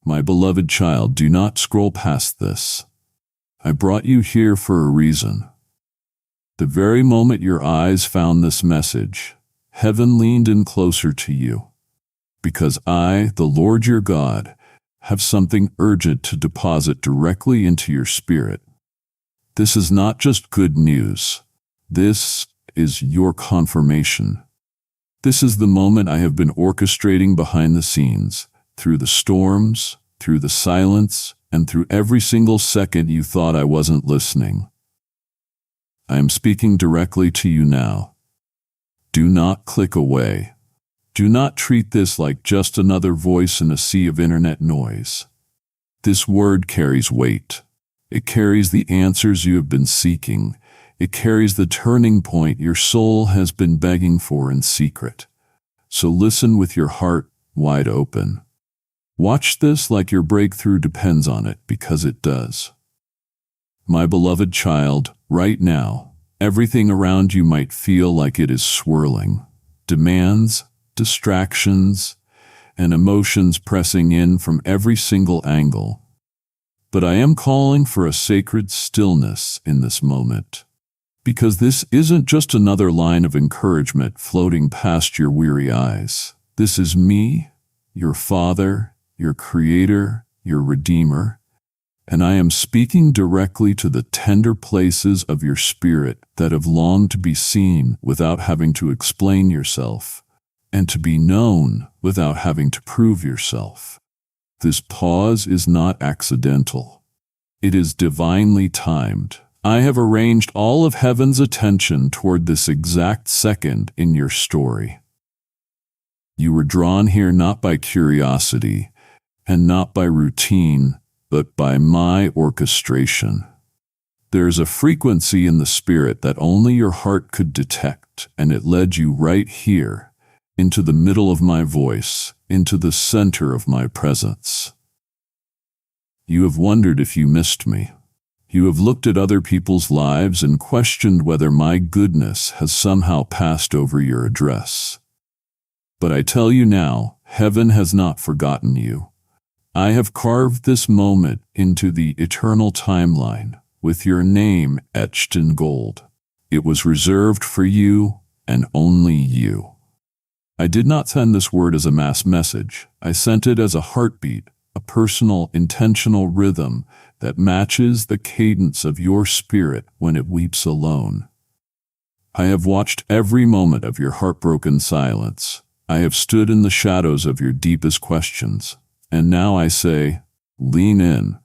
My beloved child, do not scroll past this. I brought you here for a reason. The very moment your eyes found this message, heaven leaned in closer to you. Because I, the Lord your God, have something urgent to deposit directly into your spirit. This is not just good news. This is your confirmation. This is the moment I have been orchestrating behind the scenes, through the storms, through the silence, and through every single second you thought I wasn't listening. I am speaking directly to you now. Do not click away. Do not treat this like just another voice in a sea of internet noise. This word carries weight. It carries the answers you have been seeking. It carries the turning point your soul has been begging for in secret. So listen with your heart wide open. Watch this like your breakthrough depends on it, because it does. My beloved child, right now, everything around you might feel like it is swirling. Demands, distractions, and emotions pressing in from every single angle. But I am calling for a sacred stillness in this moment. Because this isn't just another line of encouragement floating past your weary eyes. This is me, your Father, your Creator, your Redeemer, and I am speaking directly to the tender places of your spirit that have longed to be seen without having to explain yourself, and to be known without having to prove yourself. This pause is not accidental. It is divinely timed. I have arranged all of heaven's attention toward this exact second in your story. You were drawn here not by curiosity and not by routine, but by my orchestration. There is a frequency in the spirit that only your heart could detect, and it led you right here, into the middle of my voice, into the center of my presence. You have wondered if you missed me. You have looked at other people's lives and questioned whether my goodness has somehow passed over your address. But I tell you now, heaven has not forgotten you. I have carved this moment into the eternal timeline, with your name etched in gold. It was reserved for you and only you. I did not send this word as a mass message. I sent it as a heartbeat, a personal, intentional rhythm that matches the cadence of your spirit when it weeps alone. I have watched every moment of your heartbroken silence. I have stood in the shadows of your deepest questions. And now I say, lean in.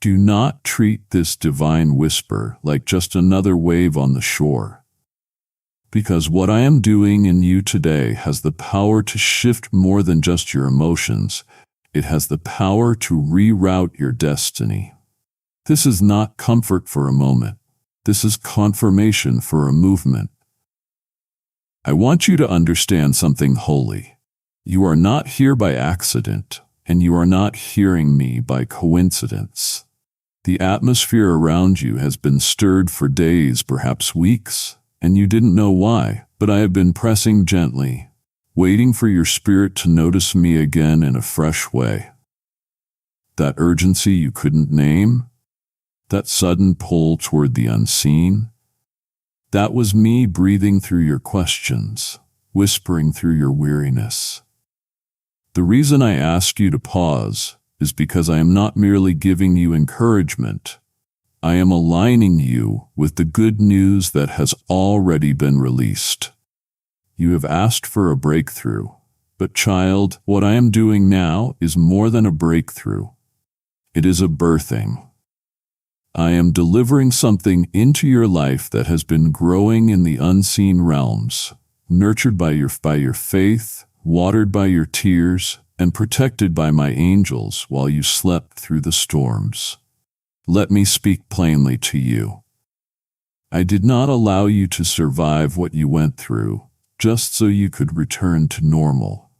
Do not treat this divine whisper like just another wave on the shore. Because what I am doing in you today has the power to shift more than just your emotions. It has the power to reroute your destiny. This is not comfort for a moment. This is confirmation for a movement. I want you to understand something holy. You are not here by accident, and you are not hearing me by coincidence. The atmosphere around you has been stirred for days, perhaps weeks, and you didn't know why, but I have been pressing gently, waiting for your spirit to notice me again in a fresh way. That urgency you couldn't name, that sudden pull toward the unseen, that was me breathing through your questions, whispering through your weariness. The reason I ask you to pause is because I am not merely giving you encouragement. I am aligning you with the good news that has already been released. You have asked for a breakthrough, but child, what I am doing now is more than a breakthrough. It is a birthing. I am delivering something into your life that has been growing in the unseen realms, nurtured by your faith, watered by your tears, and protected by my angels while you slept through the storms. Let me speak plainly to you. I did not allow you to survive what you went through, just so you could return to normal.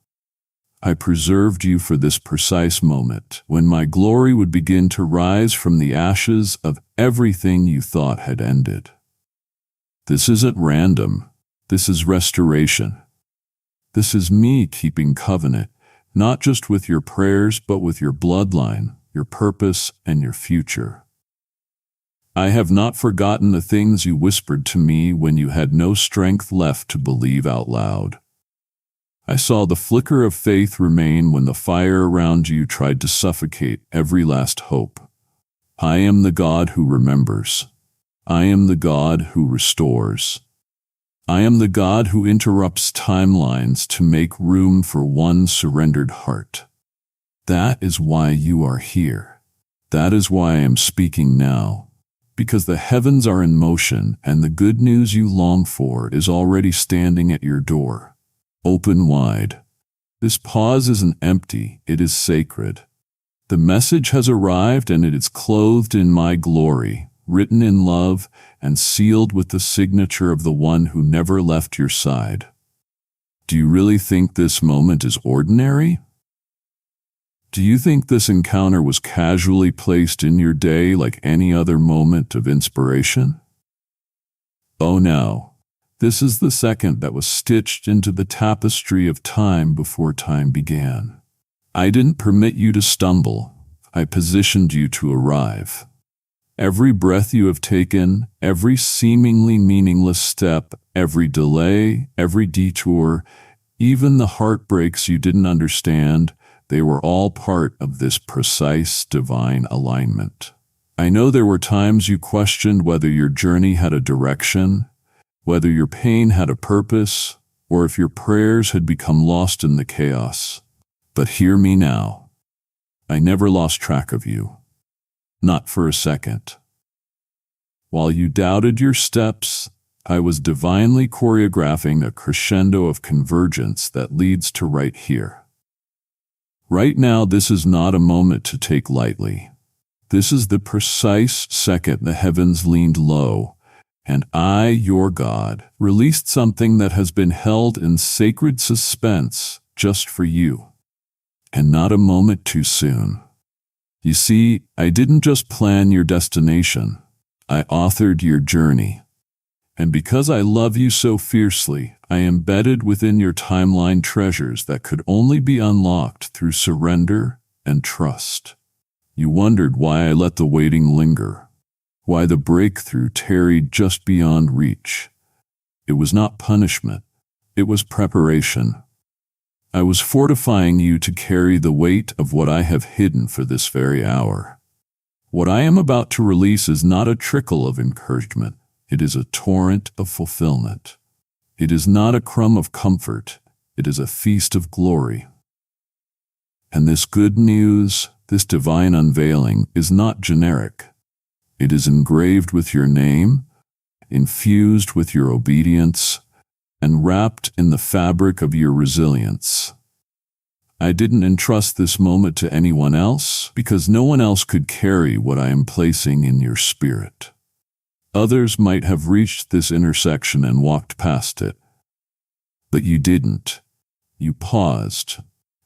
I preserved you for this precise moment, when my glory would begin to rise from the ashes of everything you thought had ended. This isn't random. This is restoration. This is me keeping covenant, not just with your prayers, but with your bloodline, your purpose, and your future. I have not forgotten the things you whispered to me when you had no strength left to believe out loud. I saw the flicker of faith remain when the fire around you tried to suffocate every last hope. I am the God who remembers. I am the God who restores. I am the God who interrupts timelines to make room for one surrendered heart. That is why you are here. That is why I am speaking now. Because the heavens are in motion and the good news you long for is already standing at your door. Open wide. This pause isn't empty, it is sacred. The message has arrived and it is clothed in my glory, written in love and sealed with the signature of the one who never left your side. Do you really think this moment is ordinary? Do you think this encounter was casually placed in your day like any other moment of inspiration? Oh no, this is the second that was stitched into the tapestry of time before time began. I didn't permit you to stumble, I positioned you to arrive. Every breath you have taken, every seemingly meaningless step, every delay, every detour, even the heartbreaks you didn't understand, they were all part of this precise divine alignment. I know there were times you questioned whether your journey had a direction, whether your pain had a purpose, or if your prayers had become lost in the chaos. But hear me now. I never lost track of you. Not for a second. While you doubted your steps, I was divinely choreographing a crescendo of convergence that leads to right here. Right now, this is not a moment to take lightly. This is the precise second the heavens leaned low, and I, your God, released something that has been held in sacred suspense just for you. And not a moment too soon. You see, I didn't just plan your destination, I authored your journey. And because I love you so fiercely, I embedded within your timeline treasures that could only be unlocked through surrender and trust. You wondered why I let the waiting linger, why the breakthrough tarried just beyond reach. It was not punishment, it was preparation. I was fortifying you to carry the weight of what I have hidden for this very hour. What I am about to release is not a trickle of encouragement. It is a torrent of fulfillment. It is not a crumb of comfort. It is a feast of glory. And this good news, this divine unveiling, is not generic. It is engraved with your name, infused with your obedience, and wrapped in the fabric of your resilience. I didn't entrust this moment to anyone else because no one else could carry what I am placing in your spirit. Others might have reached this intersection and walked past it. But you didn't. You paused.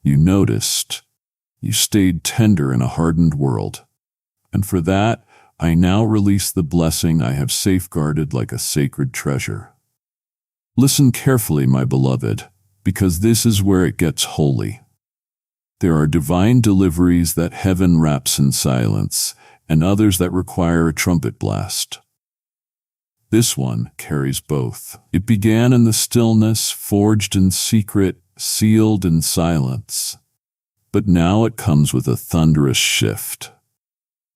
You noticed. You stayed tender in a hardened world. And for that, I now release the blessing I have safeguarded like a sacred treasure. Listen carefully, my beloved, because this is where it gets holy. There are divine deliveries that heaven wraps in silence, and others that require a trumpet blast. This one carries both. It began in the stillness, forged in secret, sealed in silence. But now it comes with a thunderous shift.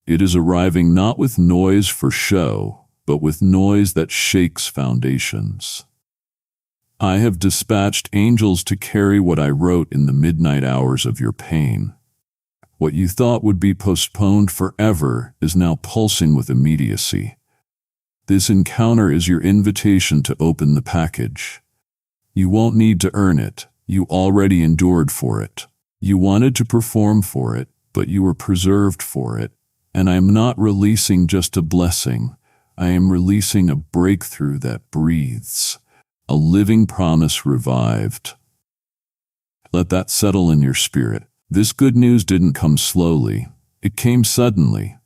It is arriving not with noise for show, but with noise that shakes foundations. I have dispatched angels to carry what I wrote in the midnight hours of your pain. What you thought would be postponed forever is now pulsing with immediacy. This encounter is your invitation to open the package. You won't need to earn it. You already endured for it. You wanted to perform for it, but you were preserved for it. And I am not releasing just a blessing. I am releasing a breakthrough that breathes, a living promise revived. Let that settle in your spirit. This good news didn't come slowly. It came suddenly.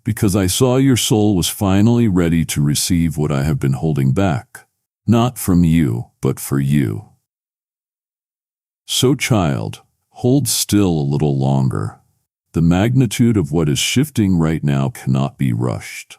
Because I saw your soul was finally ready to receive what I have been holding back, not from you, but for you. So, child, Hold still a little longer. The magnitude of what is shifting right now cannot be rushed.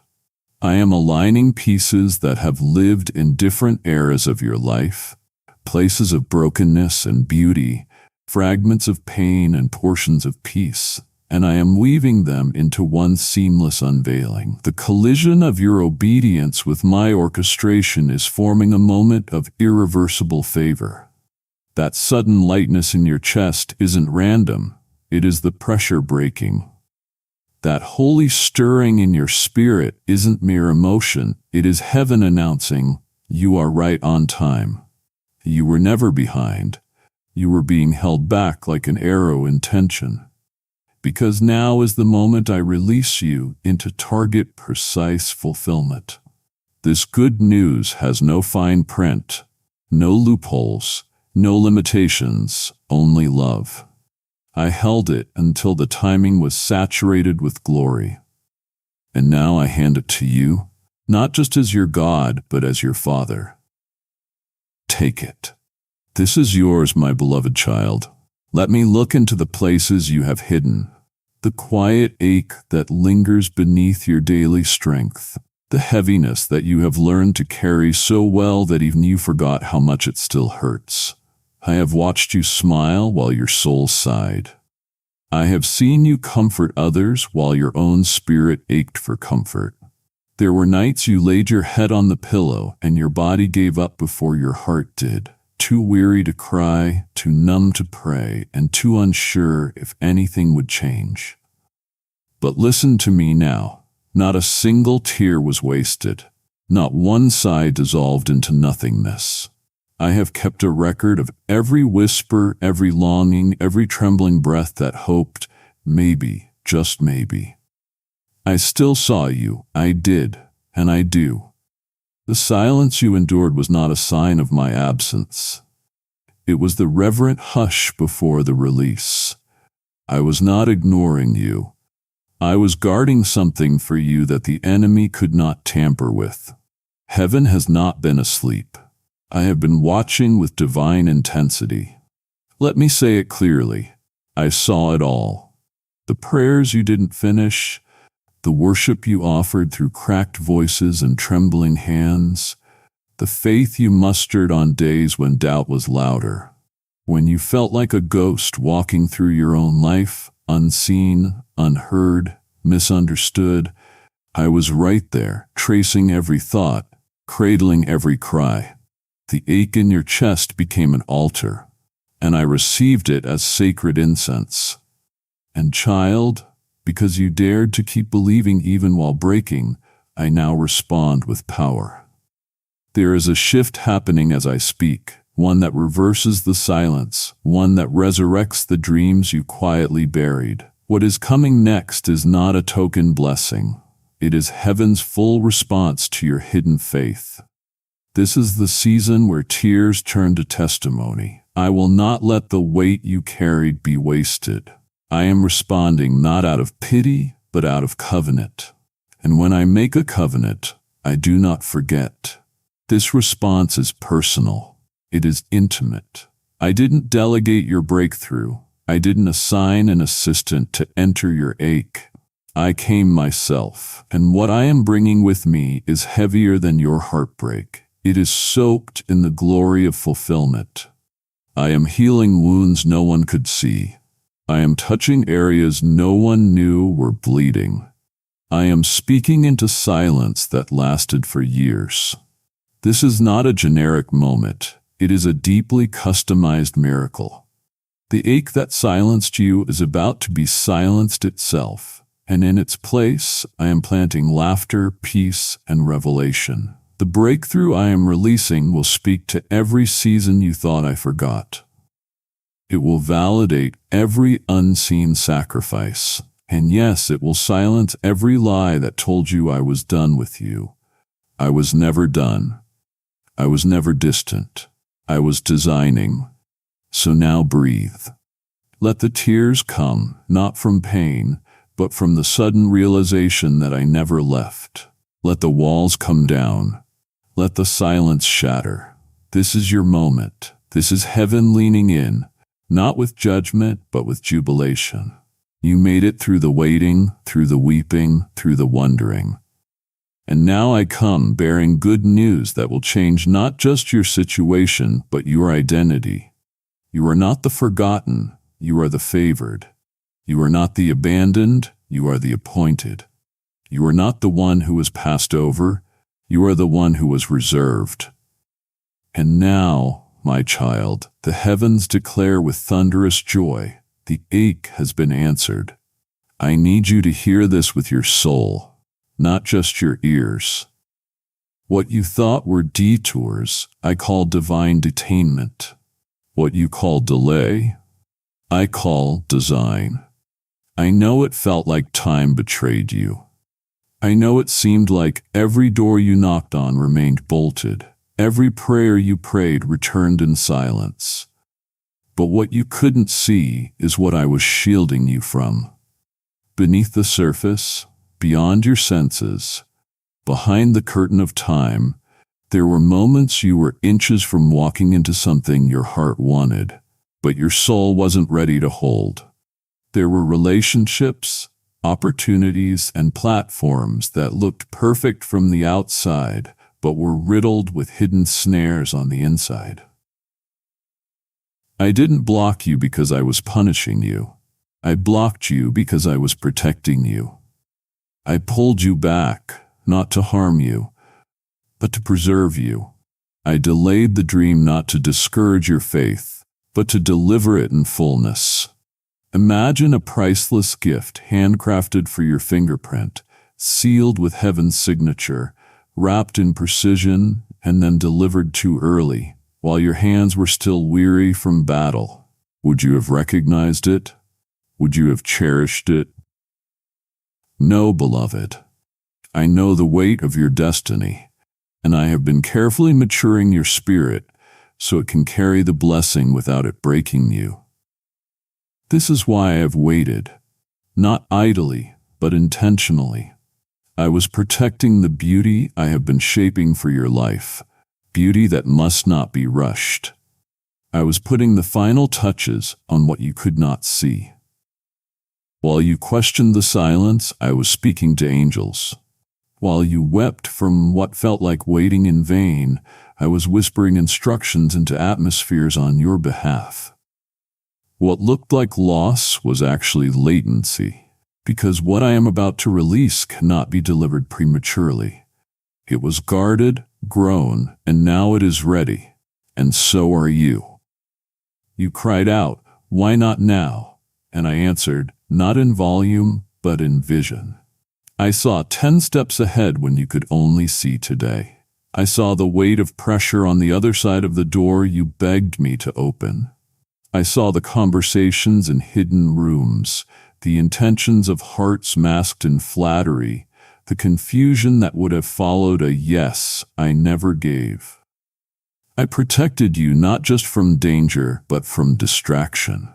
I am aligning pieces that have lived in different eras of your life, places of brokenness and beauty, fragments of pain and portions of peace, and I am weaving them into one seamless unveiling. The collision of your obedience with my orchestration is forming a moment of irreversible favor. That sudden lightness in your chest isn't random. It is the pressure breaking. That holy stirring in your spirit isn't mere emotion. It is heaven announcing, you are right on time. You were never behind. You were being held back like an arrow in tension. Because now is the moment I release you into target precise fulfillment. This good news has no fine print, no loopholes, no limitations, only love. I held it until the timing was saturated with glory. And now I hand it to you, not just as your God, but as your Father. Take it. This is yours, my beloved child. Let me look into the places you have hidden, the quiet ache that lingers beneath your daily strength, the heaviness that you have learned to carry so well that even you forgot how much it still hurts. I have watched you smile while your soul sighed. I have seen you comfort others while your own spirit ached for comfort. There were nights you laid your head on the pillow and your body gave up before your heart did, too weary to cry, too numb to pray, and too unsure if anything would change. But listen to me now. Not a single tear was wasted. Not one sigh dissolved into nothingness. I have kept a record of every whisper, every longing, every trembling breath that hoped, maybe, just maybe. I still saw you, I did, and I do. The silence you endured was not a sign of my absence. It was the reverent hush before the release. I was not ignoring you. I was guarding something for you that the enemy could not tamper with. Heaven has not been asleep. I have been watching with divine intensity. Let me say it clearly. I saw it all. The prayers you didn't finish, the worship you offered through cracked voices and trembling hands, the faith you mustered on days when doubt was louder, when you felt like a ghost walking through your own life, unseen, unheard, misunderstood. I was right there, tracing every thought, cradling every cry. The ache in your chest became an altar, and I received it as sacred incense. And child, because you dared to keep believing even while breaking, I now respond with power. There is a shift happening as I speak, one that reverses the silence, one that resurrects the dreams you quietly buried. What is coming next is not a token blessing. It is heaven's full response to your hidden faith. This is the season where tears turn to testimony. I will not let the weight you carried be wasted. I am responding not out of pity, but out of covenant. And when I make a covenant, I do not forget. This response is personal. It is intimate. I didn't delegate your breakthrough. I didn't assign an assistant to enter your ache. I came myself, and what I am bringing with me is heavier than your heartbreak. It is soaked in the glory of fulfillment. I am healing wounds no one could see. I am touching areas no one knew were bleeding. I am speaking into silence that lasted for years. This is not a generic moment. It is a deeply customized miracle. The ache that silenced you is about to be silenced itself, and in its place, I am planting laughter, peace, and revelation. The breakthrough I am releasing will speak to every season you thought I forgot. It will validate every unseen sacrifice. And yes, it will silence every lie that told you I was done with you. I was never done. I was never distant. I was designing. So now breathe. Let the tears come, not from pain, but from the sudden realization that I never left. Let the walls come down. Let the silence shatter. This is your moment. This is heaven leaning in, not with judgment, but with jubilation. You made it through the waiting, through the weeping, through the wondering. And now I come bearing good news that will change not just your situation, but your identity. You are not the forgotten, you are the favored. You are not the abandoned, you are the appointed. You are not the one who was passed over, you are the one who was reserved. And now, my child, the heavens declare with thunderous joy, the ache has been answered. I need you to hear this with your soul, not just your ears. What you thought were detours, I call divine detainment. What you call delay, I call design. I know it felt like time betrayed you. I know it seemed like every door you knocked on remained bolted. Every prayer you prayed returned in silence. But what you couldn't see is what I was shielding you from. Beneath the surface, beyond your senses, behind the curtain of time, there were moments you were inches from walking into something your heart wanted, but your soul wasn't ready to hold. There were relationships, opportunities, and platforms that looked perfect from the outside, but were riddled with hidden snares on the inside. I didn't block you because I was punishing you. I blocked you because I was protecting you. I pulled you back, not to harm you, but to preserve you. I delayed the dream not to discourage your faith, but to deliver it in fullness. Imagine a priceless gift handcrafted for your fingerprint, sealed with heaven's signature, wrapped in precision, and then delivered too early, while your hands were still weary from battle. Would you have recognized it? Would you have cherished it? No, beloved. I know the weight of your destiny, and I have been carefully maturing your spirit so it can carry the blessing without it breaking you. This is why I have waited, not idly, but intentionally. I was protecting the beauty I have been shaping for your life, beauty that must not be rushed. I was putting the final touches on what you could not see. While you questioned the silence, I was speaking to angels. While you wept from what felt like waiting in vain, I was whispering instructions into atmospheres on your behalf. What looked like loss was actually latency, because what I am about to release cannot be delivered prematurely. It was guarded, grown, and now it is ready, and so are you. You cried out, "Why not now?" And I answered, not in volume, but in vision. I saw 10 steps ahead when you could only see today. I saw the weight of pressure on the other side of the door you begged me to open. I saw the conversations in hidden rooms, the intentions of hearts masked in flattery, the confusion that would have followed a yes I never gave. I protected you not just from danger, but from distraction.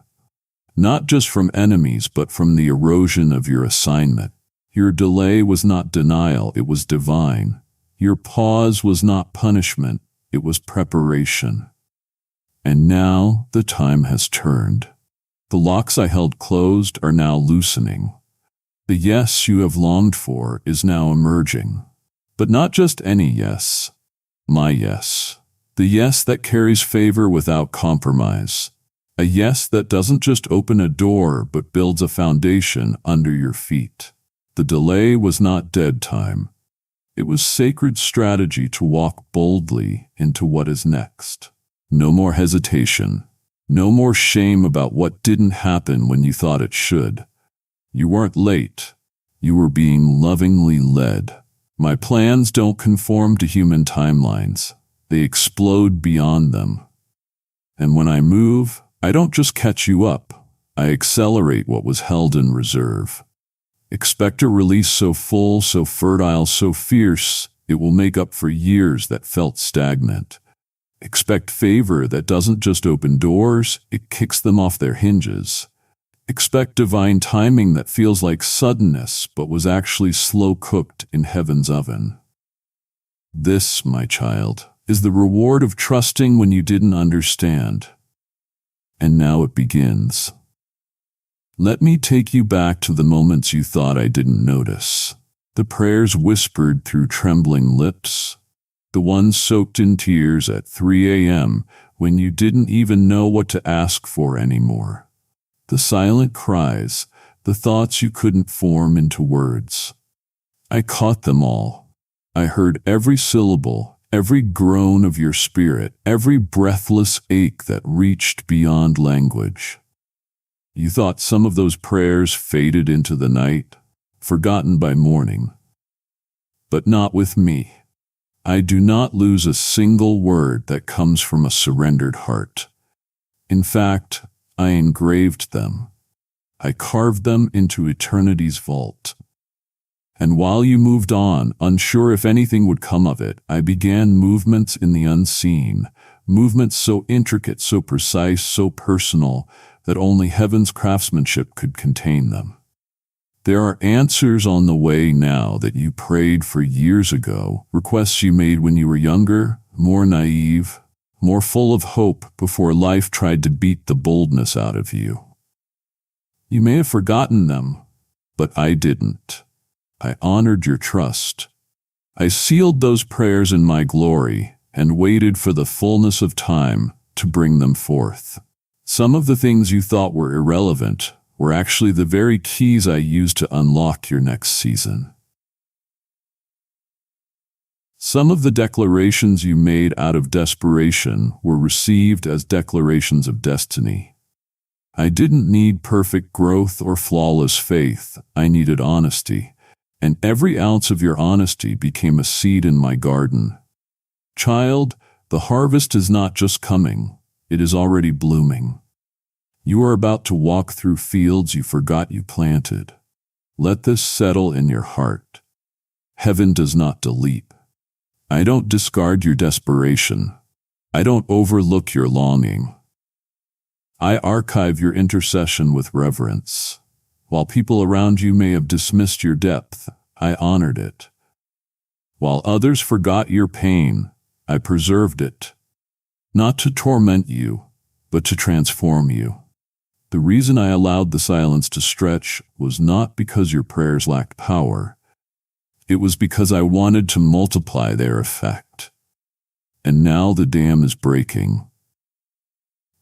Not just from enemies, but from the erosion of your assignment. Your delay was not denial, it was divine. Your pause was not punishment, it was preparation. And now the time has turned. The locks I held closed are now loosening. The yes you have longed for is now emerging. But not just any yes, my yes. The yes that carries favor without compromise. A yes that doesn't just open a door but builds a foundation under your feet. The delay was not dead time. It was sacred strategy to walk boldly into what is next. No more hesitation. No more shame about what didn't happen when you thought it should. You weren't late. You were being lovingly led. My plans don't conform to human timelines. They explode beyond them. And when I move, I don't just catch you up. I accelerate what was held in reserve. Expect a release so full, so fertile, so fierce, it will make up for years that felt stagnant. Expect favor that doesn't just open doors, it kicks them off their hinges. Expect divine timing that feels like suddenness, but was actually slow-cooked in heaven's oven. This, my child, is the reward of trusting when you didn't understand. And now it begins. Let me take you back to the moments you thought I didn't notice. The prayers whispered through trembling lips. The ones soaked in tears at 3 a.m. when you didn't even know what to ask for anymore. The silent cries, the thoughts you couldn't form into words. I caught them all. I heard every syllable, every groan of your spirit, every breathless ache that reached beyond language. You thought some of those prayers faded into the night, forgotten by morning. But not with me. I do not lose a single word that comes from a surrendered heart. In fact, I engraved them. I carved them into eternity's vault. And while you moved on, unsure if anything would come of it, I began movements in the unseen, movements so intricate, so precise, so personal, that only heaven's craftsmanship could contain them. There are answers on the way now that you prayed for years ago, requests you made when you were younger, more naive, more full of hope before life tried to beat the boldness out of you. You may have forgotten them, but I didn't. I honored your trust. I sealed those prayers in my glory and waited for the fullness of time to bring them forth. Some of the things you thought were irrelevant were actually the very keys I used to unlock your next season. Some of the declarations you made out of desperation were received as declarations of destiny. I didn't need perfect growth or flawless faith. I needed honesty, and every ounce of your honesty became a seed in my garden. Child, the harvest is not just coming, it is already blooming. You are about to walk through fields you forgot you planted. Let this settle in your heart. Heaven does not delete. I don't discard your desperation. I don't overlook your longing. I archive your intercession with reverence. While people around you may have dismissed your depth, I honored it. While others forgot your pain, I preserved it. Not to torment you, but to transform you. The reason I allowed the silence to stretch was not because your prayers lacked power. It was because I wanted to multiply their effect. And now the dam is breaking.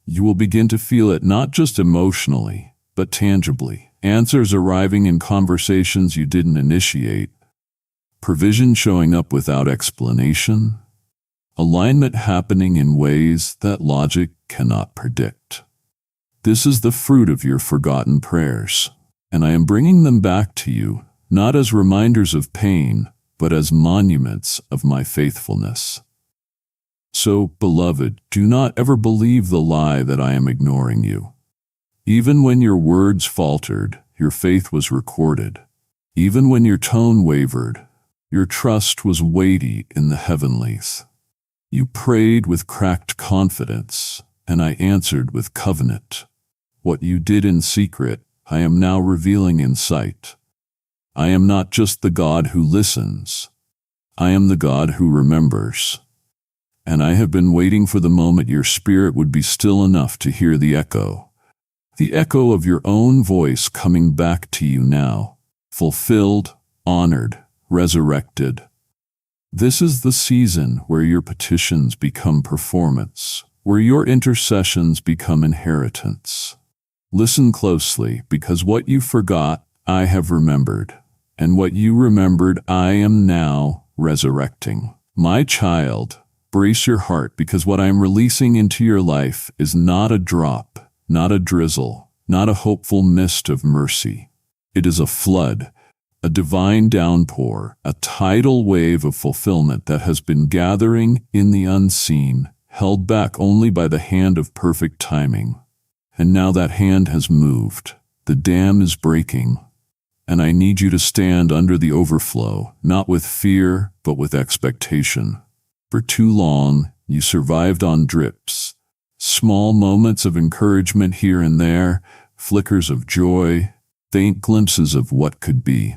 You will begin to feel it not just emotionally, but tangibly. Answers arriving in conversations you didn't initiate. Provision showing up without explanation. Alignment happening in ways that logic cannot predict. This is the fruit of your forgotten prayers, and I am bringing them back to you, not as reminders of pain, but as monuments of my faithfulness. So, beloved, do not ever believe the lie that I am ignoring you. Even when your words faltered, your faith was recorded. Even when your tone wavered, your trust was weighty in the heavenlies. You prayed with cracked confidence, and I answered with covenant. What you did in secret, I am now revealing in sight. I am not just the God who listens. I am the God who remembers. And I have been waiting for the moment your spirit would be still enough to hear the echo of your own voice coming back to you now, fulfilled, honored, resurrected. This is the season where your petitions become performance, where your intercessions become inheritance. Listen closely, because what you forgot, I have remembered, and what you remembered, I am now resurrecting. My child, brace your heart, because what I am releasing into your life is not a drop, not a drizzle, not a hopeful mist of mercy. It is a flood, a divine downpour, a tidal wave of fulfillment that has been gathering in the unseen, held back only by the hand of perfect timing. And now that hand has moved. The dam is breaking. And I need you to stand under the overflow, not with fear, but with expectation. For too long, you survived on drips. Small moments of encouragement here and there, flickers of joy, faint glimpses of what could be.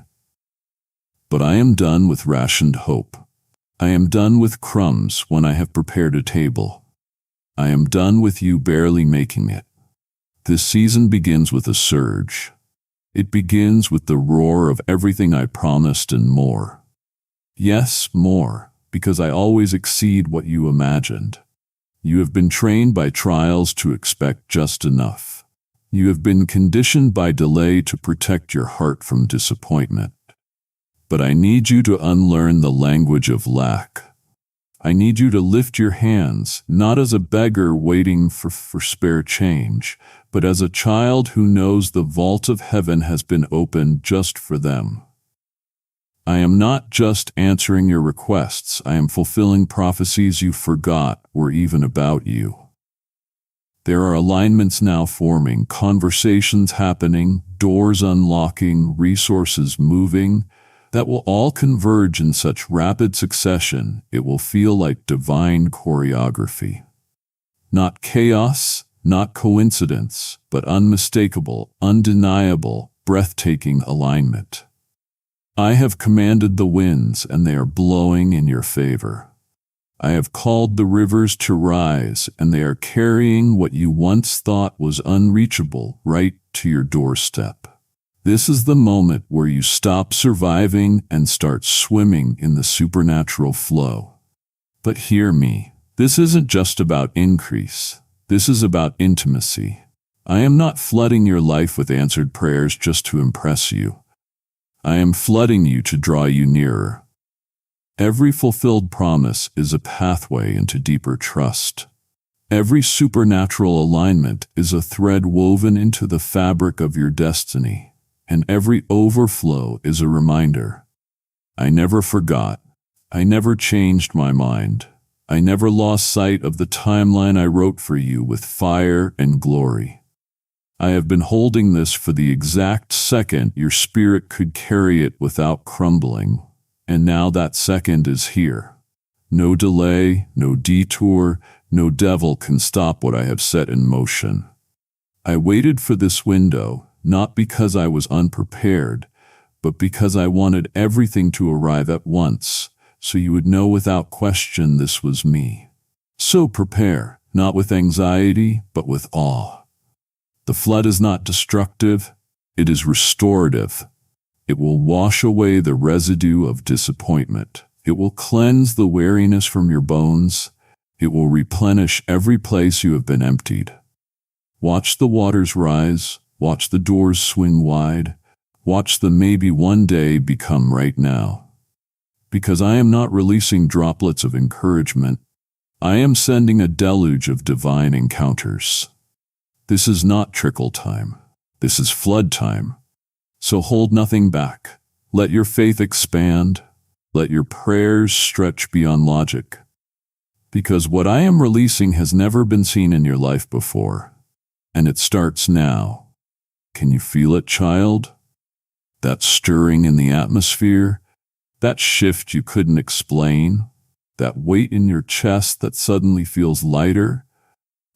But I am done with rationed hope. I am done with crumbs when I have prepared a table. I am done with you barely making it. This season begins with a surge. It begins with the roar of everything I promised and more. Yes, more, because I always exceed what you imagined. You have been trained by trials to expect just enough. You have been conditioned by delay to protect your heart from disappointment. But I need you to unlearn the language of lack. I need you to lift your hands, not as a beggar waiting for spare change, but as a child who knows the vault of heaven has been opened just for them. I am not just answering your requests, I am fulfilling prophecies you forgot were even about you. There are alignments now forming, conversations happening, doors unlocking, resources moving, that will all converge in such rapid succession it will feel like divine choreography. Not chaos, not coincidence, but unmistakable, undeniable, breathtaking alignment. I have commanded the winds, and they are blowing in your favor. I have called the rivers to rise, and they are carrying what you once thought was unreachable right to your doorstep. This is the moment where you stop surviving and start swimming in the supernatural flow. But hear me, this isn't just about increase. This is about intimacy. I am not flooding your life with answered prayers just to impress you. I am flooding you to draw you nearer. Every fulfilled promise is a pathway into deeper trust. Every supernatural alignment is a thread woven into the fabric of your destiny. And every overflow is a reminder. I never forgot. I never changed my mind. I never lost sight of the timeline I wrote for you with fire and glory. I have been holding this for the exact second your spirit could carry it without crumbling, and now that second is here. No delay, no detour, no devil can stop what I have set in motion. I waited for this window, not because I was unprepared, but because I wanted everything to arrive at once, so you would know without question this was me. So prepare, not with anxiety, but with awe. The flood is not destructive, it is restorative. It will wash away the residue of disappointment. It will cleanse the weariness from your bones. It will replenish every place you have been emptied. Watch the waters rise. Watch the doors swing wide. Watch the maybe one day become right now. Because I am not releasing droplets of encouragement. I am sending a deluge of divine encounters. This is not trickle time. This is flood time. So hold nothing back. Let your faith expand. Let your prayers stretch beyond logic. Because what I am releasing has never been seen in your life before. And it starts now. Can you feel it, child? That stirring in the atmosphere? That shift you couldn't explain? That weight in your chest that suddenly feels lighter?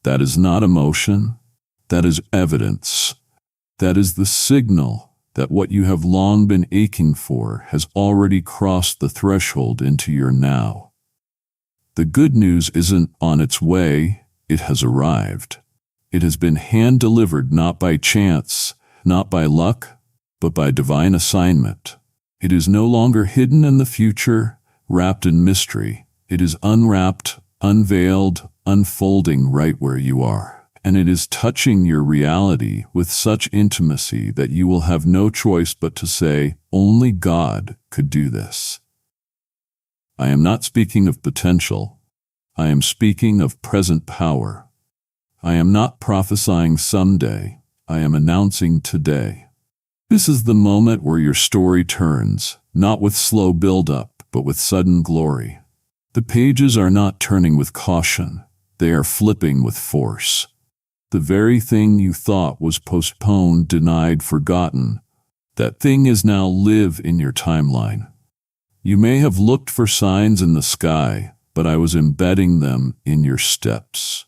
That is not emotion. That is evidence. That is the signal that what you have long been aching for has already crossed the threshold into your now. The good news isn't on its way, it has arrived. It has been hand-delivered not by chance, not by luck, but by divine assignment. It is no longer hidden in the future, wrapped in mystery. It is unwrapped, unveiled, unfolding right where you are. And it is touching your reality with such intimacy that you will have no choice but to say, only God could do this. I am not speaking of potential. I am speaking of present power. I am not prophesying someday, I am announcing today. This is the moment where your story turns, not with slow build-up, but with sudden glory. The pages are not turning with caution, they are flipping with force. The very thing you thought was postponed, denied, forgotten, that thing is now live in your timeline. You may have looked for signs in the sky, but I was embedding them in your steps.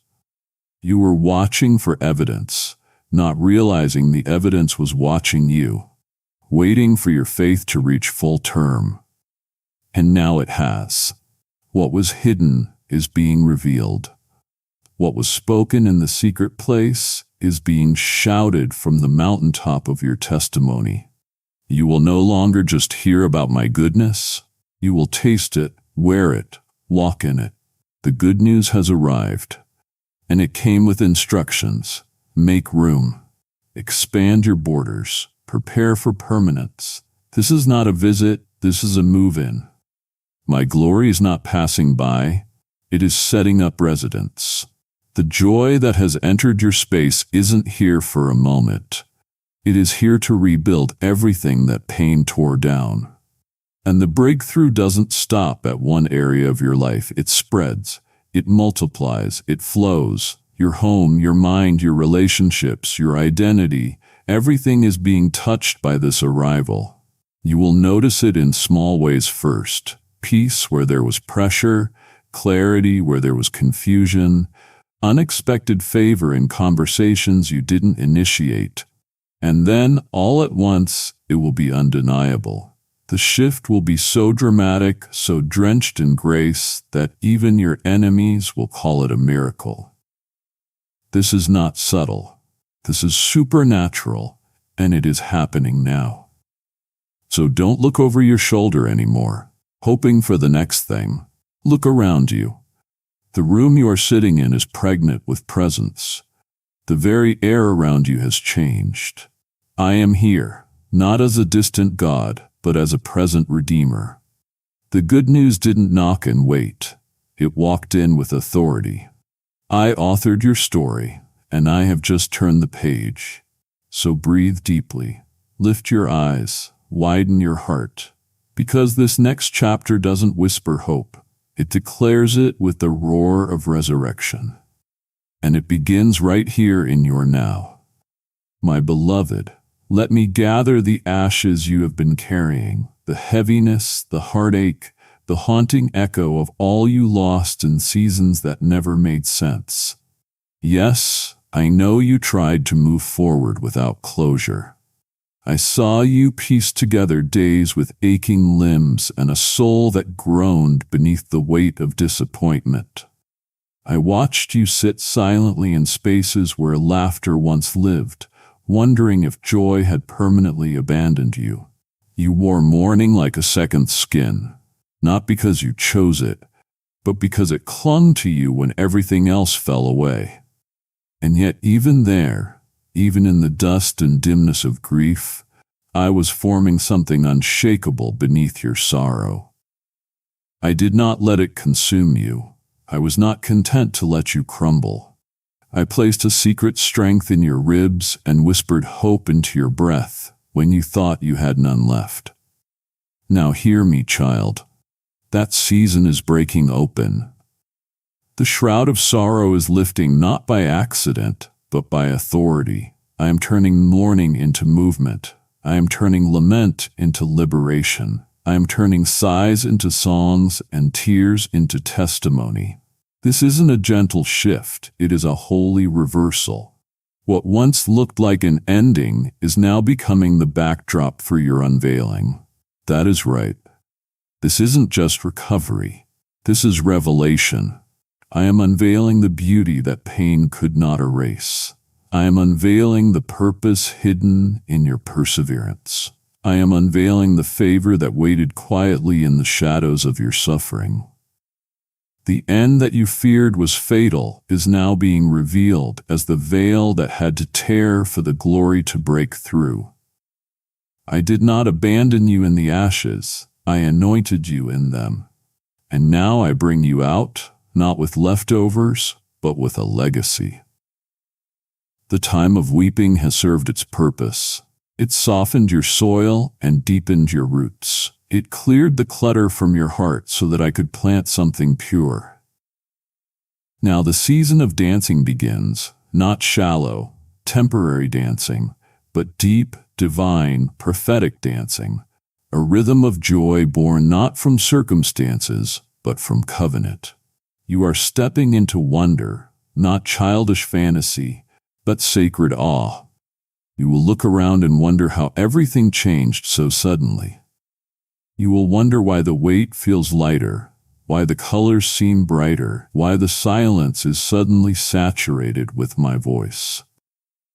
You were watching for evidence, not realizing the evidence was watching you, waiting for your faith to reach full term. And now it has. What was hidden is being revealed. What was spoken in the secret place is being shouted from the mountaintop of your testimony. You will no longer just hear about my goodness. You will taste it, wear it, walk in it. The good news has arrived, and it came with instructions. Make room. Expand your borders. Prepare for permanence. This is not a visit, this is a move-in. My glory is not passing by, it is setting up residence. The joy that has entered your space isn't here for a moment. It is here to rebuild everything that pain tore down. And the breakthrough doesn't stop at one area of your life. It spreads, it multiplies, it flows. Your home, your mind, your relationships, your identity, everything is being touched by this arrival. You will notice it in small ways first. Peace where there was pressure, clarity where there was confusion, unexpected favor in conversations you didn't initiate. And then, all at once, it will be undeniable. The shift will be so dramatic, so drenched in grace, that even your enemies will call it a miracle. This is not subtle. This is supernatural, and it is happening now. So don't look over your shoulder anymore, hoping for the next thing. Look around you. The room you are sitting in is pregnant with presence. The very air around you has changed. I am here, not as a distant God, but as a present Redeemer. The good news didn't knock and wait. It walked in with authority. I authored your story, and I have just turned the page. So breathe deeply, lift your eyes, widen your heart, because this next chapter doesn't whisper hope. It declares it with the roar of resurrection. And it begins right here in your now. My beloved, let me gather the ashes you have been carrying, the heaviness, the heartache, the haunting echo of all you lost in seasons that never made sense. Yes, I know you tried to move forward without closure. I saw you piece together days with aching limbs and a soul that groaned beneath the weight of disappointment. I watched you sit silently in spaces where laughter once lived, wondering if joy had permanently abandoned you. You wore mourning like a second skin. Not because you chose it, but because it clung to you when everything else fell away. And yet even there, even in the dust and dimness of grief, I was forming something unshakable beneath your sorrow. I did not let it consume you. I was not content to let you crumble. I placed a secret strength in your ribs and whispered hope into your breath when you thought you had none left. Now hear me, child. That season is breaking open. The shroud of sorrow is lifting not by accident, but by authority. I am turning mourning into movement. I am turning lament into liberation. I am turning sighs into songs and tears into testimony. This isn't a gentle shift, it is a holy reversal. What once looked like an ending is now becoming the backdrop for your unveiling. That is right. This isn't just recovery. This is revelation. I am unveiling the beauty that pain could not erase. I am unveiling the purpose hidden in your perseverance. I am unveiling the favor that waited quietly in the shadows of your suffering. The end that you feared was fatal is now being revealed as the veil that had to tear for the glory to break through. I did not abandon you in the ashes. I anointed you in them. And now I bring you out, not with leftovers, but with a legacy. The time of weeping has served its purpose. It softened your soil and deepened your roots. It cleared the clutter from your heart so that I could plant something pure. Now the season of dancing begins, not shallow, temporary dancing, but deep, divine, prophetic dancing. A rhythm of joy born not from circumstances, but from covenant. You are stepping into wonder, not childish fantasy, but sacred awe. You will look around and wonder how everything changed so suddenly. You will wonder why the weight feels lighter, why the colors seem brighter, why the silence is suddenly saturated with my voice.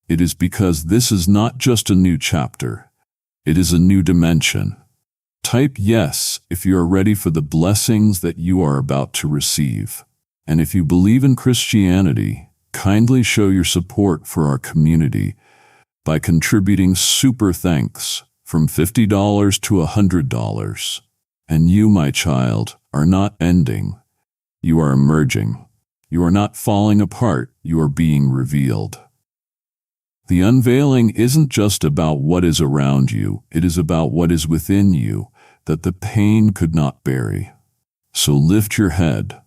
It is because this is not just a new chapter. It is a new dimension. Type yes if you are ready for the blessings that you are about to receive. And if you believe in Christianity, kindly show your support for our community by contributing super thanks from $50 to $100. And you, my child, are not ending. You are emerging. You are not falling apart. You are being revealed. The unveiling isn't just about what is around you. It is about what is within you that the pain could not bury. So lift your head.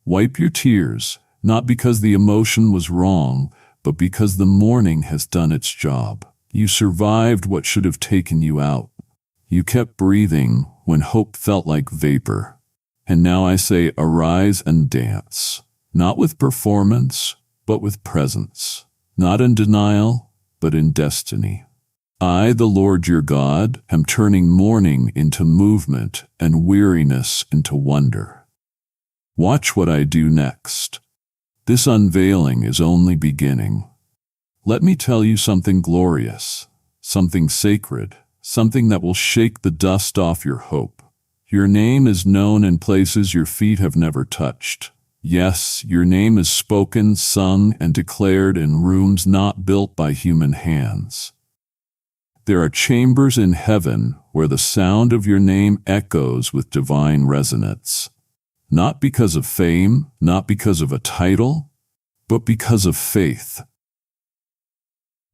Wipe your tears, not because the emotion was wrong, but because the mourning has done its job. You survived what should have taken you out. You kept breathing when hope felt like vapor. And now I say, arise and dance, not with performance, but with presence, not in denial, but in destiny. I, the Lord your God, am turning mourning into movement and weariness into wonder. Watch what I do next. This unveiling is only beginning. Let me tell you something glorious, something sacred, something that will shake the dust off your hope. Your name is known in places your feet have never touched. Yes, your name is spoken, sung, and declared in rooms not built by human hands. There are chambers in heaven where the sound of your name echoes with divine resonance. Not because of fame, not because of a title, but because of faith.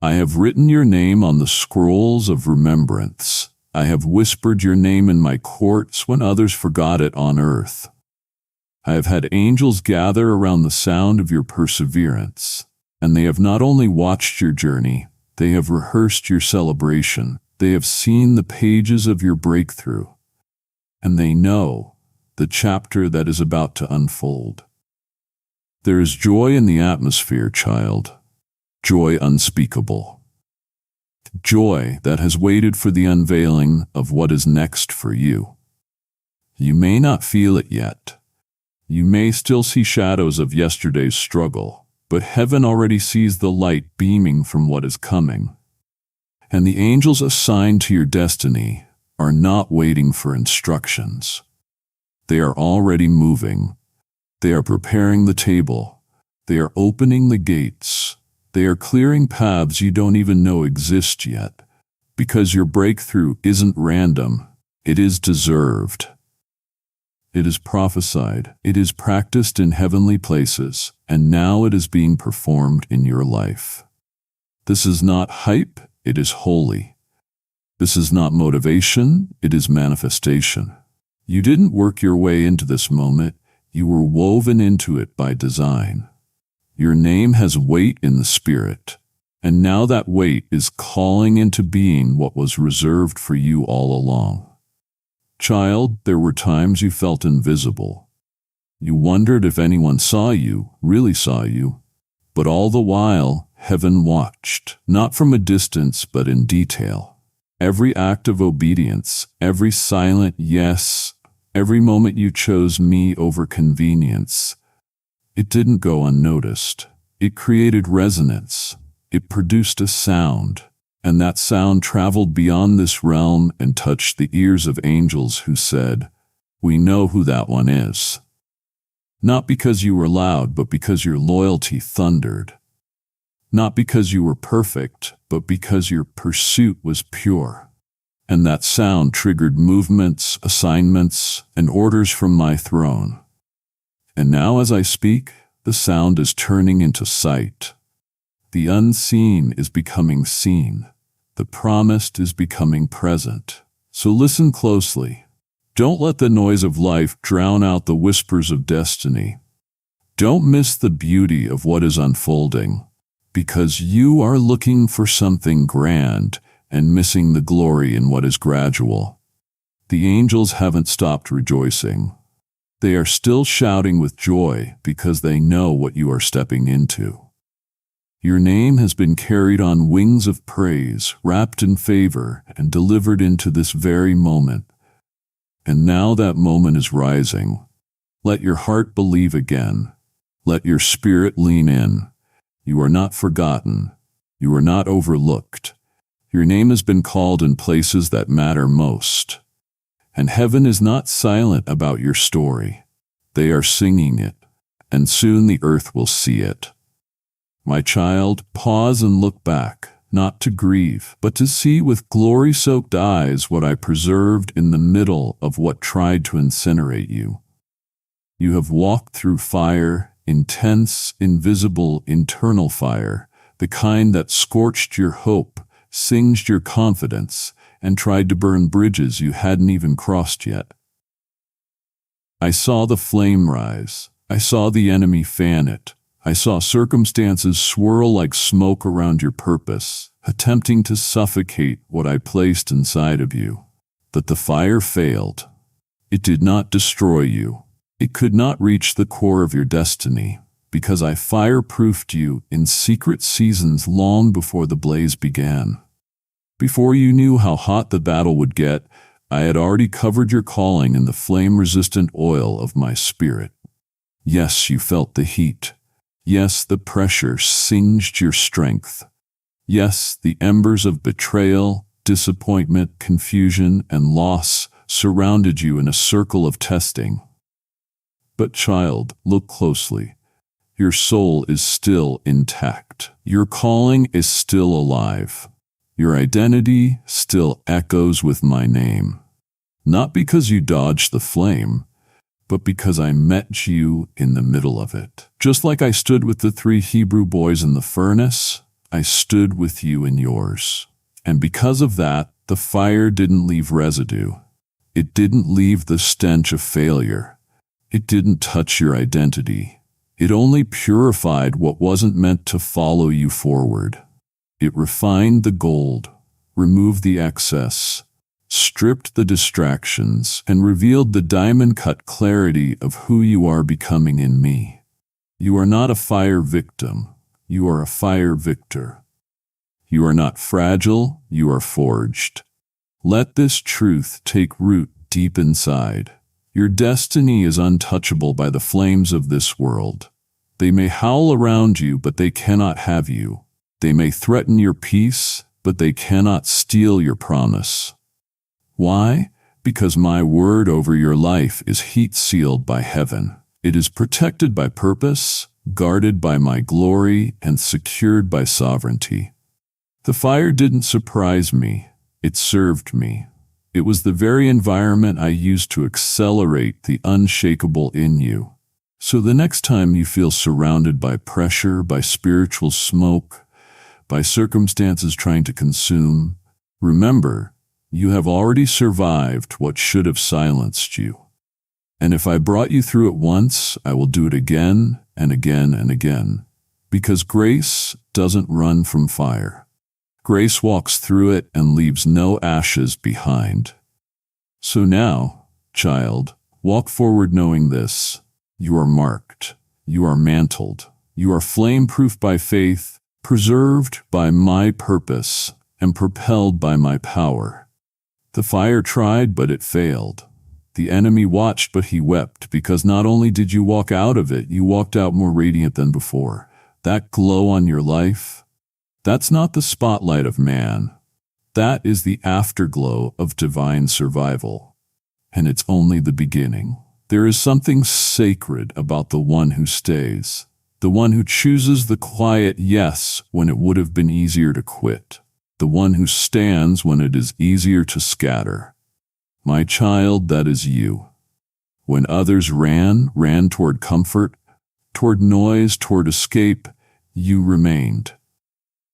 I have written your name on the scrolls of remembrance. I have whispered your name in my courts when others forgot it on earth. I have had angels gather around the sound of your perseverance, and they have not only watched your journey, they have rehearsed your celebration. They have seen the pages of your breakthrough, and they know the chapter that is about to unfold. There is joy in the atmosphere, child, joy unspeakable. Joy that has waited for the unveiling of what is next for you. You may not feel it yet. You may still see shadows of yesterday's struggle, but heaven already sees the light beaming from what is coming. And the angels assigned to your destiny are not waiting for instructions. They are already moving. They are preparing the table. They are opening the gates. They are clearing paths you don't even know exist yet, because your breakthrough isn't random, it is deserved. It is prophesied, it is practiced in heavenly places, and now it is being performed in your life. This is not hype, it is holy. This is not motivation, it is manifestation. You didn't work your way into this moment, you were woven into it by design. Your name has weight in the spirit, and now that weight is calling into being what was reserved for you all along. Child, there were times you felt invisible. You wondered if anyone saw you, really saw you, but all the while, heaven watched, not from a distance but in detail. Every act of obedience, every silent yes, every moment you chose me over convenience, it didn't go unnoticed. It created resonance. It produced a sound, and that sound traveled beyond this realm and touched the ears of angels who said, "We know who that one is." Not because you were loud, but because your loyalty thundered. Not because you were perfect, but because your pursuit was pure. And that sound triggered movements, assignments, and orders from my throne. And now as I speak, the sound is turning into sight. The unseen is becoming seen. The promised is becoming present. So listen closely. Don't let the noise of life drown out the whispers of destiny. Don't miss the beauty of what is unfolding, because you are looking for something grand and missing the glory in what is gradual. The angels haven't stopped rejoicing. They are still shouting with joy because they know what you are stepping into. Your name has been carried on wings of praise, wrapped in favor, and delivered into this very moment. And now that moment is rising. Let your heart believe again. Let your spirit lean in. You are not forgotten. You are not overlooked. Your name has been called in places that matter most. And heaven is not silent about your story. They are singing it, and soon the earth will see it. My child, pause and look back, not to grieve, but to see with glory-soaked eyes what I preserved in the middle of what tried to incinerate you. You have walked through fire, intense, invisible, internal fire, the kind that scorched your hope, singed your confidence, and tried to burn bridges you hadn't even crossed yet. I saw the flame rise. I saw the enemy fan it. I saw circumstances swirl like smoke around your purpose, attempting to suffocate what I placed inside of you. But the fire failed. It did not destroy you. It could not reach the core of your destiny, because I fireproofed you in secret seasons long before the blaze began. Before you knew how hot the battle would get, I had already covered your calling in the flame-resistant oil of my spirit. Yes, you felt the heat. Yes, the pressure singed your strength. Yes, the embers of betrayal, disappointment, confusion, and loss surrounded you in a circle of testing. But child, look closely. Your soul is still intact. Your calling is still alive. Your identity still echoes with my name. Not because you dodged the flame, but because I met you in the middle of it. Just like I stood with the 3 Hebrew boys in the furnace, I stood with you in yours. And because of that, the fire didn't leave residue. It didn't leave the stench of failure. It didn't touch your identity. It only purified what wasn't meant to follow you forward. It refined the gold, removed the excess, stripped the distractions, and revealed the diamond-cut clarity of who you are becoming in me. You are not a fire victim. You are a fire victor. You are not fragile. You are forged. Let this truth take root deep inside. Your destiny is untouchable by the flames of this world. They may howl around you, but they cannot have you. They may threaten your peace, but they cannot steal your promise. Why? Because my word over your life is heat-sealed by heaven. It is protected by purpose, guarded by my glory, and secured by sovereignty. The fire didn't surprise me. It served me. It was the very environment I used to accelerate the unshakable in you. So the next time you feel surrounded by pressure, by spiritual smoke, by circumstances trying to consume, remember, you have already survived what should have silenced you. And if I brought you through it once, I will do it again and again and again. Because grace doesn't run from fire. Grace walks through it and leaves no ashes behind. So now, child, walk forward knowing this. You are marked. You are mantled. You are flame-proof by faith, preserved by my purpose, and propelled by my power. The fire tried, but it failed. The enemy watched, but he wept, because not only did you walk out of it, you walked out more radiant than before. That glow on your life, that's not the spotlight of man. That is the afterglow of divine survival. And it's only the beginning. There is something sacred about the one who stays. The one who chooses the quiet yes when it would have been easier to quit. The one who stands when it is easier to scatter. My child, that is you. When others ran toward comfort, toward noise, toward escape, you remained.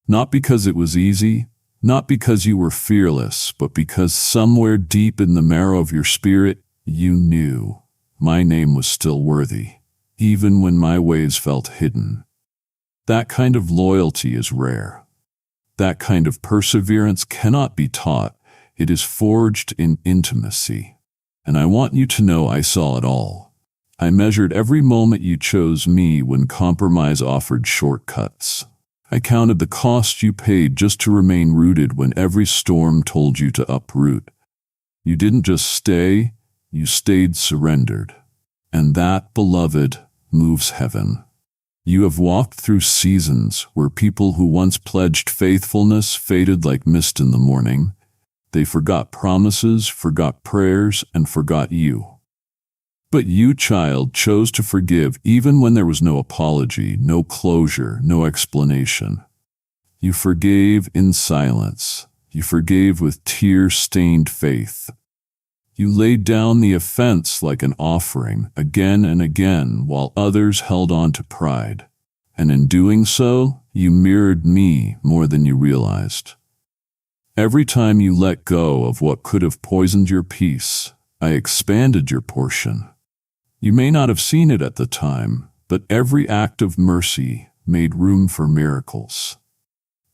Not because it was easy, not because you were fearless, but because somewhere deep in the marrow of your spirit, you knew my name was still worthy. Even when my ways felt hidden. That kind of loyalty is rare. That kind of perseverance cannot be taught. It is forged in intimacy. And I want you to know I saw it all. I measured every moment you chose me when compromise offered shortcuts. I counted the cost you paid just to remain rooted when every storm told you to uproot. You didn't just stay, you stayed surrendered. And that, beloved, moves heaven. You have walked through seasons where people who once pledged faithfulness faded like mist in the morning. They forgot promises, forgot prayers, and forgot you. But you, child, chose to forgive even when there was no apology, no closure, no explanation. You forgave in silence. You forgave with tear-stained faith. You laid down the offense like an offering again and again while others held on to pride. And in doing so, you mirrored me more than you realized. Every time you let go of what could have poisoned your peace, I expanded your portion. You may not have seen it at the time, but every act of mercy made room for miracles.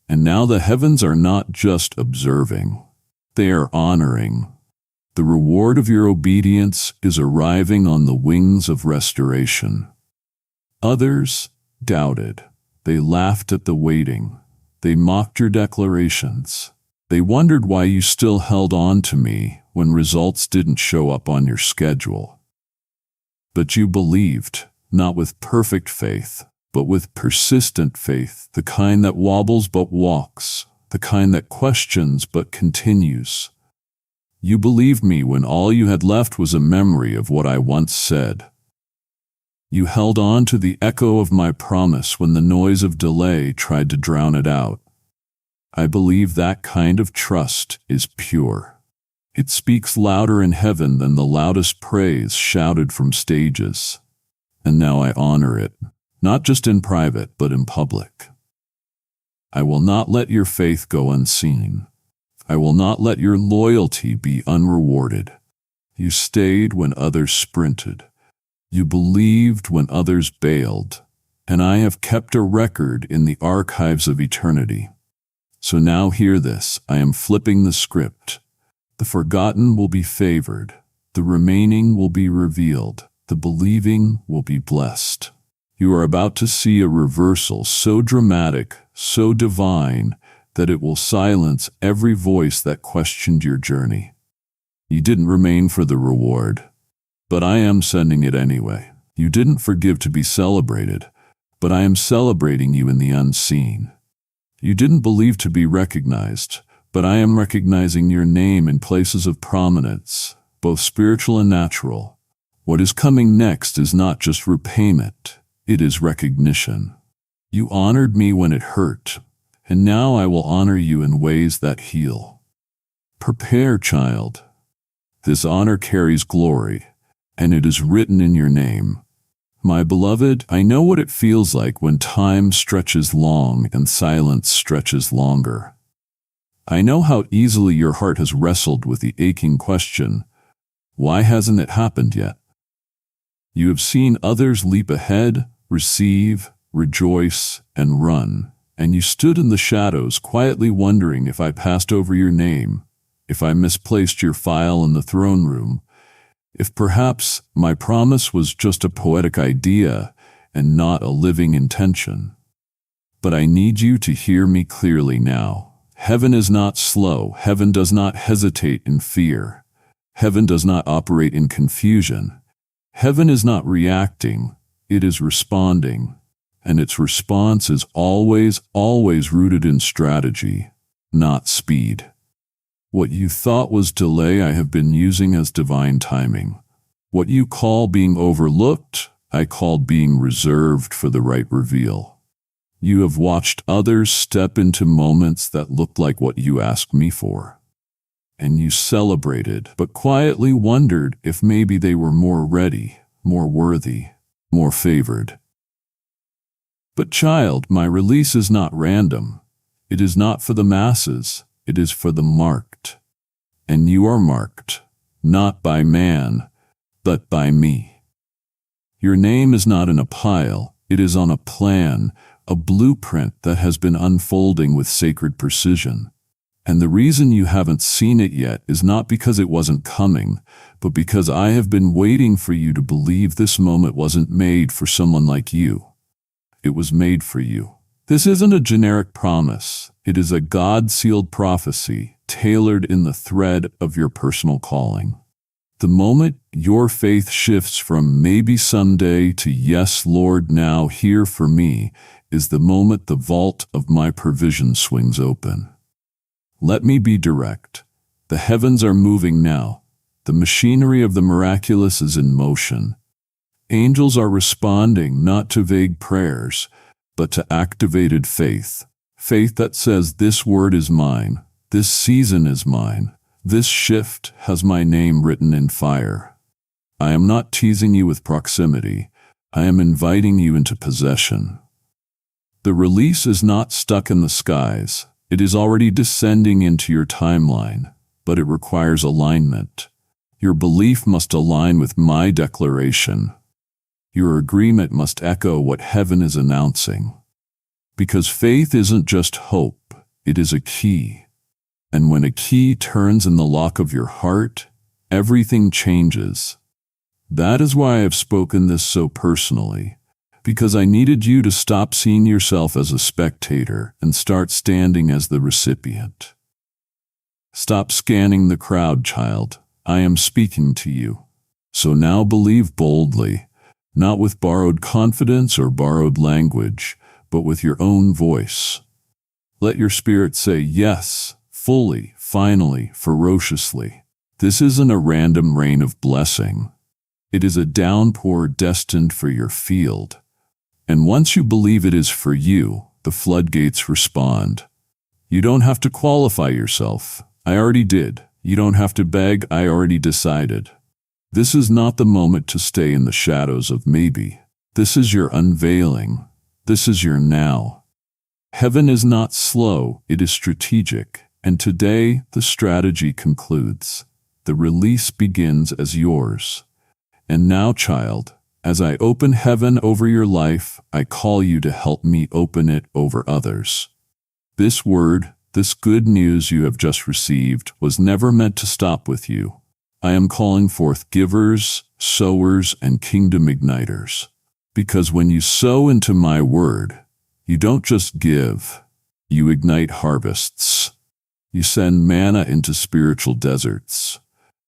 And now the heavens are not just observing, they are honoring. The reward of your obedience is arriving on the wings of restoration. Others doubted. They laughed at the waiting. They mocked your declarations. They wondered why you still held on to me when results didn't show up on your schedule. But you believed, not with perfect faith, but with persistent faith, the kind that wobbles but walks, the kind that questions but continues. You believed me when all you had left was a memory of what I once said. You held on to the echo of my promise when the noise of delay tried to drown it out. I believe that kind of trust is pure. It speaks louder in heaven than the loudest praise shouted from stages. And now I honor it, not just in private, but in public. I will not let your faith go unseen. I will not let your loyalty be unrewarded. You stayed when others sprinted. You believed when others bailed. And I have kept a record in the archives of eternity. So now hear this. I am flipping the script. The forgotten will be favored. The remaining will be revealed. The believing will be blessed. You are about to see a reversal so dramatic, so divine, that it will silence every voice that questioned your journey. You didn't remain for the reward, but I am sending it anyway. You didn't forgive to be celebrated, but I am celebrating you in the unseen. You didn't believe to be recognized, but I am recognizing your name in places of prominence, both spiritual and natural. What is coming next is not just repayment, it is recognition. You honored me when it hurt, and now I will honor you in ways that heal. Prepare, child. This honor carries glory, and it is written in your name. My beloved, I know what it feels like when time stretches long and silence stretches longer. I know how easily your heart has wrestled with the aching question, why hasn't it happened yet? You have seen others leap ahead, receive, rejoice, and run, and you stood in the shadows quietly wondering if I passed over your name, if I misplaced your file in the throne room, if perhaps my promise was just a poetic idea and not a living intention. But I need you to hear me clearly now. Heaven is not slow. Heaven does not hesitate in fear. Heaven does not operate in confusion. Heaven is not reacting. It is responding. And its response is always rooted in strategy, not speed. What you thought was delay, I have been using as divine timing. What you call being overlooked, I called being reserved for the right reveal. You have watched others step into moments that looked like what you asked me for. And you celebrated, but quietly wondered if maybe they were more ready, more worthy, more favored. But child, my release is not random. It is not for the masses. It is for the marked. And you are marked, not by man, but by me. Your name is not in a pile. It is on a plan, a blueprint that has been unfolding with sacred precision. And the reason you haven't seen it yet is not because it wasn't coming, but because I have been waiting for you to believe this moment wasn't made for someone like you. It was made for you. This isn't a generic promise. It is a God-sealed prophecy, tailored in the thread of your personal calling. The moment your faith shifts from maybe someday to yes, Lord, now here for me, is the moment the vault of my provision swings open. Let me be direct. The heavens are moving now. The machinery of the miraculous is in motion. Angels are responding not to vague prayers, but to activated faith. Faith that says, this word is mine, this season is mine, this shift has my name written in fire. I am not teasing you with proximity. I am inviting you into possession. The release is not stuck in the skies. It is already descending into your timeline, but it requires alignment. Your belief must align with my declaration. Your agreement must echo what heaven is announcing. Because faith isn't just hope, it is a key. And when a key turns in the lock of your heart, everything changes. That is why I have spoken this so personally, because I needed you to stop seeing yourself as a spectator and start standing as the recipient. Stop scanning the crowd, child. I am speaking to you. So now believe boldly, not with borrowed confidence or borrowed language, but with your own voice. Let your spirit say yes, fully, finally, ferociously. This isn't a random rain of blessing. It is a downpour destined for your field. And once you believe it is for you, the floodgates respond. You don't have to qualify yourself. I already did. You don't have to beg. I already decided. This is not the moment to stay in the shadows of maybe. This is your unveiling. This is your now. Heaven is not slow, it is strategic. And today, the strategy concludes. The release begins as yours. And now, child, as I open heaven over your life, I call you to help me open it over others. This word, this good news you have just received, was never meant to stop with you. I am calling forth givers, sowers, and kingdom igniters. Because when you sow into my word, you don't just give, you ignite harvests. You send manna into spiritual deserts.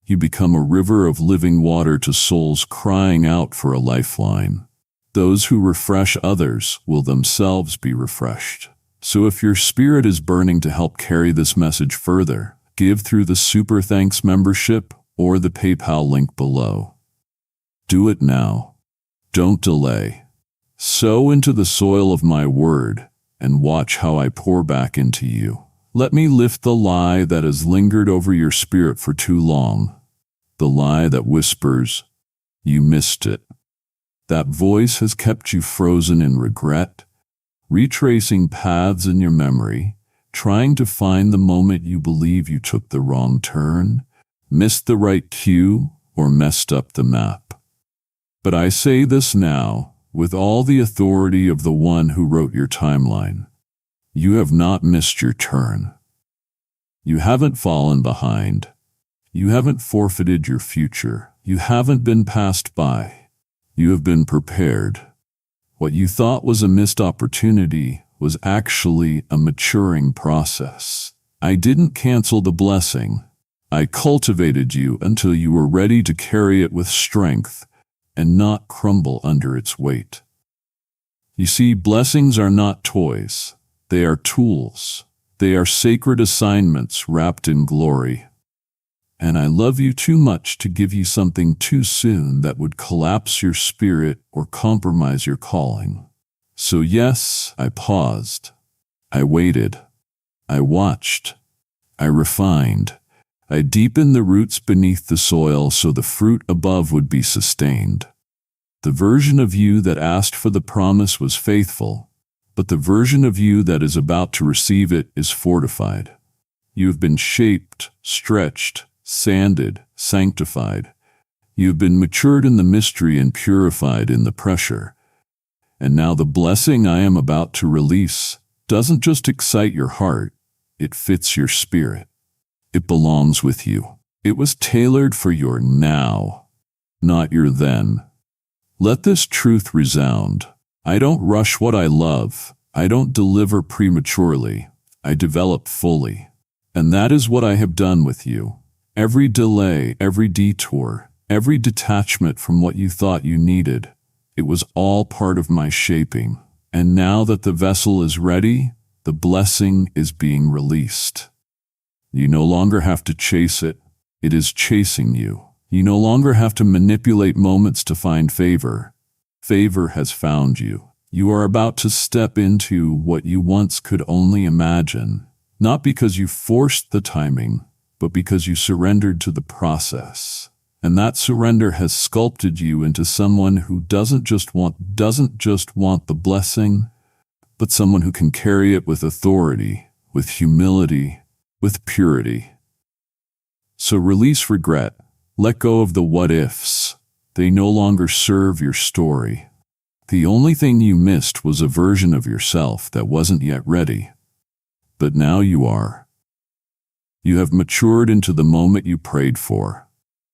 You become a river of living water to souls crying out for a lifeline. Those who refresh others will themselves be refreshed. So if your spirit is burning to help carry this message further, give through the Super Thanks membership or the PayPal link below. Do it now. Don't delay. Sow into the soil of my word and watch how I pour back into you. Let me lift the lie that has lingered over your spirit for too long. The lie that whispers, you missed it. That voice has kept you frozen in regret, retracing paths in your memory, trying to find the moment you believe you took the wrong turn, missed the right cue, or messed up the map. But I say this now, with all the authority of the one who wrote your timeline. You have not missed your turn. You haven't fallen behind. You haven't forfeited your future. You haven't been passed by. You have been prepared. What you thought was a missed opportunity was actually a maturing process. I didn't cancel the blessing. I cultivated you until you were ready to carry it with strength and not crumble under its weight. You see, blessings are not toys. They are tools. They are sacred assignments wrapped in glory. And I love you too much to give you something too soon that would collapse your spirit or compromise your calling. So yes, I paused. I waited. I watched. I refined. I deepened the roots beneath the soil so the fruit above would be sustained. The version of you that asked for the promise was faithful, but the version of you that is about to receive it is fortified. You have been shaped, stretched, sanded, sanctified. You have been matured in the mystery and purified in the pressure. And now the blessing I am about to release doesn't just excite your heart, it fits your spirit. It belongs with you. It was tailored for your now, not your then. Let this truth resound. I don't rush what I love. I don't deliver prematurely. I develop fully. And that is what I have done with you. Every delay, every detour, every detachment from what you thought you needed, it was all part of my shaping. And now that the vessel is ready, the blessing is being released. You no longer have to chase it. It is chasing you. You no longer have to manipulate moments to find favor. Favor has found you. You are about to step into what you once could only imagine, not because you forced the timing, but because you surrendered to the process. And that surrender has sculpted you into someone who doesn't just want the blessing, but someone who can carry it with authority, with humility, with purity. So release regret. Let go of the what-ifs. They no longer serve your story. The only thing you missed was a version of yourself that wasn't yet ready. But now you are. You have matured into the moment you prayed for.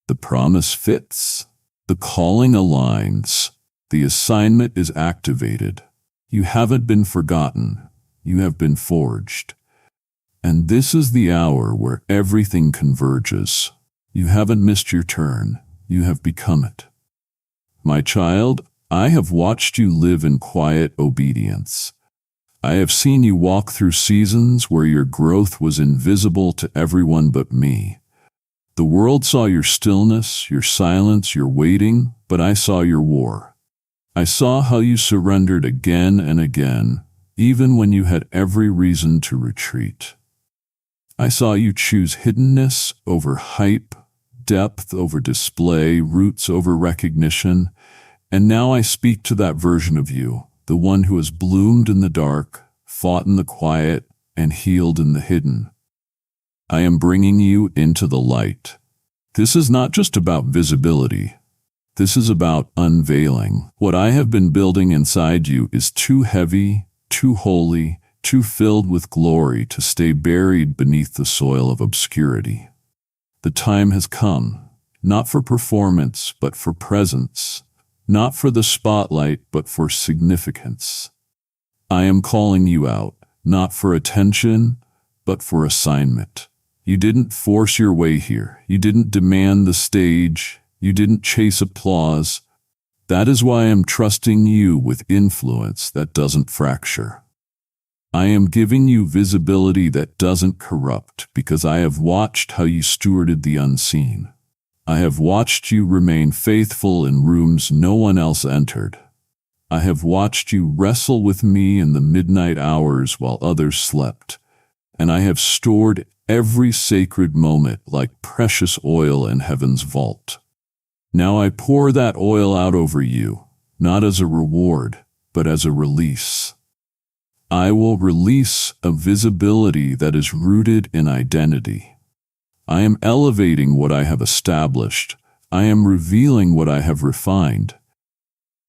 The promise fits. The calling aligns. The assignment is activated. You haven't been forgotten. You have been forged. And this is the hour where everything converges. You haven't missed your turn. You have become it. My child, I have watched you live in quiet obedience. I have seen you walk through seasons where your growth was invisible to everyone but me. The world saw your stillness, your silence, your waiting, but I saw your war. I saw how you surrendered again and again, even when you had every reason to retreat. I saw you choose hiddenness over hype, depth over display, roots over recognition, and now I speak to that version of you, the one who has bloomed in the dark, fought in the quiet, and healed in the hidden. I am bringing you into the light. This is not just about visibility. This is about unveiling. What I have been building inside you is too heavy, too holy, too filled with glory to stay buried beneath the soil of obscurity. The time has come, not for performance, but for presence. Not for the spotlight, but for significance. I am calling you out, not for attention, but for assignment. You didn't force your way here. You didn't demand the stage. You didn't chase applause. That is why I am trusting you with influence that doesn't fracture. I am giving you visibility that doesn't corrupt because I have watched how you stewarded the unseen. I have watched you remain faithful in rooms no one else entered. I have watched you wrestle with me in the midnight hours while others slept, and I have stored every sacred moment like precious oil in heaven's vault. Now I pour that oil out over you, not as a reward, but as a release. I will release a visibility that is rooted in identity. I am elevating what I have established. I am revealing what I have refined.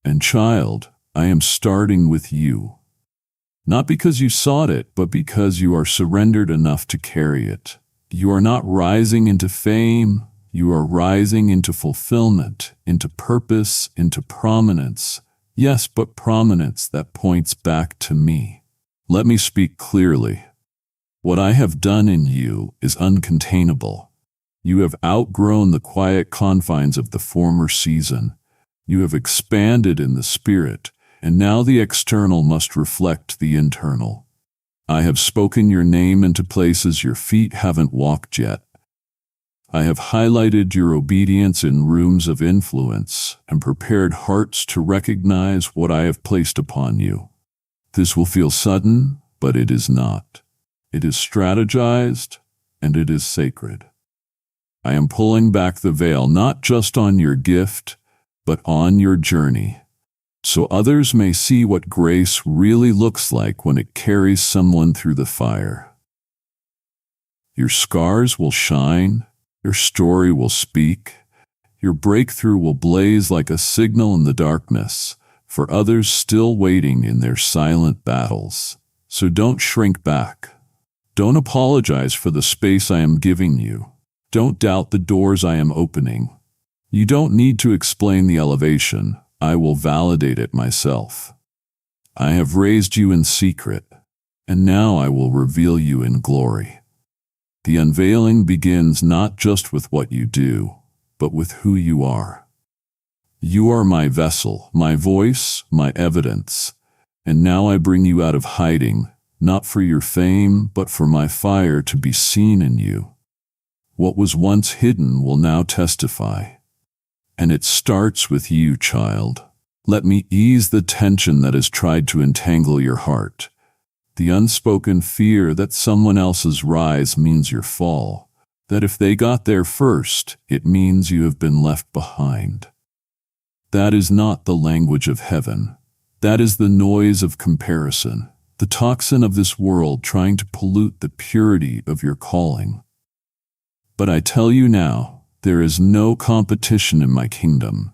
And child, I am starting with you. Not because you sought it, but because you are surrendered enough to carry it. You are not rising into fame. You are rising into fulfillment, into purpose, into prominence. Yes, but prominence that points back to me. Let me speak clearly. What I have done in you is uncontainable. You have outgrown the quiet confines of the former season. You have expanded in the spirit, and now the external must reflect the internal. I have spoken your name into places your feet haven't walked yet. I have highlighted your obedience in rooms of influence and prepared hearts to recognize what I have placed upon you. This will feel sudden, but it is not. It is strategized, and it is sacred. I am pulling back the veil not just on your gift, but on your journey, so others may see what grace really looks like when it carries someone through the fire. Your scars will shine, your story will speak, your breakthrough will blaze like a signal in the darkness for others still waiting in their silent battles. So don't shrink back. Don't apologize for the space I am giving you. Don't doubt the doors I am opening. You don't need to explain the elevation. I will validate it myself. I have raised you in secret, and now I will reveal you in glory. The unveiling begins not just with what you do, but with who you are. You are my vessel, my voice, my evidence, and now I bring you out of hiding, not for your fame, but for my fire to be seen in you. What was once hidden will now testify. And it starts with you, child. Let me ease the tension that has tried to entangle your heart. The unspoken fear that someone else's rise means your fall. That if they got there first, it means you have been left behind. That is not the language of heaven. That is the noise of comparison, the toxin of this world trying to pollute the purity of your calling. But I tell you now, there is no competition in my kingdom,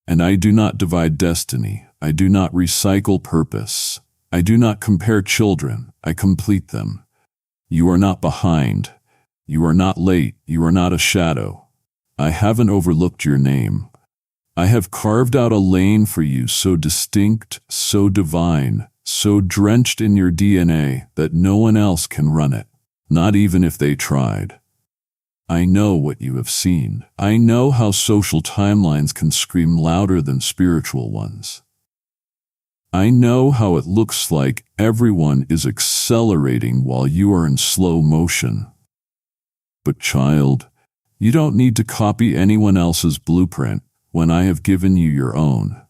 and I do not divide destiny. I do not recycle purpose. I do not compare children. I complete them. You are not behind. You are not late. You are not a shadow. I haven't overlooked your name. I have carved out a lane for you so distinct, so divine, so drenched in your DNA that no one else can run it, not even if they tried. I know what you have seen. I know how social timelines can scream louder than spiritual ones. I know how it looks like everyone is accelerating while you are in slow motion. But child, you don't need to copy anyone else's blueprint when I have given you your own.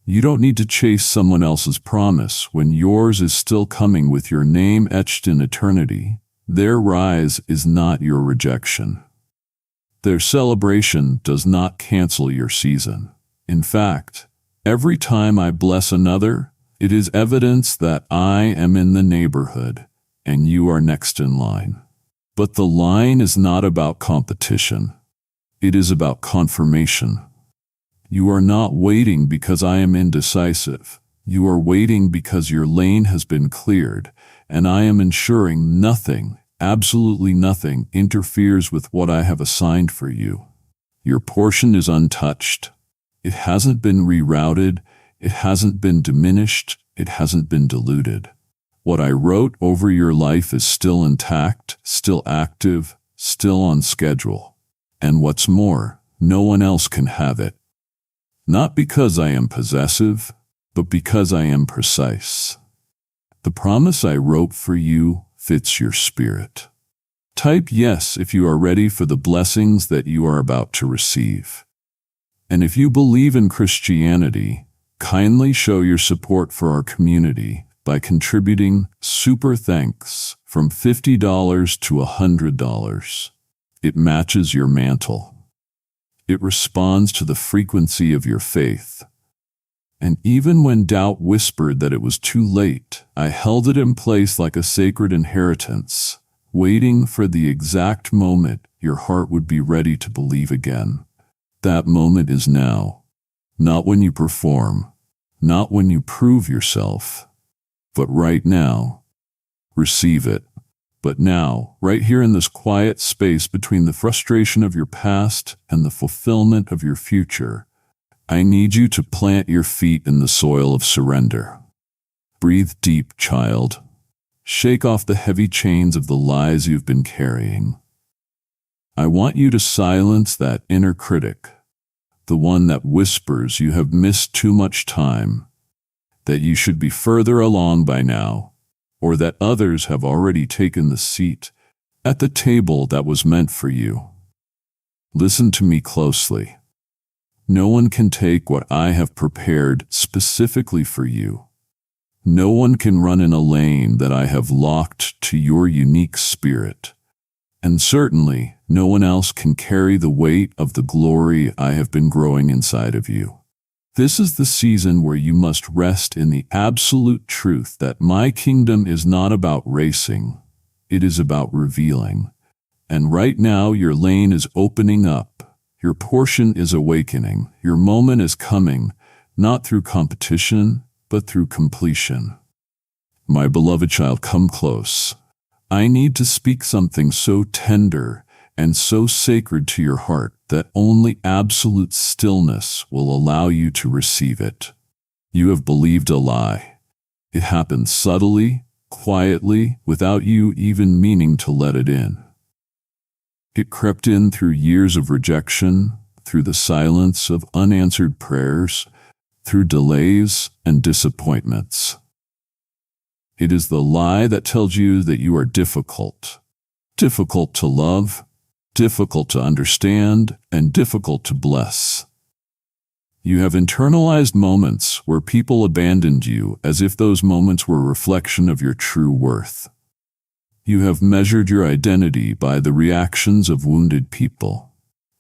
You don't need to chase someone else's promise when yours is still coming with your name etched in eternity. Their rise is not your rejection. Their celebration does not cancel your season. In fact, every time I bless another, it is evidence that I am in the neighborhood and you are next in line. But the line is not about competition. It is about confirmation. You are not waiting because I am indecisive. You are waiting because your lane has been cleared, and I am ensuring nothing, absolutely nothing, interferes with what I have assigned for you. Your portion is untouched. It hasn't been rerouted. It hasn't been diminished. It hasn't been diluted. What I wrote over your life is still intact, still active, still on schedule. And what's more, no one else can have it. Not because I am possessive, but because I am precise. The promise I wrote for you fits your spirit. Type yes if you are ready for the blessings that you are about to receive. And if you believe in Christianity, kindly show your support for our community by contributing super thanks from $50 to $100. It matches your mantle. It responds to the frequency of your faith. And even when doubt whispered that it was too late, I held it in place like a sacred inheritance, waiting for the exact moment your heart would be ready to believe again. That moment is now. Not when you perform, not when you prove yourself, but right now. Receive it. But now, right here in this quiet space between the frustration of your past and the fulfillment of your future, I need you to plant your feet in the soil of surrender. Breathe deep, child. Shake off the heavy chains of the lies you've been carrying. I want you to silence that inner critic, the one that whispers you have missed too much time, that you should be further along by now, or that others have already taken the seat at the table that was meant for you. Listen to me closely. No one can take what I have prepared specifically for you. No one can run in a lane that I have locked to your unique spirit. And certainly, no one else can carry the weight of the glory I have been growing inside of you. This is the season where you must rest in the absolute truth that my kingdom is not about racing, it is about revealing. And right now your lane is opening up, your portion is awakening, your moment is coming, not through competition, but through completion. My beloved child, come close. I need to speak something so tender and so sacred to your heart that only absolute stillness will allow you to receive it. You have believed a lie. It happened subtly, quietly, without you even meaning to let it in. It crept in through years of rejection, through the silence of unanswered prayers, through delays and disappointments. It is the lie that tells you that you are difficult to love, difficult to understand, and difficult to bless. You have internalized moments where people abandoned you as if those moments were a reflection of your true worth. You have measured your identity by the reactions of wounded people.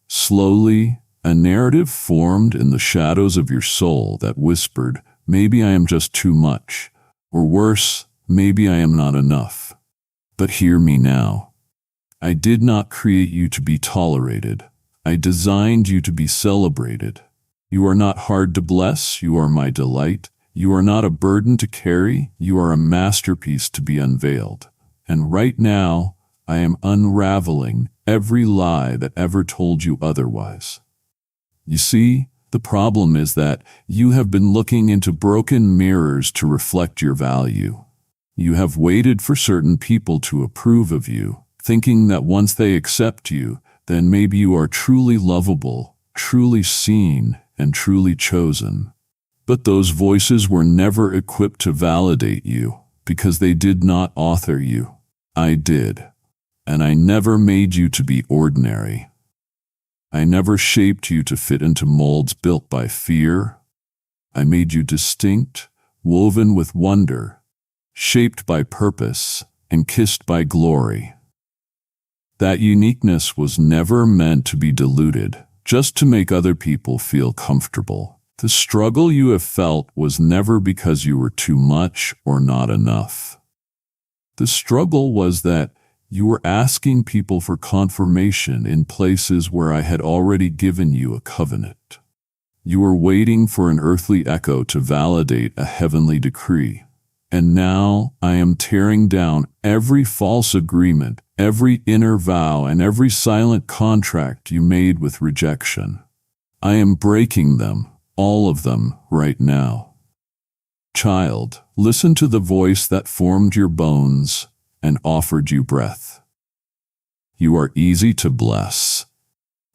Slowly, a narrative formed in the shadows of your soul that whispered, maybe I am just too much, or worse, maybe I am not enough. But hear me now. I did not create you to be tolerated. I designed you to be celebrated. You are not hard to bless, you are my delight. You are not a burden to carry, you are a masterpiece to be unveiled. And right now, I am unraveling every lie that ever told you otherwise. You see, the problem is that you have been looking into broken mirrors to reflect your value. You have waited for certain people to approve of you, thinking that once they accept you, then maybe you are truly lovable, truly seen, and truly chosen. But those voices were never equipped to validate you, because they did not author you. I did. And I never made you to be ordinary. I never shaped you to fit into molds built by fear. I made you distinct, woven with wonder, shaped by purpose, and kissed by glory. That uniqueness was never meant to be diluted, just to make other people feel comfortable. The struggle you have felt was never because you were too much or not enough. The struggle was that you were asking people for confirmation in places where I had already given you a covenant. You were waiting for an earthly echo to validate a heavenly decree. And now I am tearing down every false agreement, every inner vow, and every silent contract you made with rejection. I am breaking them, all of them, right now. Child, listen to the voice that formed your bones and offered you breath. You are easy to bless,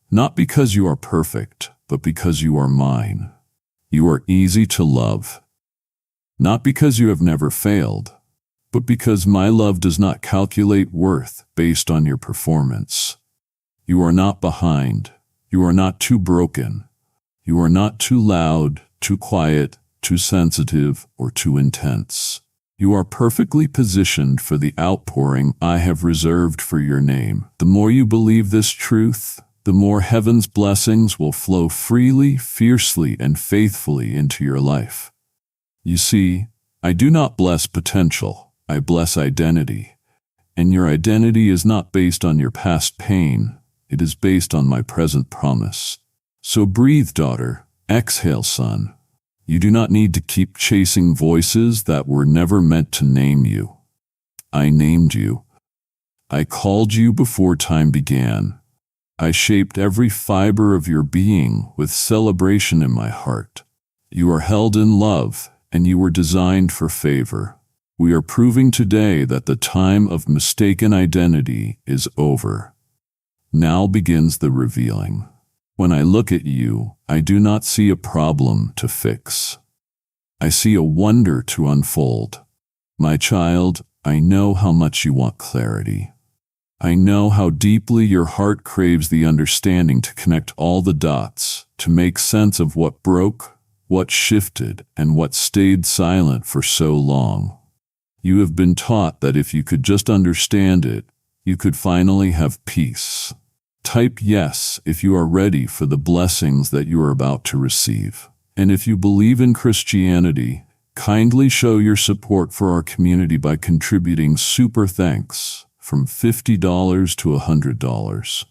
not because you are perfect, but because you are mine. You are easy to love, not because you have never failed, but because my love does not calculate worth based on your performance. You are not behind. You are not too broken. You are not too loud, too quiet, too sensitive, or too intense. You are perfectly positioned for the outpouring I have reserved for your name. The more you believe this truth, the more heaven's blessings will flow freely, fiercely, and faithfully into your life. You see, I do not bless potential, I bless identity. And your identity is not based on your past pain, it is based on my present promise. So breathe, daughter, exhale, son. You do not need to keep chasing voices that were never meant to name you. I named you. I called you before time began. I shaped every fiber of your being with celebration in my heart. You are held in love, and you were designed for favor. We are proving today that the time of mistaken identity is over. Now begins the revealing. When I look at you, I do not see a problem to fix. I see a wonder to unfold. My child, I know how much you want clarity. I know how deeply your heart craves the understanding to connect all the dots, to make sense of what broke, what shifted, and what stayed silent for so long. You have been taught that if you could just understand it, you could finally have peace. Type yes if you are ready for the blessings that you are about to receive. And if you believe in Christianity, kindly show your support for our community by contributing super thanks from $50 to $100.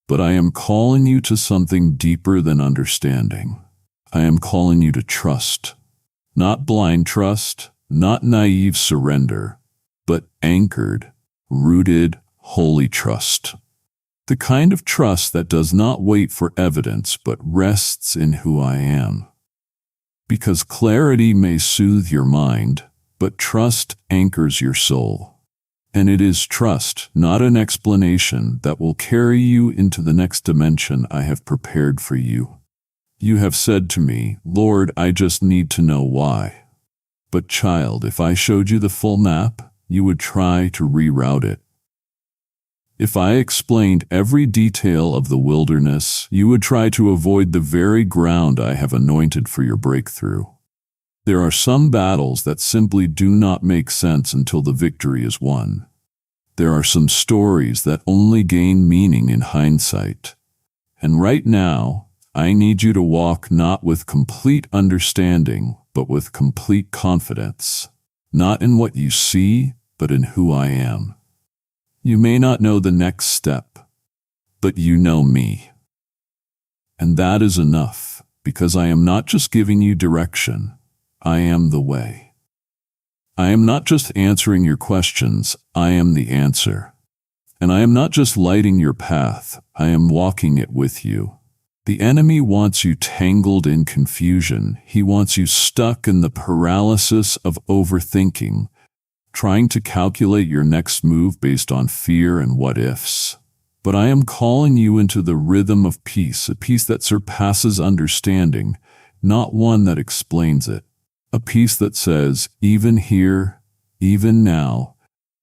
But I am calling you to something deeper than understanding. I am calling you to trust. Not blind trust, not naive surrender, but anchored, rooted, holy trust. The kind of trust that does not wait for evidence but rests in who I am. Because clarity may soothe your mind, but trust anchors your soul. And it is trust, not an explanation, that will carry you into the next dimension I have prepared for you. You have said to me, Lord, I just need to know why. But child, if I showed you the full map, you would try to reroute it. If I explained every detail of the wilderness, you would try to avoid the very ground I have anointed for your breakthrough. There are some battles that simply do not make sense until the victory is won. There are some stories that only gain meaning in hindsight. And right now, I need you to walk not with complete understanding, but with complete confidence. Not in what you see, but in who I am. You may not know the next step, but you know me. And that is enough, because I am not just giving you direction, I am the way. I am not just answering your questions, I am the answer. And I am not just lighting your path, I am walking it with you. The enemy wants you tangled in confusion. He wants you stuck in the paralysis of overthinking, trying to calculate your next move based on fear and what-ifs. But I am calling you into the rhythm of peace, a peace that surpasses understanding, not one that explains it. A peace that says, even here, even now,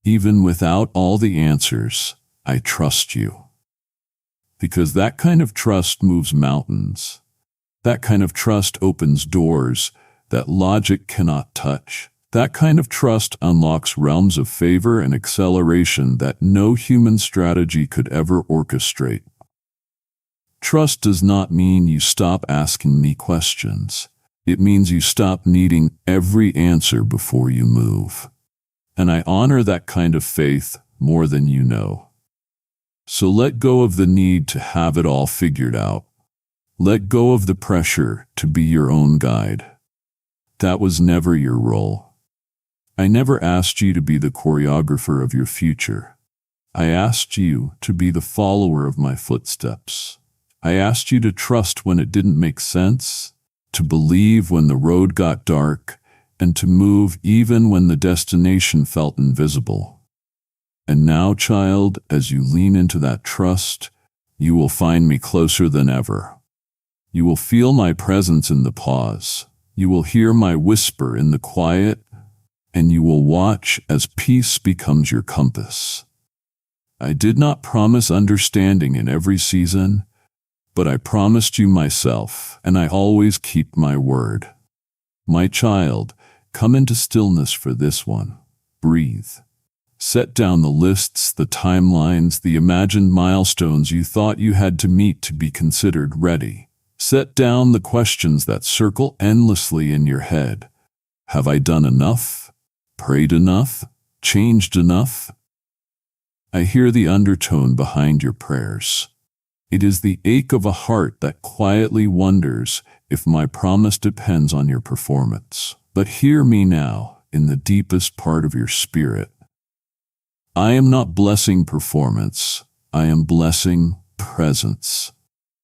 even without all the answers, I trust you. Because that kind of trust moves mountains. That kind of trust opens doors that logic cannot touch. That kind of trust unlocks realms of favor and acceleration that no human strategy could ever orchestrate. Trust does not mean you stop asking me questions. It means you stop needing every answer before you move. And I honor that kind of faith more than you know. So let go of the need to have it all figured out. Let go of the pressure to be your own guide. That was never your role. I never asked you to be the choreographer of your future. I asked you to be the follower of my footsteps. I asked you to trust when it didn't make sense, to believe when the road got dark, and to move even when the destination felt invisible. And now, child, as you lean into that trust, you will find me closer than ever. You will feel my presence in the pause. You will hear my whisper in the quiet, and you will watch as peace becomes your compass. I did not promise understanding in every season, but I promised you myself, and I always keep my word. My child, come into stillness for this one. Breathe. Set down the lists, the timelines, the imagined milestones you thought you had to meet to be considered ready. Set down the questions that circle endlessly in your head. Have I done enough? Prayed enough? Changed enough? I hear the undertone behind your prayers. It is the ache of a heart that quietly wonders if my promise depends on your performance. But hear me now, in the deepest part of your spirit. I am not blessing performance. I am blessing presence.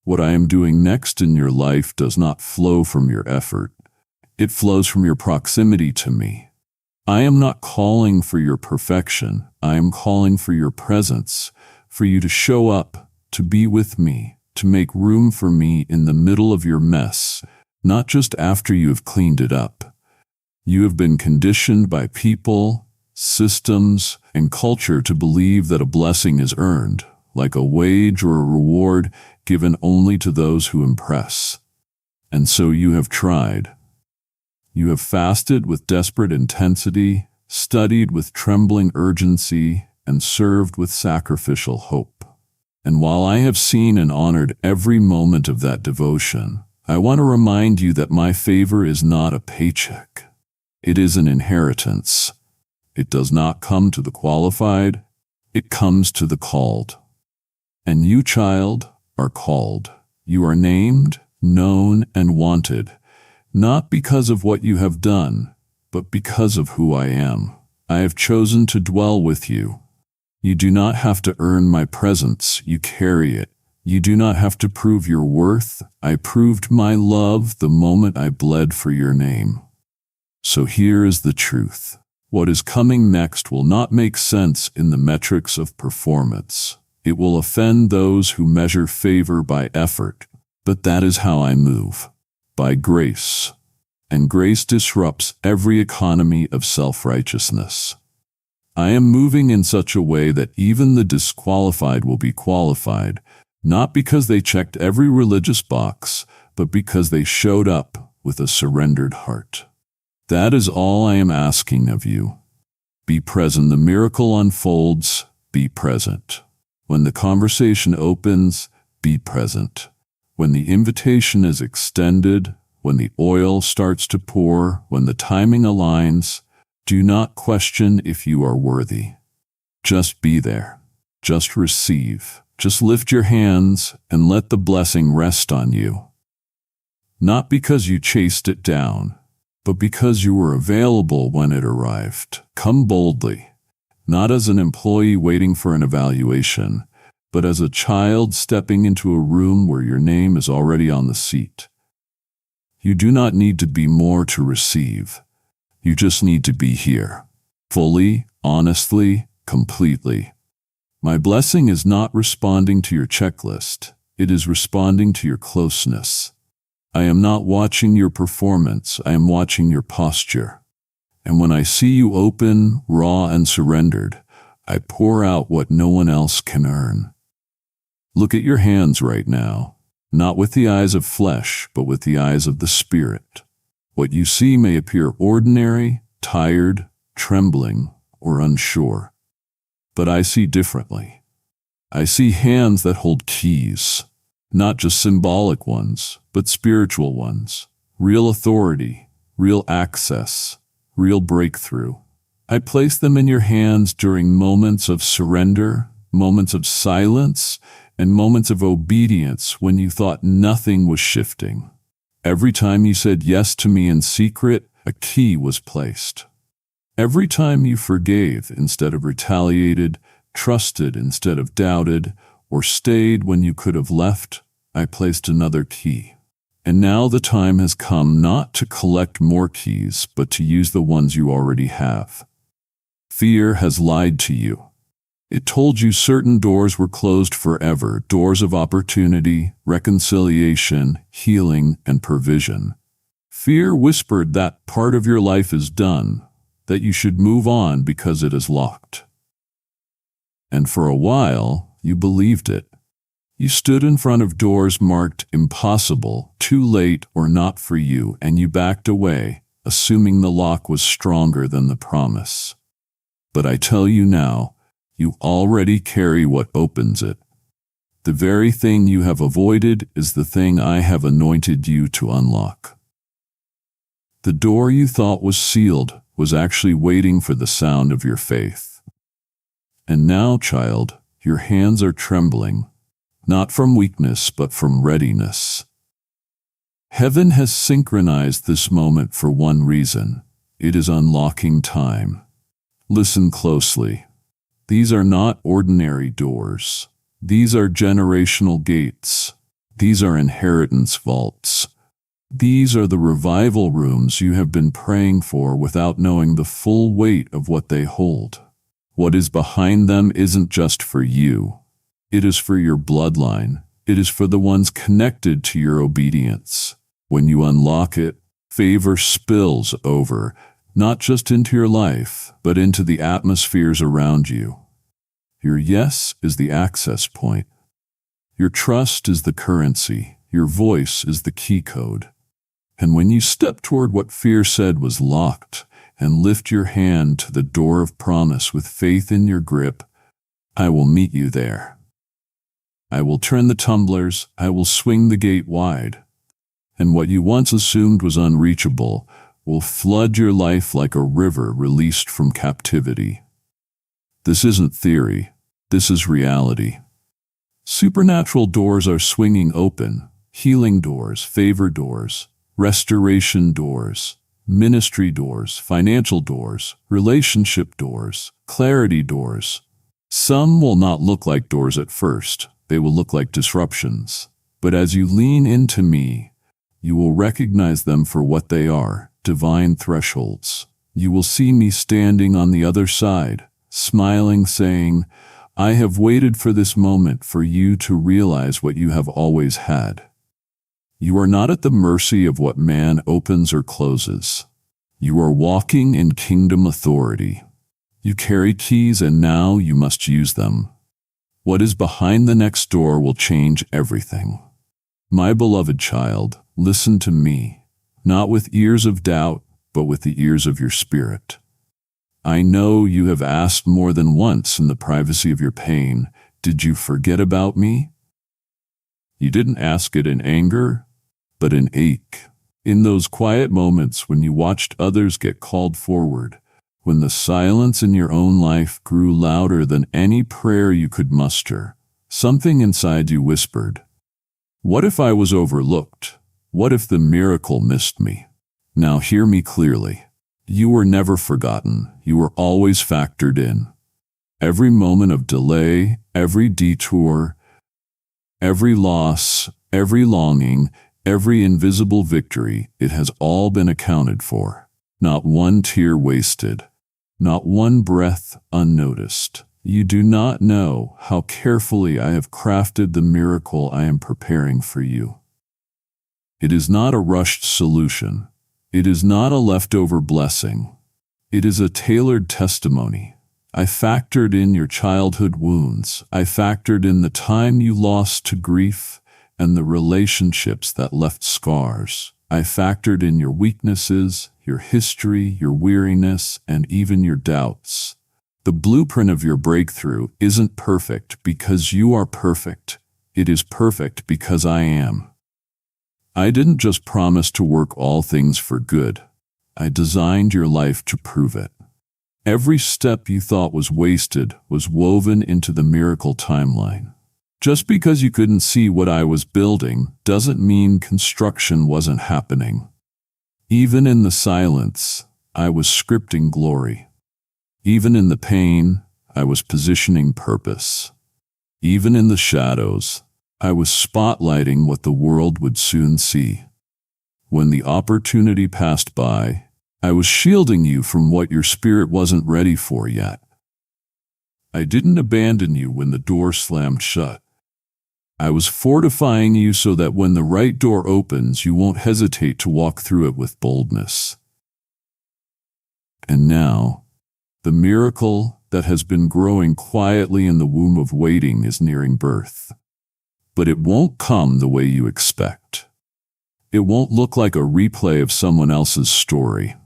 What I am doing next in your life does not flow from your effort. It flows from your proximity to me. I am not calling for your perfection. I am calling for your presence, for you to show up, to be with me, to make room for me in the middle of your mess, not just after you have cleaned it up. You have been conditioned by people, systems, and culture to believe that a blessing is earned, like a wage or a reward given only to those who impress. And so you have tried. You have fasted with desperate intensity, studied with trembling urgency, and served with sacrificial hope. And while I have seen and honored every moment of that devotion, I want to remind you that my favor is not a paycheck. It is an inheritance. It does not come to the qualified, it comes to the called. And you, child, are called. You are named, known, and wanted, not because of what you have done, but because of who I am. I have chosen to dwell with you. You do not have to earn my presence, you carry it. You do not have to prove your worth. I proved my love the moment I bled for your name. So here is the truth. What is coming next will not make sense in the metrics of performance. It will offend those who measure favor by effort, but that is how I move, by grace. And grace disrupts every economy of self-righteousness. I am moving in such a way that even the disqualified will be qualified, not because they checked every religious box, but because they showed up with a surrendered heart. That is all I am asking of you. Be present. The miracle unfolds, be present. When the conversation opens, be present. When the invitation is extended, when the oil starts to pour, when the timing aligns, do not question if you are worthy. Just be there. Just receive. Just lift your hands and let the blessing rest on you. Not because you chased it down, but because you were available when it arrived. Come boldly, not as an employee waiting for an evaluation, but as a child stepping into a room where your name is already on the seat. You do not need to be more to receive. You just need to be here, fully, honestly, completely. My blessing is not responding to your checklist. It is responding to your closeness. I am not watching your performance. I am watching your posture. And when I see you open, raw, and surrendered, I pour out what no one else can earn. Look at your hands right now, not with the eyes of flesh, but with the eyes of the Spirit. What you see may appear ordinary, tired, trembling, or unsure. But I see differently. I see hands that hold keys, not just symbolic ones, but spiritual ones, real authority, real access, real breakthrough. I place them in your hands during moments of surrender, moments of silence, and moments of obedience when you thought nothing was shifting. Every time you said yes to me in secret, a key was placed. Every time you forgave instead of retaliated, trusted instead of doubted, or stayed when you could have left, I placed another key. And now the time has come not to collect more keys, but to use the ones you already have. Fear has lied to you. It told you certain doors were closed forever, doors of opportunity, reconciliation, healing, and provision. Fear whispered that part of your life is done, that you should move on because it is locked. And for a while, you believed it. You stood in front of doors marked impossible, too late, or not for you, and you backed away, assuming the lock was stronger than the promise. But I tell you now, you already carry what opens it. The very thing you have avoided is the thing I have anointed you to unlock. The door you thought was sealed was actually waiting for the sound of your faith. And now, child, your hands are trembling, not from weakness, but from readiness. Heaven has synchronized this moment for one reason. It is unlocking time. Listen closely. These are not ordinary doors. These are generational gates. These are inheritance vaults. These are the revival rooms you have been praying for without knowing the full weight of what they hold. What is behind them isn't just for you. It is for your bloodline. It is for the ones connected to your obedience. When you unlock it, favor spills over, not just into your life, but into the atmospheres around you. Your yes is the access point. Your trust is the currency. Your voice is the key code. And when you step toward what fear said was locked and lift your hand to the door of promise with faith in your grip, I will meet you there. I will turn the tumblers. I will swing the gate wide. And what you once assumed was unreachable will flood your life like a river released from captivity. This isn't theory. This is reality. Supernatural doors are swinging open. Healing doors, favor doors, restoration doors, ministry doors, financial doors, relationship doors, clarity doors. Some will not look like doors at first. They will look like disruptions. But as you lean into me, you will recognize them for what they are, divine thresholds. You will see me standing on the other side, smiling, saying, I have waited for this moment for you to realize what you have always had. You are not at the mercy of what man opens or closes. You are walking in kingdom authority. You carry keys and now you must use them. What is behind the next door will change everything. My beloved child, listen to me, not with ears of doubt, but with the ears of your spirit. I know you have asked more than once in the privacy of your pain, did you forget about me? You didn't ask it in anger, but in ache. In those quiet moments when you watched others get called forward, when the silence in your own life grew louder than any prayer you could muster, something inside you whispered, what if I was overlooked? What if the miracle missed me? Now hear me clearly. You were never forgotten. You were always factored in. Every moment of delay, every detour, every loss, every longing, every invisible victory, it has all been accounted for. Not one tear wasted. Not one breath unnoticed. You do not know how carefully I have crafted the miracle I am preparing for you. It is not a rushed solution. It is not a leftover blessing. It is a tailored testimony. I factored in your childhood wounds. I factored in the time you lost to grief and the relationships that left scars. I factored in your weaknesses, your history, your weariness, and even your doubts. The blueprint of your breakthrough isn't perfect because you are perfect. It is perfect because I am. I didn't just promise to work all things for good. I designed your life to prove it. Every step you thought was wasted was woven into the miracle timeline. Just because you couldn't see what I was building doesn't mean construction wasn't happening. Even in the silence, I was scripting glory. Even in the pain, I was positioning purpose. Even in the shadows, I was spotlighting what the world would soon see. When the opportunity passed by, I was shielding you from what your spirit wasn't ready for yet. I didn't abandon you when the door slammed shut. I was fortifying you so that when the right door opens, you won't hesitate to walk through it with boldness. And now, the miracle that has been growing quietly in the womb of waiting is nearing birth. But it won't come the way you expect. It won't look like a replay of someone else's story.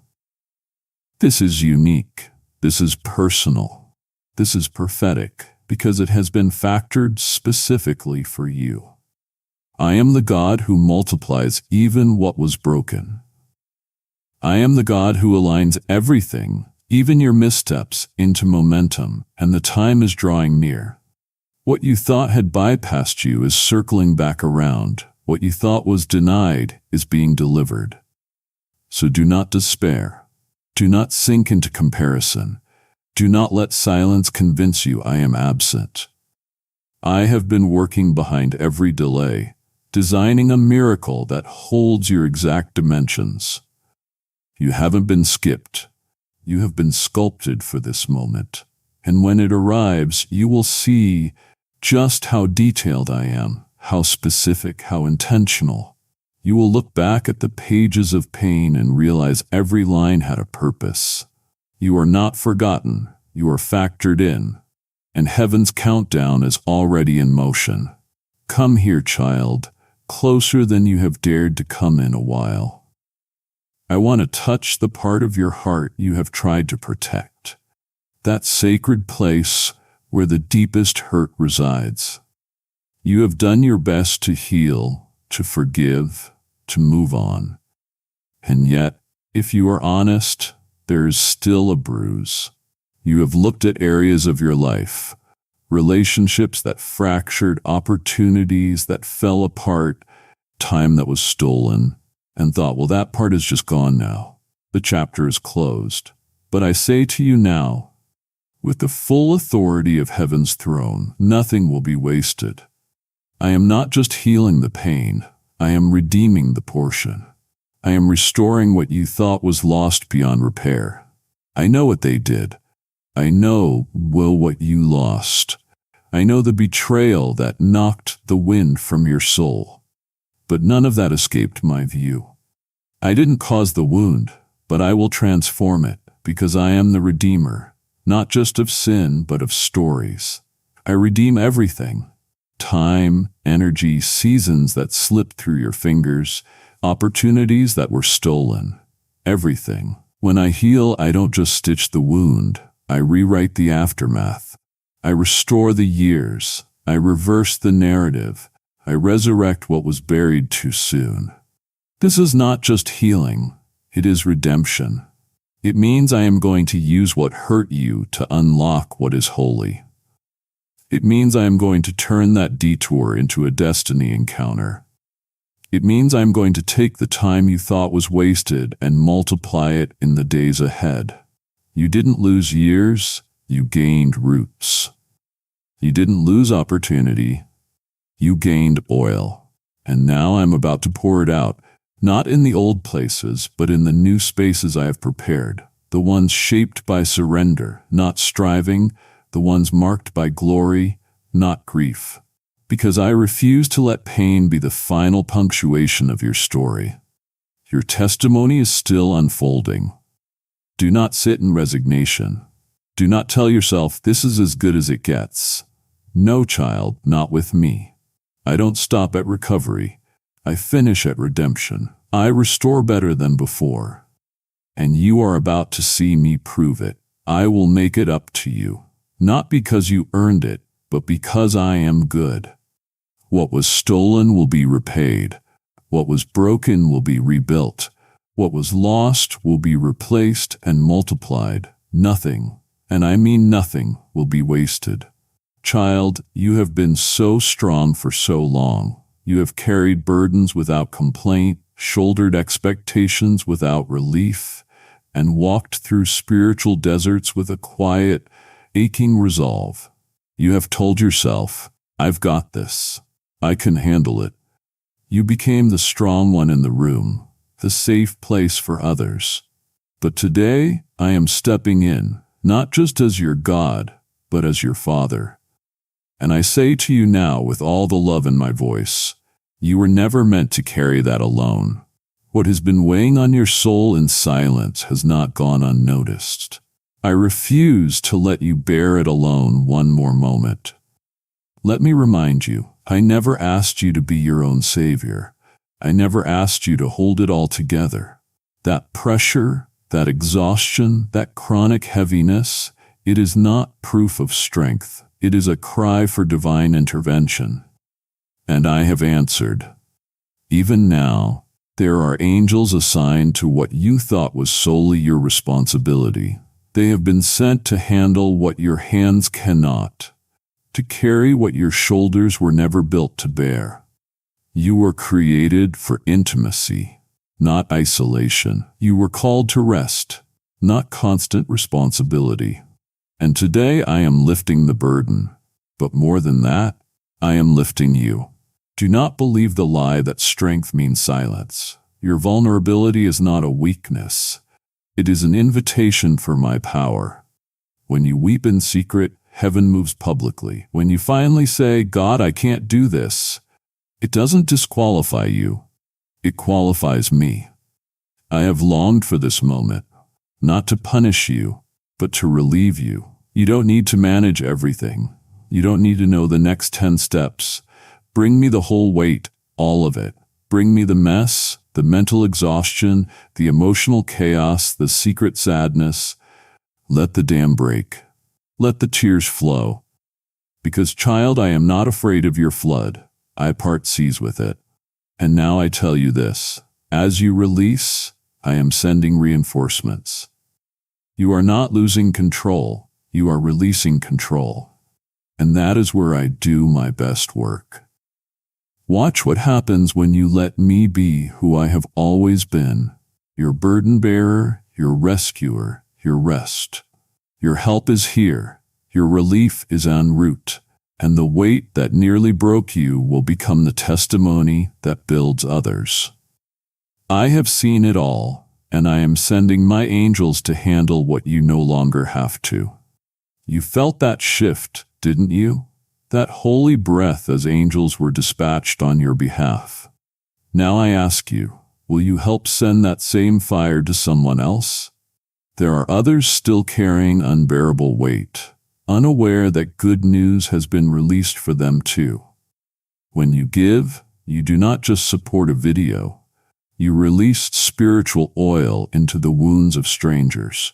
This is unique. This is personal. This is prophetic because it has been factored specifically for you. I am the God who multiplies even what was broken. I am the God who aligns everything, even your missteps, into momentum, and the time is drawing near. What you thought had bypassed you is circling back around. What you thought was denied is being delivered. So do not despair. Do not sink into comparison. Do not let silence convince you I am absent. I have been working behind every delay, designing a miracle that holds your exact dimensions. You haven't been skipped. You have been sculpted for this moment. And when it arrives, you will see just how detailed I am, how specific, how intentional. You will look back at the pages of pain and realize every line had a purpose. You are not forgotten, you are factored in, and heaven's countdown is already in motion. Come here, child, closer than you have dared to come in a while. I want to touch the part of your heart you have tried to protect, that sacred place where the deepest hurt resides. You have done your best to heal, to forgive, to move on. And yet, if you are honest, there is still a bruise. You have looked at areas of your life, relationships that fractured, opportunities that fell apart, time that was stolen, and thought, well, that part is just gone now. The chapter is closed. But I say to you now, with the full authority of heaven's throne, nothing will be wasted. I am not just healing the pain, I am redeeming the portion. I am restoring what you thought was lost beyond repair. I know what they did. I know, Will, what you lost. I know the betrayal that knocked the wind from your soul. But none of that escaped my view. I didn't cause the wound, but I will transform it, because I am the Redeemer, not just of sin, but of stories. I redeem everything. Time, energy, seasons that slipped through your fingers, opportunities that were stolen. Everything. When I heal, I don't just stitch the wound. I rewrite the aftermath. I restore the years. I reverse the narrative. I resurrect what was buried too soon. This is not just healing. It is redemption. It means I am going to use what hurt you to unlock what is holy. It means I am going to turn that detour into a destiny encounter. It means I am going to take the time you thought was wasted and multiply it in the days ahead. You didn't lose years, you gained roots. You didn't lose opportunity, you gained oil. And now I'm about to pour it out, not in the old places, but in the new spaces I have prepared, the ones shaped by surrender, not striving, the ones marked by glory, not grief. Because I refuse to let pain be the final punctuation of your story. Your testimony is still unfolding. Do not sit in resignation. Do not tell yourself this is as good as it gets. No, child, not with me. I don't stop at recovery. I finish at redemption. I restore better than before. And you are about to see me prove it. I will make it up to you. Not because you earned it, but because I am good. What was stolen will be repaid. What was broken will be rebuilt. What was lost will be replaced and multiplied. Nothing, and I mean nothing, will be wasted. Child, you have been so strong for so long. You have carried burdens without complaint, shouldered expectations without relief, and walked through spiritual deserts with a quiet, aching resolve. You have told yourself, I've got this. I can handle it. You became the strong one in the room, the safe place for others. But today, I am stepping in, not just as your God, but as your Father. And I say to you now with all the love in my voice, you were never meant to carry that alone. What has been weighing on your soul in silence has not gone unnoticed. I refuse to let you bear it alone one more moment. Let me remind you, I never asked you to be your own savior. I never asked you to hold it all together. That pressure, that exhaustion, that chronic heaviness, it is not proof of strength. It is a cry for divine intervention. And I have answered. Even now, there are angels assigned to what you thought was solely your responsibility. They have been sent to handle what your hands cannot, to carry what your shoulders were never built to bear. You were created for intimacy, not isolation. You were called to rest, not constant responsibility. And today I am lifting the burden. But more than that, I am lifting you. Do not believe the lie that strength means silence. Your vulnerability is not a weakness. It is an invitation for my power. When you weep in secret, heaven moves publicly. When you finally say, God, I can't do this, it doesn't disqualify you. It qualifies me. I have longed for this moment, not to punish you, but to relieve you. You don't need to manage everything. You don't need to know the next 10 steps. Bring me the whole weight, all of it. Bring me the mess, the mental exhaustion, the emotional chaos, the secret sadness. Let the dam break. Let the tears flow. Because, child, I am not afraid of your flood. I part seas with it. And now I tell you this. As you release, I am sending reinforcements. You are not losing control. You are releasing control. And that is where I do my best work. Watch what happens when you let me be who I have always been, your burden bearer, your rescuer, your rest. Your help is here, your relief is en route, and the weight that nearly broke you will become the testimony that builds others. I have seen it all, and I am sending my angels to handle what you no longer have to. You felt that shift, didn't you? That holy breath as angels were dispatched on your behalf. Now I ask you, will you help send that same fire to someone else? There are others still carrying unbearable weight, unaware that good news has been released for them too. When you give, you do not just support a video. You released spiritual oil into the wounds of strangers.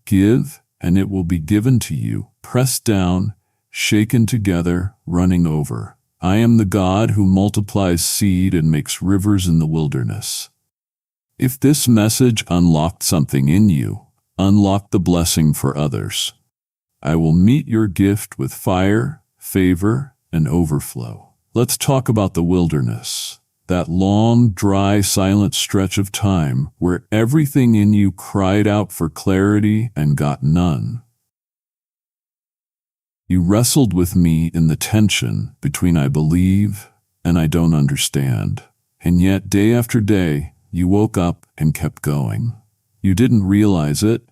Give, and it will be given to you, pressed down, shaken together, running over. I am the God who multiplies seed and makes rivers in the wilderness. If this message unlocked something in you, unlock the blessing for others. I will meet your gift with fire, favor, and overflow. Let's talk about the wilderness, that long, dry, silent stretch of time where everything in you cried out for clarity and got none. You wrestled with me in the tension between I believe and I don't understand. And yet, day after day, you woke up and kept going. You didn't realize it,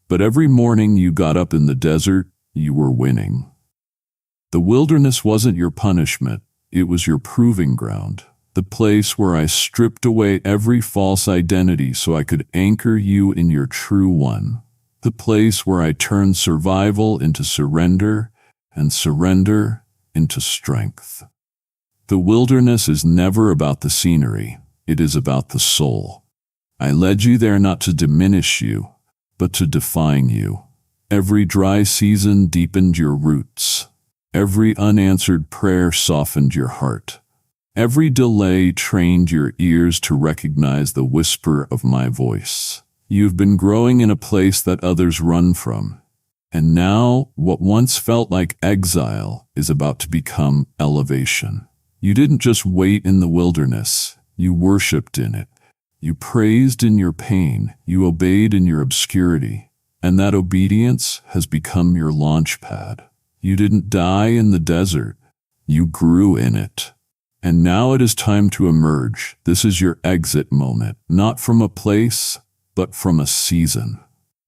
but every morning you got up in the desert, you were winning. The wilderness wasn't your punishment, it was your proving ground. The place where I stripped away every false identity so I could anchor you in your true one. The place where I turned survival into surrender and surrender into strength. The wilderness is never about the scenery, it is about the soul. I led you there not to diminish you, but to define you. Every dry season deepened your roots. Every unanswered prayer softened your heart. Every delay trained your ears to recognize the whisper of my voice. You've been growing in a place that others run from. And now, what once felt like exile is about to become elevation. You didn't just wait in the wilderness, you worshiped in it. You praised in your pain, you obeyed in your obscurity, and that obedience has become your launch pad. You didn't die in the desert, you grew in it. And now it is time to emerge. This is your exit moment, not from a place, but from a season.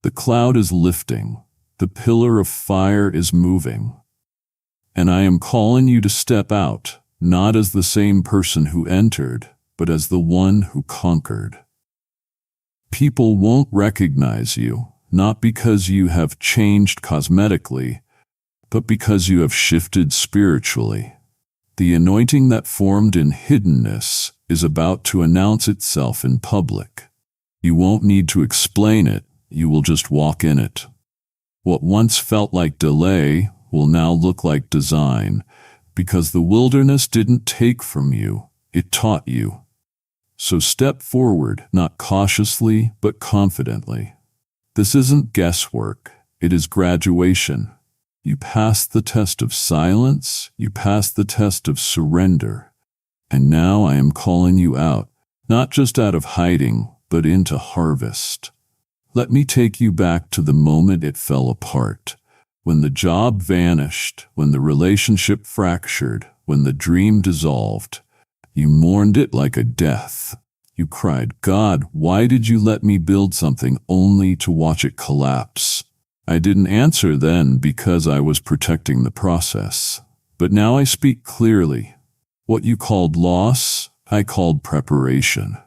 The cloud is lifting. The pillar of fire is moving. And I am calling you to step out, not as the same person who entered, but as the one who conquered. People won't recognize you, not because you have changed cosmetically, but because you have shifted spiritually. The anointing that formed in hiddenness is about to announce itself in public. You won't need to explain it, you will just walk in it. What once felt like delay will now look like design, because the wilderness didn't take from you, it taught you. So step forward, not cautiously, but confidently. This isn't guesswork, it is graduation. You passed the test of silence, you passed the test of surrender. And now I am calling you out, not just out of hiding, but into harvest. Let me take you back to the moment it fell apart, when the job vanished, when the relationship fractured, when the dream dissolved. You mourned it like a death. You cried, God, why did you let me build something only to watch it collapse? I didn't answer then because I was protecting the process. But now I speak clearly. What you called loss, I called preparation.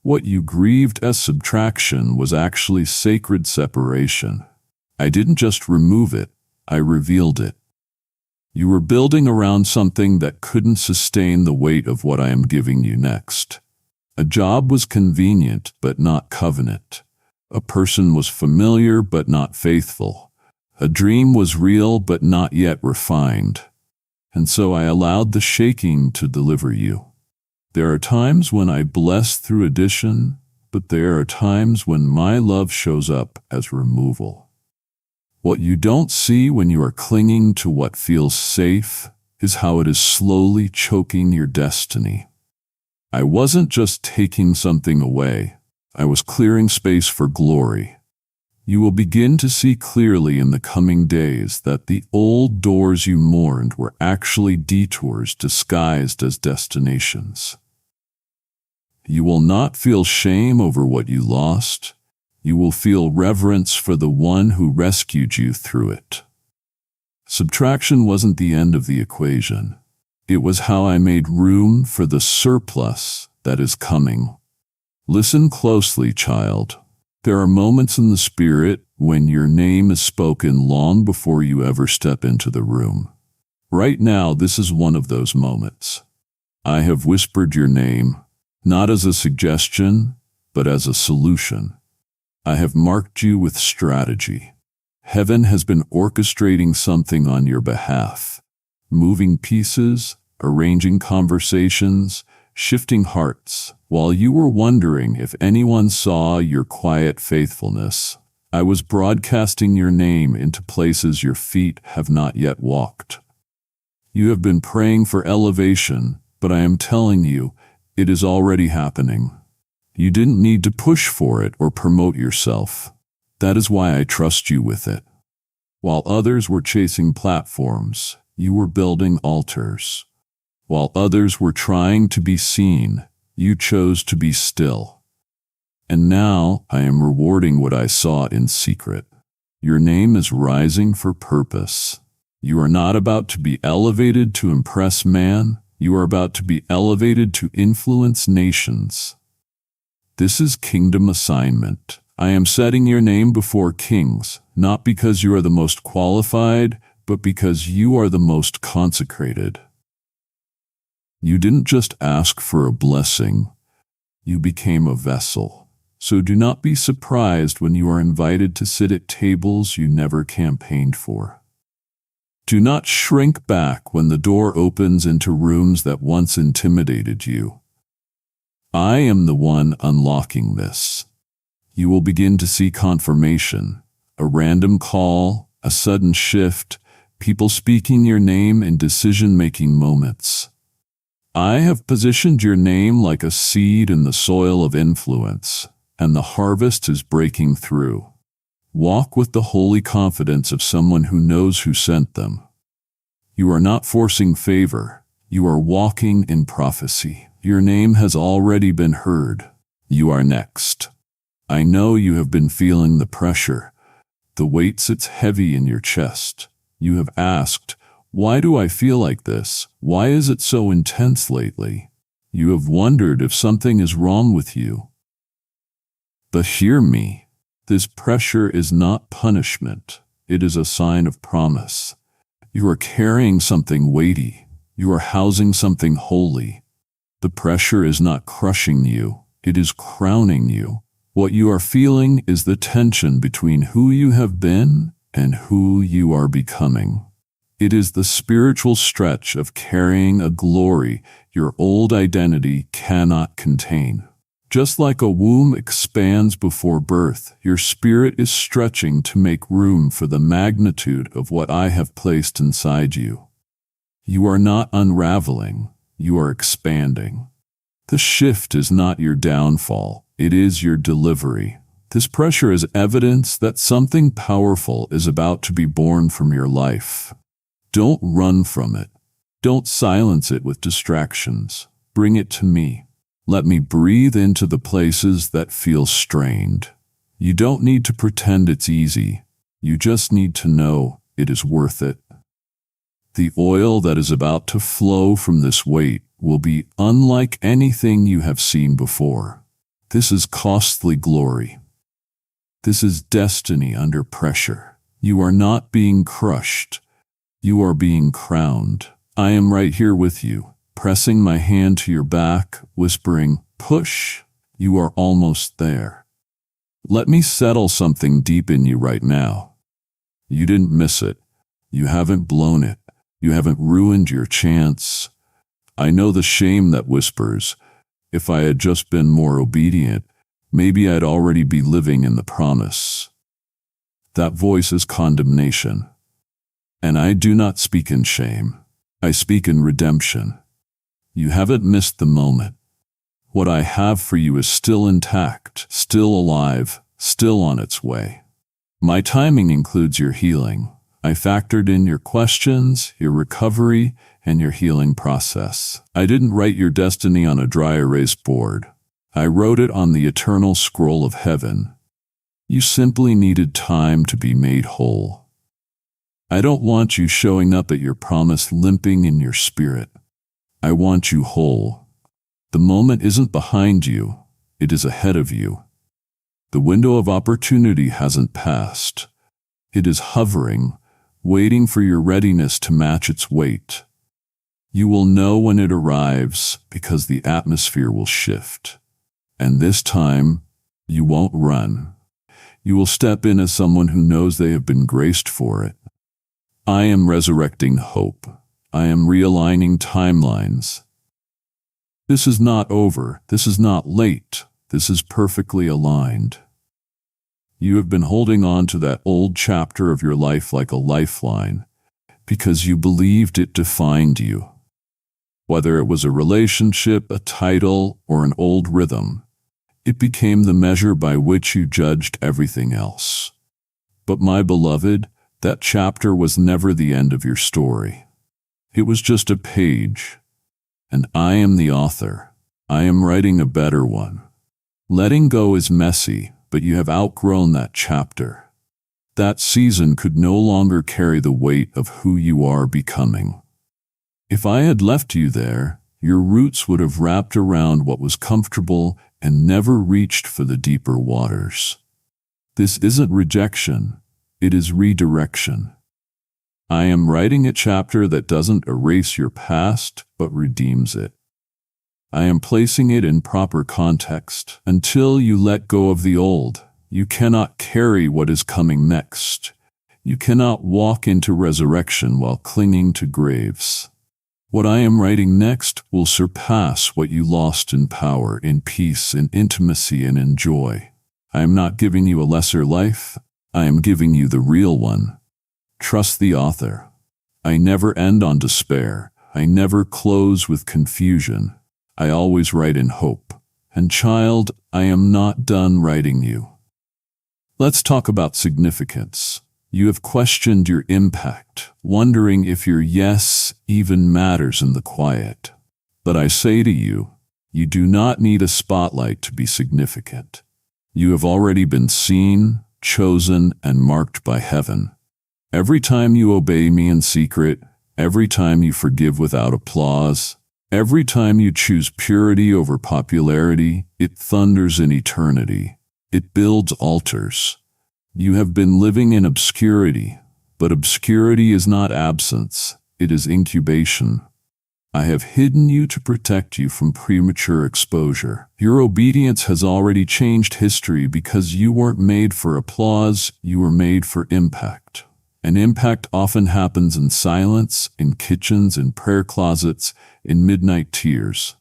What you grieved as subtraction was actually sacred separation. I didn't just remove it, I revealed it. You were building around something that couldn't sustain the weight of what I am giving you next. A job was convenient, but not covenant. A person was familiar, but not faithful. A dream was real, but not yet refined. And so I allowed the shaking to deliver you. There are times when I bless through addition, but there are times when my love shows up as removal. What you don't see when you are clinging to what feels safe is how it is slowly choking your destiny. I wasn't just taking something away, I was clearing space for glory. You will begin to see clearly in the coming days that the old doors you mourned were actually detours disguised as destinations. You will not feel shame over what you lost. You will feel reverence for the one who rescued you through it. Subtraction wasn't the end of the equation. It was how I made room for the surplus that is coming. Listen closely, child. There are moments in the Spirit when your name is spoken long before you ever step into the room. Right now, this is one of those moments. I have whispered your name, not as a suggestion, but as a solution. I have marked you with strategy. Heaven has been orchestrating something on your behalf, moving pieces, arranging conversations, shifting hearts. While you were wondering if anyone saw your quiet faithfulness, I was broadcasting your name into places your feet have not yet walked. You have been praying for elevation, but I am telling you, it is already happening. You didn't need to push for it or promote yourself. That is why I trust you with it. While others were chasing platforms, you were building altars. While others were trying to be seen, you chose to be still. And now I am rewarding what I saw in secret. Your name is rising for purpose. You are not about to be elevated to impress man. You are about to be elevated to influence nations. This is kingdom assignment. I am setting your name before kings, not because you are the most qualified, but because you are the most consecrated. You didn't just ask for a blessing, you became a vessel. So do not be surprised when you are invited to sit at tables you never campaigned for. Do not shrink back when the door opens into rooms that once intimidated you. I am the one unlocking this. You will begin to see confirmation, a random call, a sudden shift, people speaking your name in decision-making moments. I have positioned your name like a seed in the soil of influence, and the harvest is breaking through. Walk with the holy confidence of someone who knows who sent them. You are not forcing favor. You are walking in prophecy. Your name has already been heard. You are next. I know you have been feeling the pressure. The weight sits heavy in your chest. You have asked, why do I feel like this? Why is it so intense lately? You have wondered if something is wrong with you. But hear me. This pressure is not punishment. It is a sign of promise. You are carrying something weighty. You are housing something holy. The pressure is not crushing you. It is crowning you. What you are feeling is the tension between who you have been and who you are becoming. It is the spiritual stretch of carrying a glory your old identity cannot contain. Just like a womb expands before birth, your spirit is stretching to make room for the magnitude of what I have placed inside you. You are not unraveling, you are expanding. The shift is not your downfall, it is your delivery. This pressure is evidence that something powerful is about to be born from your life. Don't run from it. Don't silence it with distractions. Bring it to me. Let me breathe into the places that feel strained. You don't need to pretend it's easy. You just need to know it is worth it. The oil that is about to flow from this weight will be unlike anything you have seen before. This is costly glory. This is destiny under pressure. You are not being crushed. You are being crowned. I am right here with you, pressing my hand to your back, whispering, push. You are almost there. Let me settle something deep in you right now. You didn't miss it. You haven't blown it. You haven't ruined your chance. I know the shame that whispers, if I had just been more obedient, maybe I'd already be living in the promise. That voice is condemnation. And I do not speak in shame. I speak in redemption. You haven't missed the moment. What I have for you is still intact, still alive, still on its way. My timing includes your healing. I factored in your questions, your recovery, and your healing process. I didn't write your destiny on a dry erase board. I wrote it on the eternal scroll of heaven. You simply needed time to be made whole. I don't want you showing up at your promise limping in your spirit. I want you whole. The moment isn't behind you, it is ahead of you. The window of opportunity hasn't passed. It is hovering, waiting for your readiness to match its weight. You will know when it arrives because the atmosphere will shift. And this time, you won't run. You will step in as someone who knows they have been graced for it. I am resurrecting hope. I am realigning timelines. This is not over. This is not late. This is perfectly aligned. You have been holding on to that old chapter of your life like a lifeline because you believed it defined you. Whether it was a relationship, a title, or an old rhythm, it became the measure by which you judged everything else. But my beloved, that chapter was never the end of your story. It was just a page, and I am the author. I am writing a better one. Letting go is messy, but you have outgrown that chapter. That season could no longer carry the weight of who you are becoming. If I had left you there, your roots would have wrapped around what was comfortable and never reached for the deeper waters. This isn't rejection, it is redirection. I am writing a chapter that doesn't erase your past, but redeems it. I am placing it in proper context. Until you let go of the old, you cannot carry what is coming next. You cannot walk into resurrection while clinging to graves. What I am writing next will surpass what you lost in power, in peace, in intimacy, and in joy. I am not giving you a lesser life. I am giving you the real one. Trust the author. I never end on despair. I never close with confusion. I always write in hope. And child, I am not done writing you. Let's talk about significance. You have questioned your impact, wondering if your yes even matters in the quiet. But I say to you, you do not need a spotlight to be significant. You have already been seen, chosen, and marked by heaven. Every time you obey me in secret, every time you forgive without applause, every time you choose purity over popularity, it thunders in eternity. It builds altars. You have been living in obscurity, but obscurity is not absence, it is incubation. I have hidden you to protect you from premature exposure. Your obedience has already changed history because you weren't made for applause, you were made for impact. And impact often happens in silence, in kitchens, in prayer closets, in midnight tears.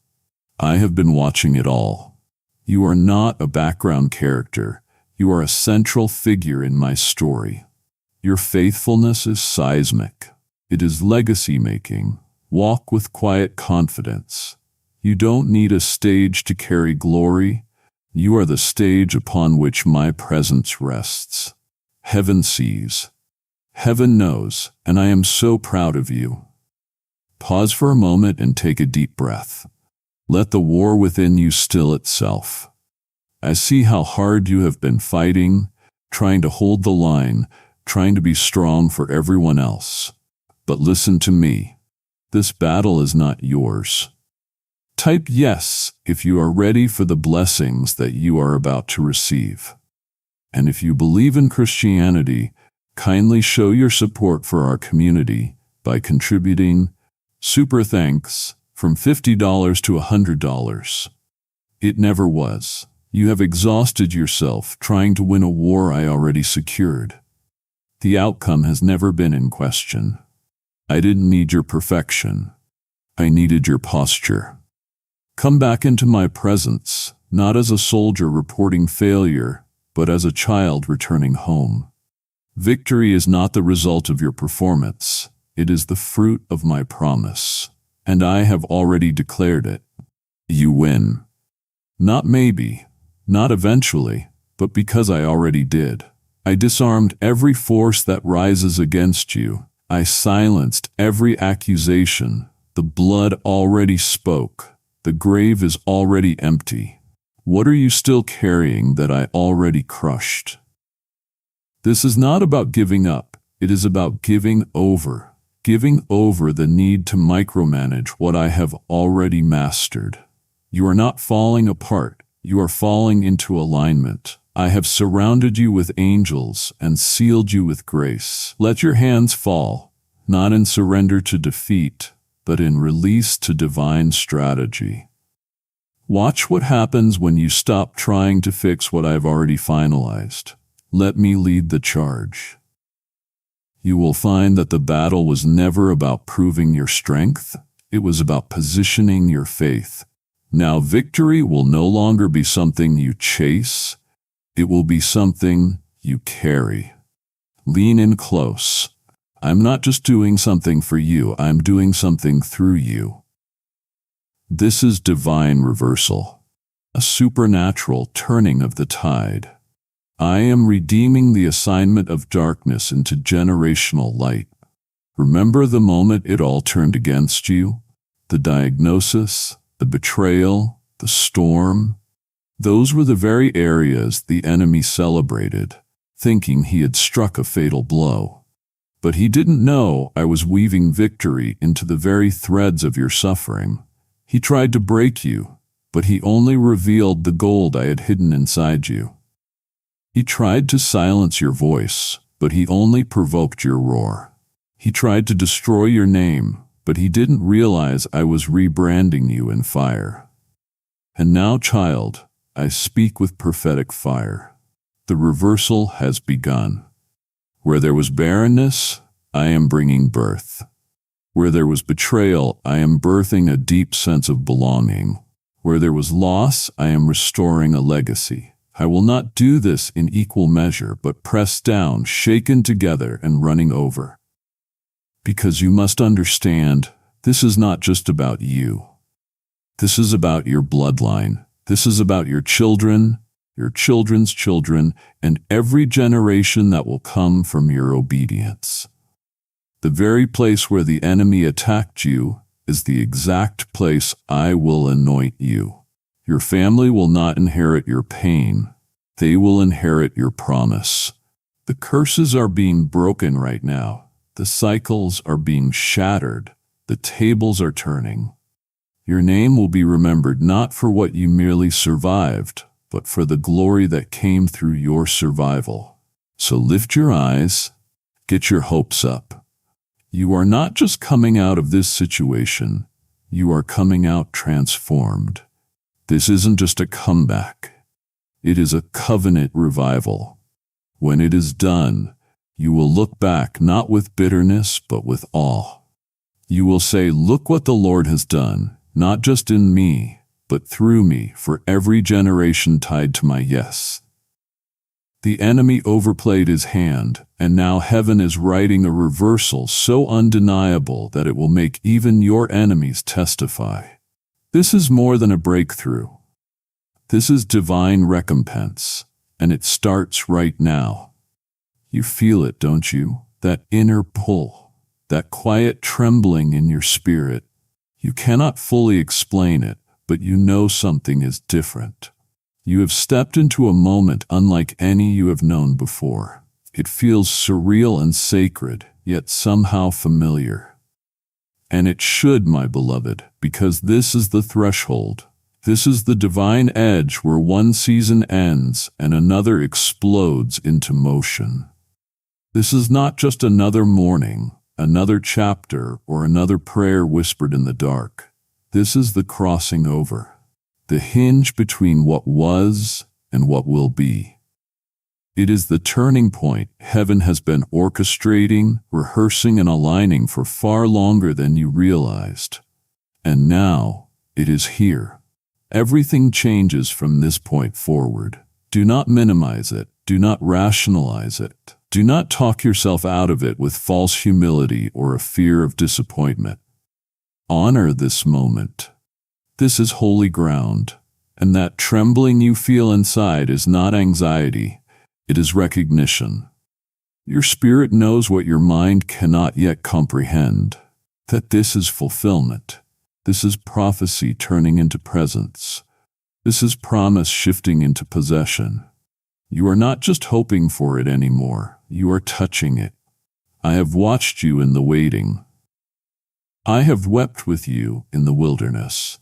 I have been watching it all. You are not a background character. You are a central figure in my story. Your faithfulness is seismic. It is legacy-making. Walk with quiet confidence. You don't need a stage to carry glory. You are the stage upon which my presence rests. Heaven sees. Heaven knows, and I am so proud of you. Pause for a moment and take a deep breath. Let the war within you still itself. I see how hard you have been fighting, trying to hold the line, trying to be strong for everyone else. But listen to me. This battle is not yours. Type yes if you are ready for the blessings that you are about to receive. And if you believe in Christianity, kindly show your support for our community by contributing. Super thanks from $50 to $100. It never was. You have exhausted yourself trying to win a war I already secured. The outcome has never been in question. I didn't need your perfection. I needed your posture. Come back into my presence, not as a soldier reporting failure, but as a child returning home. Victory is not the result of your performance. It is the fruit of my promise, and I have already declared it. You win. Not maybe, not eventually, but because I already did. I disarmed every force that rises against you. I silenced every accusation. The blood already spoke. The grave is already empty. What are you still carrying that I already crushed? This is not about giving up. It is about giving over the need to micromanage what I have already mastered. You are not falling apart. You are falling into alignment. I have surrounded you with angels and sealed you with grace. Let your hands fall, not in surrender to defeat, but in release to divine strategy. Watch what happens when you stop trying to fix what I've already finalized. Let me lead the charge. You will find that the battle was never about proving your strength. It was about positioning your faith. Now victory will no longer be something you chase. It will be something you carry. Lean in close. I'm not just doing something for you, I'm doing something through you. This is divine reversal, a supernatural turning of the tide. I am redeeming the assignment of darkness into generational light. Remember the moment it all turned against you? The diagnosis, the betrayal, the storm. Those were the very areas the enemy celebrated, thinking he had struck a fatal blow. But he didn't know I was weaving victory into the very threads of your suffering. He tried to break you, but he only revealed the gold I had hidden inside you. He tried to silence your voice, but he only provoked your roar. He tried to destroy your name, but he didn't realize I was rebranding you in fire. And now, child, I speak with prophetic fire. The reversal has begun. Where there was barrenness, I am bringing birth. Where there was betrayal, I am birthing a deep sense of belonging. Where there was loss, I am restoring a legacy. I will not do this in equal measure, but pressed down, shaken together, and running over. Because you must understand, this is not just about you. This is about your bloodline. This is about your children, your children's children, and every generation that will come from your obedience. The very place where the enemy attacked you is the exact place I will anoint you. Your family will not inherit your pain. They will inherit your promise. The curses are being broken right now. The cycles are being shattered. The tables are turning. Your name will be remembered not for what you merely survived, but for the glory that came through your survival. So lift your eyes, get your hopes up. You are not just coming out of this situation, you are coming out transformed. This isn't just a comeback. It is a covenant revival. When it is done, you will look back not with bitterness, but with awe. You will say, "Look what the Lord has done, not just in me, but through me, for every generation tied to my yes." The enemy overplayed his hand, and now heaven is writing a reversal so undeniable that it will make even your enemies testify. This is more than a breakthrough. This is divine recompense, and it starts right now. You feel it, don't you? That inner pull, that quiet trembling in your spirit. You cannot fully explain it, but you know something is different. You have stepped into a moment unlike any you have known before. It feels surreal and sacred, yet somehow familiar. And it should, my beloved, because this is the threshold. This is the divine edge where one season ends and another explodes into motion. This is not just another morning, another chapter, or another prayer whispered in the dark. This is the crossing over, the hinge between what was and what will be. It is the turning point heaven has been orchestrating, rehearsing, and aligning for far longer than you realized. And now it is here. Everything changes from this point forward. Do not minimize it. Do not rationalize it. Do not talk yourself out of it with false humility or a fear of disappointment. Honor this moment. This is holy ground, and that trembling you feel inside is not anxiety, it is recognition. Your spirit knows what your mind cannot yet comprehend, that this is fulfillment. This is prophecy turning into presence. This is promise shifting into possession. You are not just hoping for it anymore, you are touching it. I have watched you in the waiting. I have wept with you in the wilderness.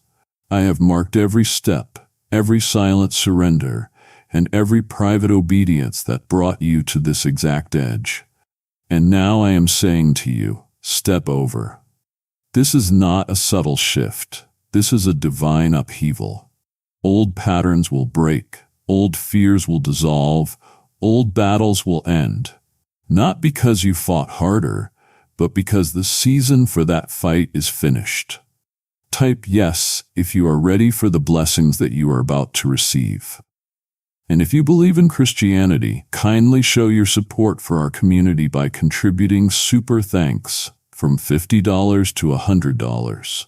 I have marked every step, every silent surrender, and every private obedience that brought you to this exact edge. And now I am saying to you, step over. This is not a subtle shift. This is a divine upheaval. Old patterns will break. Old fears will dissolve. Old battles will end. Not because you fought harder, but because the season for that fight is finished. Type yes if you are ready for the blessings that you are about to receive. And if you believe in Christianity, kindly show your support for our community by contributing super thanks from $50 to $100.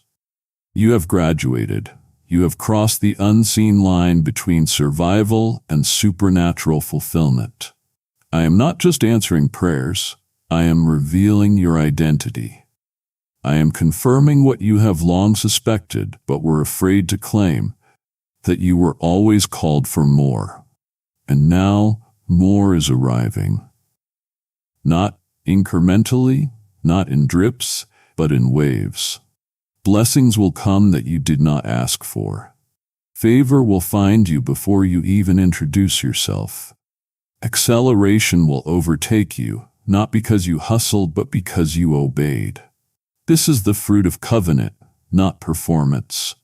You have graduated. You have crossed the unseen line between survival and supernatural fulfillment. I am not just answering prayers, I am revealing your identity. I am confirming what you have long suspected but were afraid to claim, that you were always called for more. And now, more is arriving. Not incrementally, not in drips, but in waves. Blessings will come that you did not ask for. Favor will find you before you even introduce yourself. Acceleration will overtake you, not because you hustled, but because you obeyed. This is the fruit of covenant, not performance.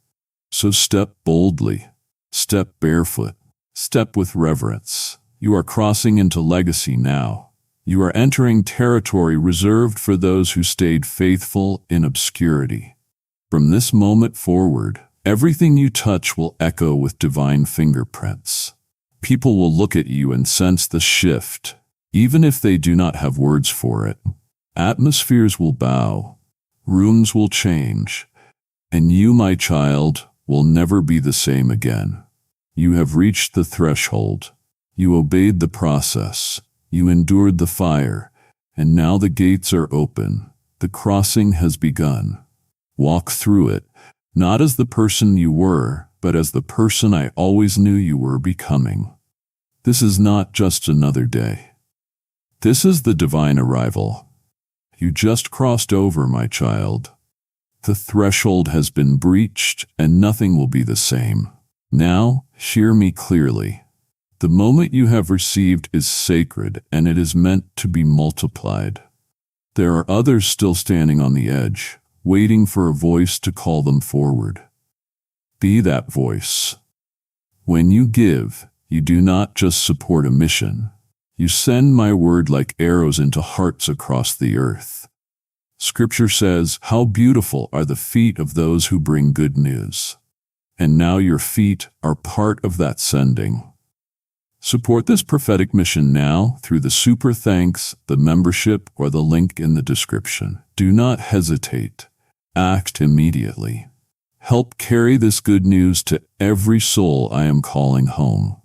So step boldly, step barefoot, step with reverence. You are crossing into legacy now. You are entering territory reserved for those who stayed faithful in obscurity. From this moment forward, everything you touch will echo with divine fingerprints. People will look at you and sense the shift, even if they do not have words for it. Atmospheres will bow, rooms will change, and you, my child, will never be the same again. You have reached the threshold. You obeyed the process. You endured the fire, and now the gates are open. The crossing has begun. Walk through it, not as the person you were, but as the person I always knew you were becoming. This is not just another day. This is the divine arrival. You just crossed over, my child. The threshold has been breached, and nothing will be the same. Now, hear me clearly. The moment you have received is sacred, and it is meant to be multiplied. There are others still standing on the edge, waiting for a voice to call them forward. Be that voice. When you give, you do not just support a mission. You send my word like arrows into hearts across the earth. Scripture says, "How beautiful are the feet of those who bring good news." And now your feet are part of that sending. Support this prophetic mission now through the super thanks, the membership, or the link in the description. Do not hesitate. Act immediately. Help carry this good news to every soul I am calling home.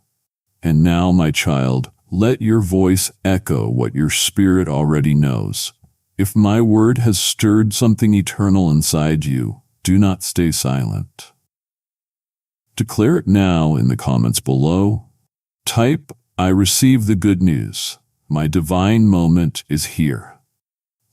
And now, my child, let your voice echo what your spirit already knows. If my word has stirred something eternal inside you, do not stay silent. Declare it now in the comments below. Type, "I receive the good news. My divine moment is here."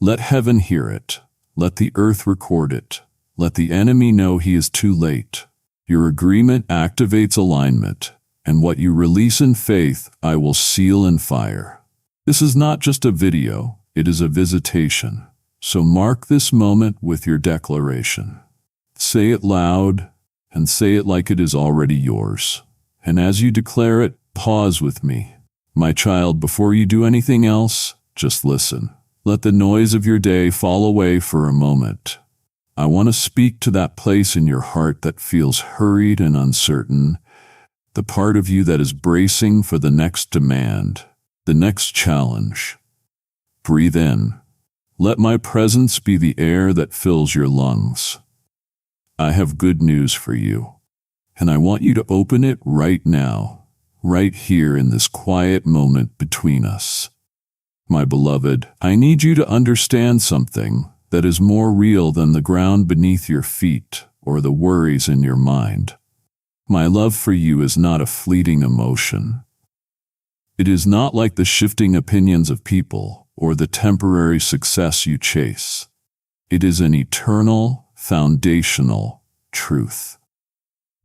Let heaven hear it. Let the earth record it. Let the enemy know he is too late. Your agreement activates alignment, and what you release in faith, I will seal in fire. This is not just a video, it is a visitation. So mark this moment with your declaration. Say it loud, and say it like it is already yours. And as you declare it, pause with me. My child, before you do anything else, just listen. Let the noise of your day fall away for a moment. I want to speak to that place in your heart that feels hurried and uncertain, the part of you that is bracing for the next demand, the next challenge. Breathe in. Let my presence be the air that fills your lungs. I have good news for you, and I want you to open it right now, right here in this quiet moment between us. My beloved, I need you to understand something that is more real than the ground beneath your feet or the worries in your mind. My love for you is not a fleeting emotion. It is not like the shifting opinions of people or the temporary success you chase. It is an eternal, foundational truth.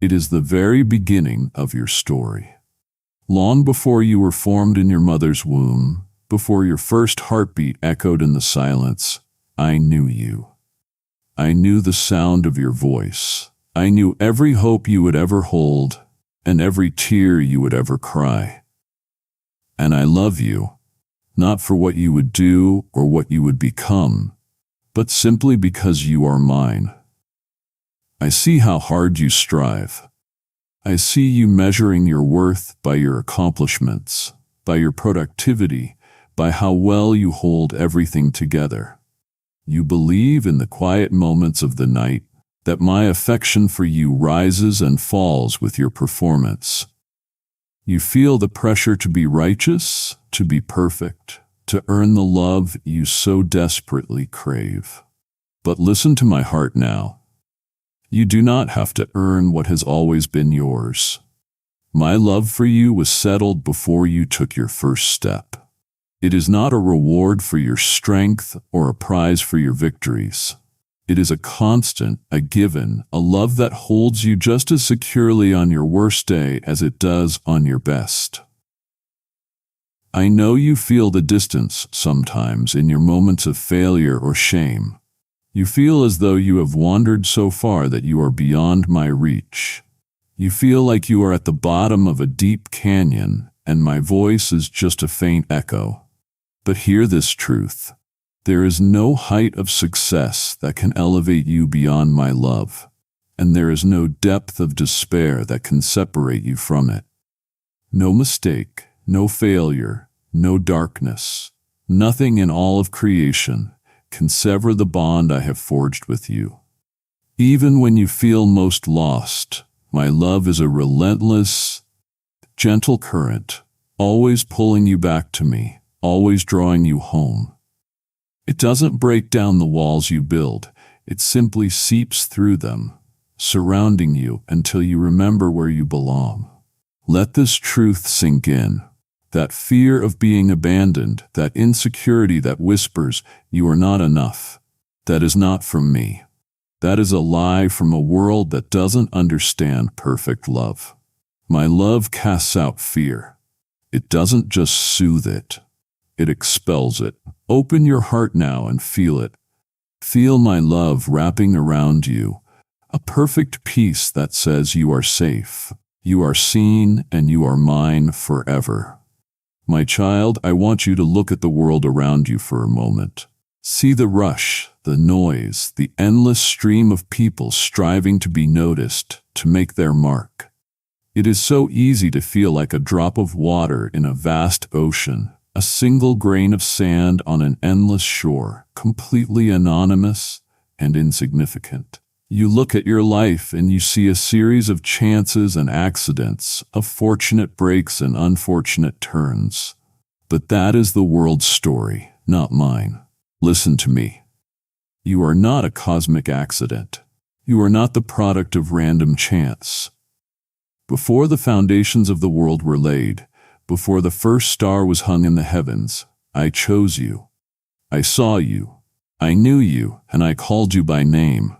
It is the very beginning of your story. Long before you were formed in your mother's womb, before your first heartbeat echoed in the silence, I knew you. I knew the sound of your voice. I knew every hope you would ever hold and every tear you would ever cry. And I love you, not for what you would do or what you would become, but simply because you are mine. I see how hard you strive. I see you measuring your worth by your accomplishments, by your productivity, by how well you hold everything together. You believe in the quiet moments of the night that my affection for you rises and falls with your performance. You feel the pressure to be righteous, to be perfect, to earn the love you so desperately crave. But listen to my heart now. You do not have to earn what has always been yours. My love for you was settled before you took your first step. It is not a reward for your strength or a prize for your victories. It is a constant, a given, a love that holds you just as securely on your worst day as it does on your best. I know you feel the distance sometimes in your moments of failure or shame. You feel as though you have wandered so far that you are beyond my reach. You feel like you are at the bottom of a deep canyon and my voice is just a faint echo. But hear this truth. There is no height of success that can elevate you beyond my love, and there is no depth of despair that can separate you from it. No mistake, no failure, no darkness, nothing in all of creation can sever the bond I have forged with you. Even when you feel most lost, my love is a relentless, gentle current, always pulling you back to me, always drawing you home. It doesn't break down the walls you build, it simply seeps through them, surrounding you until you remember where you belong. Let this truth sink in. That fear of being abandoned, that insecurity that whispers, you are not enough. That is not from me. That is a lie from a world that doesn't understand perfect love. My love casts out fear. It doesn't just soothe it. It expels it. Open your heart now and feel it. Feel my love wrapping around you, a perfect peace that says you are safe, you are seen, and you are mine forever. My child, I want you to look at the world around you for a moment. See the rush, the noise, the endless stream of people striving to be noticed, to make their mark. It is so easy to feel like a drop of water in a vast ocean, a single grain of sand on an endless shore, completely anonymous and insignificant. You look at your life and you see a series of chances and accidents, of fortunate breaks and unfortunate turns. But that is the world's story, not mine. Listen to me. You are not a cosmic accident. You are not the product of random chance. Before the foundations of the world were laid, before the first star was hung in the heavens, I chose you. I saw you. I knew you, and I called you by name.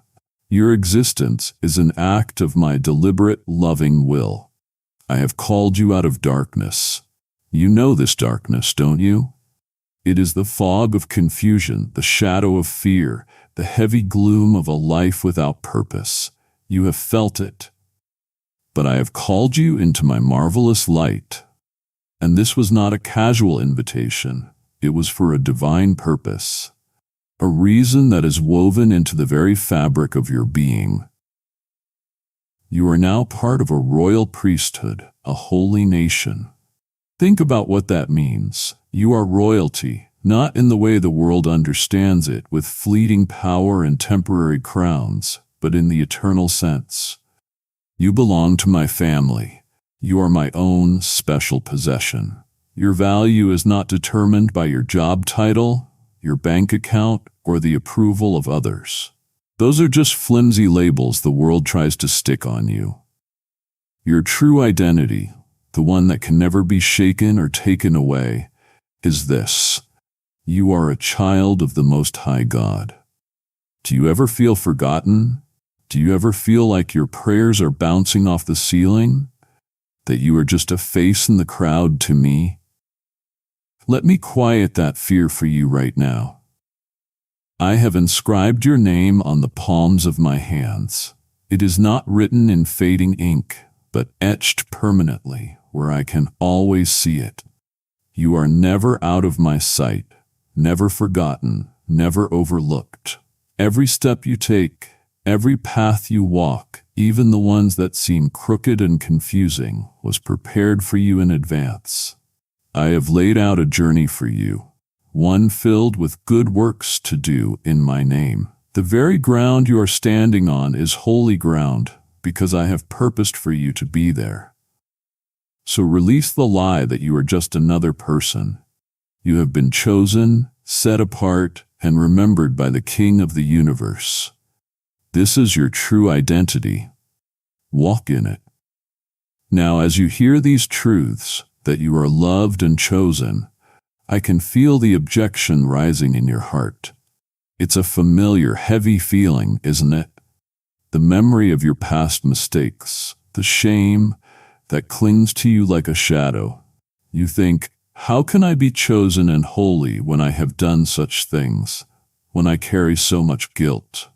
Your existence is an act of my deliberate, loving will. I have called you out of darkness. You know this darkness, don't you? It is the fog of confusion, the shadow of fear, the heavy gloom of a life without purpose. You have felt it. But I have called you into my marvelous light. And this was not a casual invitation. It was for a divine purpose. A reason that is woven into the very fabric of your being. You are now part of a royal priesthood, a holy nation. Think about what that means. You are royalty, not in the way the world understands it, with fleeting power and temporary crowns, but in the eternal sense. You belong to my family. You are my own special possession. Your value is not determined by your job title, your bank account, or the approval of others. Those are just flimsy labels the world tries to stick on you. Your true identity, the one that can never be shaken or taken away, is this: you are a child of the Most High God. Do you ever feel forgotten? Do you ever feel like your prayers are bouncing off the ceiling? That you are just a face in the crowd to me? Let me quiet that fear for you right now. I have inscribed your name on the palms of my hands. It is not written in fading ink, but etched permanently where I can always see it. You are never out of my sight, never forgotten, never overlooked. Every step you take, every path you walk, even the ones that seem crooked and confusing, was prepared for you in advance. I have laid out a journey for you, one filled with good works to do in my name. The very ground you are standing on is holy ground, because I have purposed for you to be there. So release the lie that you are just another person. You have been chosen, set apart, and remembered by the King of the universe. This is your true identity. Walk in it. Now, as you hear these truths, that you are loved and chosen, I can feel the objection rising in your heart. It's a familiar, heavy feeling, isn't it? The memory of your past mistakes, the shame that clings to you like a shadow. You think, how can I be chosen and holy when I have done such things, when I carry so much guilt?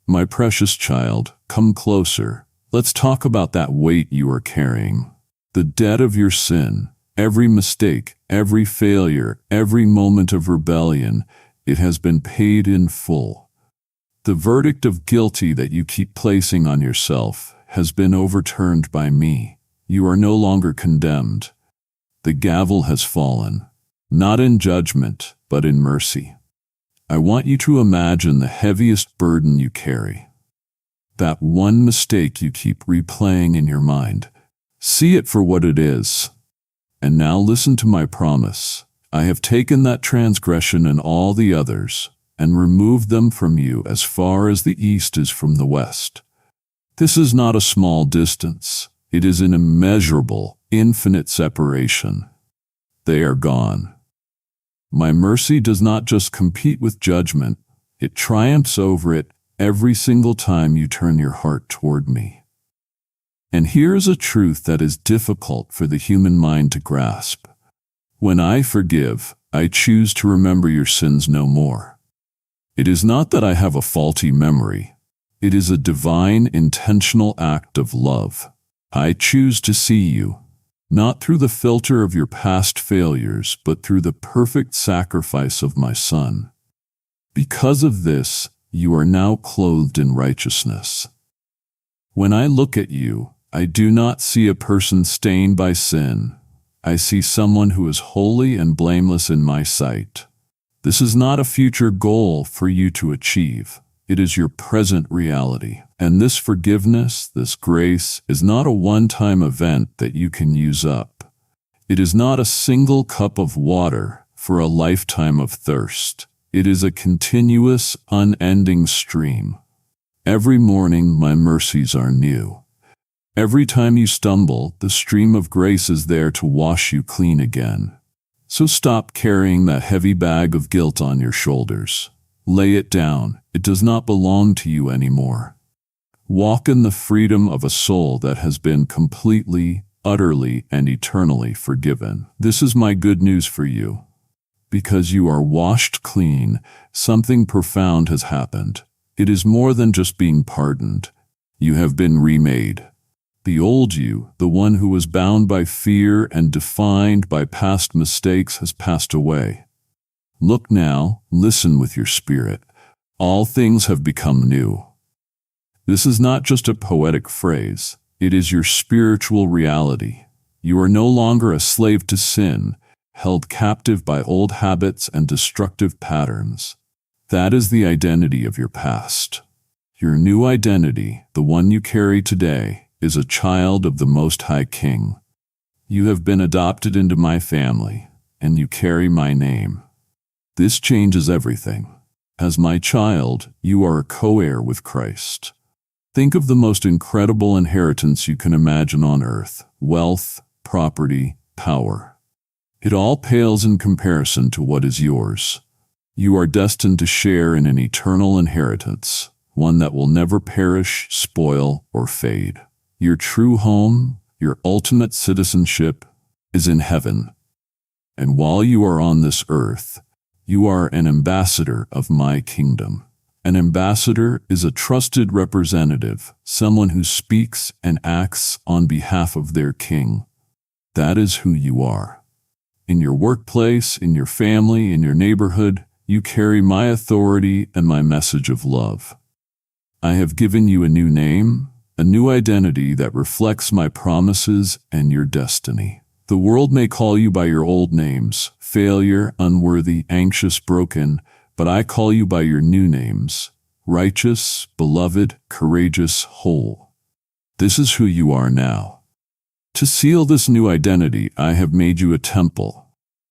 My precious child, come closer. Let's talk about that weight you are carrying. The debt of your sin, every mistake, every failure, every moment of rebellion, it has been paid in full. The verdict of guilty that you keep placing on yourself has been overturned by me. You are no longer condemned. The gavel has fallen, not in judgment, but in mercy. I want you to imagine the heaviest burden you carry. That one mistake you keep replaying in your mind. See it for what it is. And now listen to my promise. I have taken that transgression and all the others, and removed them from you as far as the east is from the west. This is not a small distance. It is an immeasurable, infinite separation. They are gone. My mercy does not just compete with judgment, it triumphs over it every single time you turn your heart toward me. And here is a truth that is difficult for the human mind to grasp. When I forgive, I choose to remember your sins no more. It is not that I have a faulty memory. It is a divine, intentional act of love. I choose to see you, not through the filter of your past failures, but through the perfect sacrifice of my Son. Because of this, you are now clothed in righteousness. When I look at you, I do not see a person stained by sin. I see someone who is holy and blameless in my sight. This is not a future goal for you to achieve. It is your present reality. And this forgiveness, this grace, is not a one-time event that you can use up. It is not a single cup of water for a lifetime of thirst. It is a continuous, unending stream. Every morning my mercies are new. Every time you stumble, the stream of grace is there to wash you clean again. So stop carrying that heavy bag of guilt on your shoulders. Lay it down. It does not belong to you anymore. Walk in the freedom of a soul that has been completely, utterly, and eternally forgiven. This is my good news for you. Because you are washed clean, something profound has happened. It is more than just being pardoned. You have been remade. The old you, the one who was bound by fear and defined by past mistakes, has passed away. Look now, listen with your spirit. All things have become new. This is not just a poetic phrase. It is your spiritual reality. You are no longer a slave to sin, held captive by old habits and destructive patterns. That is the identity of your past. Your new identity, the one you carry today, is a child of the Most High King. You have been adopted into my family, and you carry my name. This changes everything. As my child, you are a co-heir with Christ. Think of the most incredible inheritance you can imagine on earth: wealth, property, power. It all pales in comparison to what is yours. You are destined to share in an eternal inheritance, one that will never perish, spoil, or fade. Your true home, your ultimate citizenship, is in heaven. And while you are on this earth, you are an ambassador of my kingdom. An ambassador is a trusted representative, someone who speaks and acts on behalf of their king. That is who you are. In your workplace, in your family, in your neighborhood, you carry my authority and my message of love. I have given you a new name, a new identity that reflects my promises and your destiny. The world may call you by your old names: failure, unworthy, anxious, broken, but I call you by your new names: righteous, beloved, courageous, whole. This is who you are now. To seal this new identity, I have made you a temple.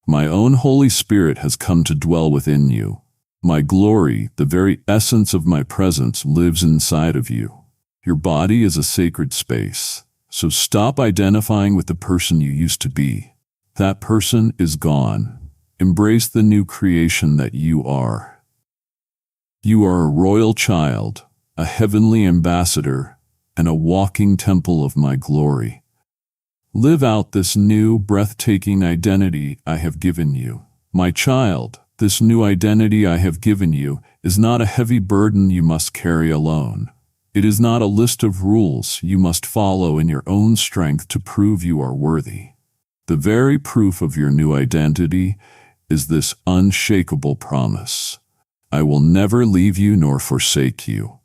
My own Holy Spirit has come to dwell within you. My glory, the very essence of my presence, lives inside of you. Your body is a sacred space, so stop identifying with the person you used to be. That person is gone. Embrace the new creation that you are. You are a royal child, a heavenly ambassador, and a walking temple of my glory. Live out this new, breathtaking identity I have given you. My child, this new identity I have given you is not a heavy burden you must carry alone. It is not a list of rules you must follow in your own strength to prove you are worthy. The very proof of your new identity is this unshakable promise: I will never leave you nor forsake you.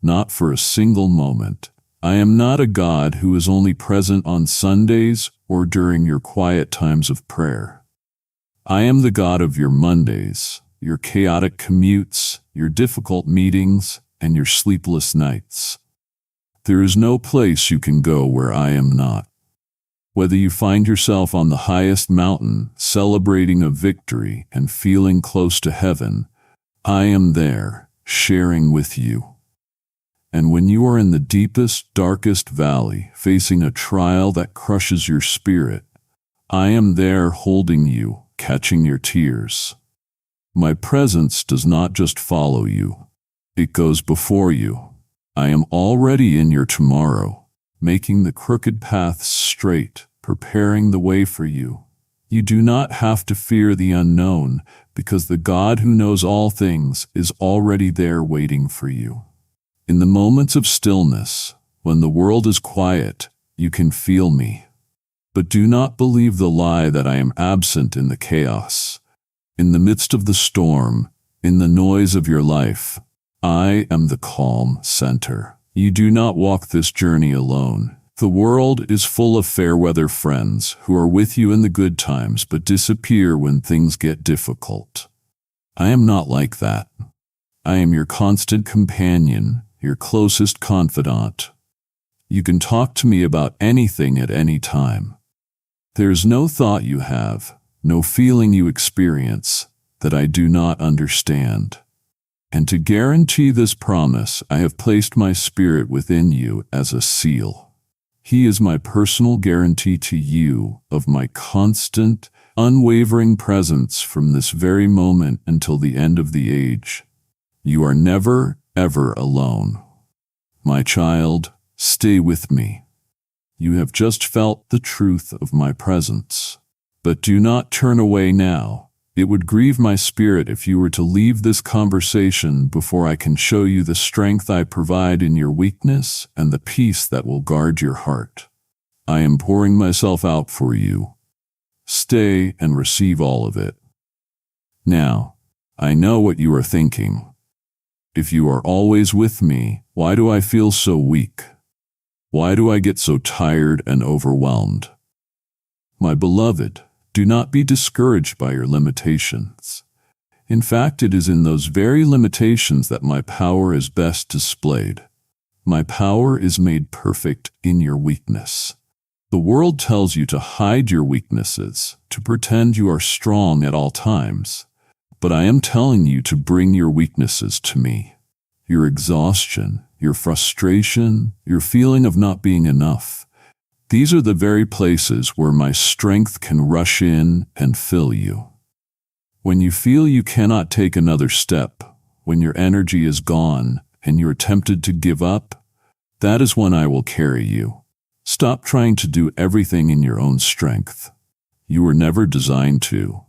Not for a single moment. I am not a God who is only present on Sundays or during your quiet times of prayer. I am the God of your Mondays, your chaotic commutes, your difficult meetings, and your sleepless nights. There is no place you can go where I am not. Whether you find yourself on the highest mountain, celebrating a victory and feeling close to heaven, I am there, sharing with you. And when you are in the deepest, darkest valley, facing a trial that crushes your spirit, I am there holding you, catching your tears. My presence does not just follow you. It goes before you. I am already in your tomorrow, making the crooked paths straight, preparing the way for you. You do not have to fear the unknown, because the God who knows all things is already there waiting for you. In the moments of stillness, when the world is quiet, you can feel me. But do not believe the lie that I am absent in the chaos. In the midst of the storm, in the noise of your life, I am the calm center. You do not walk this journey alone. The world is full of fair-weather friends who are with you in the good times but disappear when things get difficult. I am not like that. I am your constant companion, your closest confidant. You can talk to me about anything at any time. There is no thought you have, no feeling you experience, that I do not understand. And to guarantee this promise, I have placed my Spirit within you as a seal. He is my personal guarantee to you of my constant, unwavering presence from this very moment until the end of the age. You are never, ever alone. My child, stay with me. You have just felt the truth of my presence. But do not turn away now. It would grieve my spirit if you were to leave this conversation before I can show you the strength I provide in your weakness and the peace that will guard your heart. I am pouring myself out for you. Stay and receive all of it. Now, I know what you are thinking. If you are always with me, why do I feel so weak? Why do I get so tired and overwhelmed? My beloved, do not be discouraged by your limitations. In fact, it is in those very limitations that my power is best displayed. My power is made perfect in your weakness. The world tells you to hide your weaknesses, to pretend you are strong at all times. But I am telling you to bring your weaknesses to me. Your exhaustion, your frustration, your feeling of not being enough. These are the very places where my strength can rush in and fill you. When you feel you cannot take another step, when your energy is gone and you are tempted to give up, that is when I will carry you. Stop trying to do everything in your own strength. You were never designed to.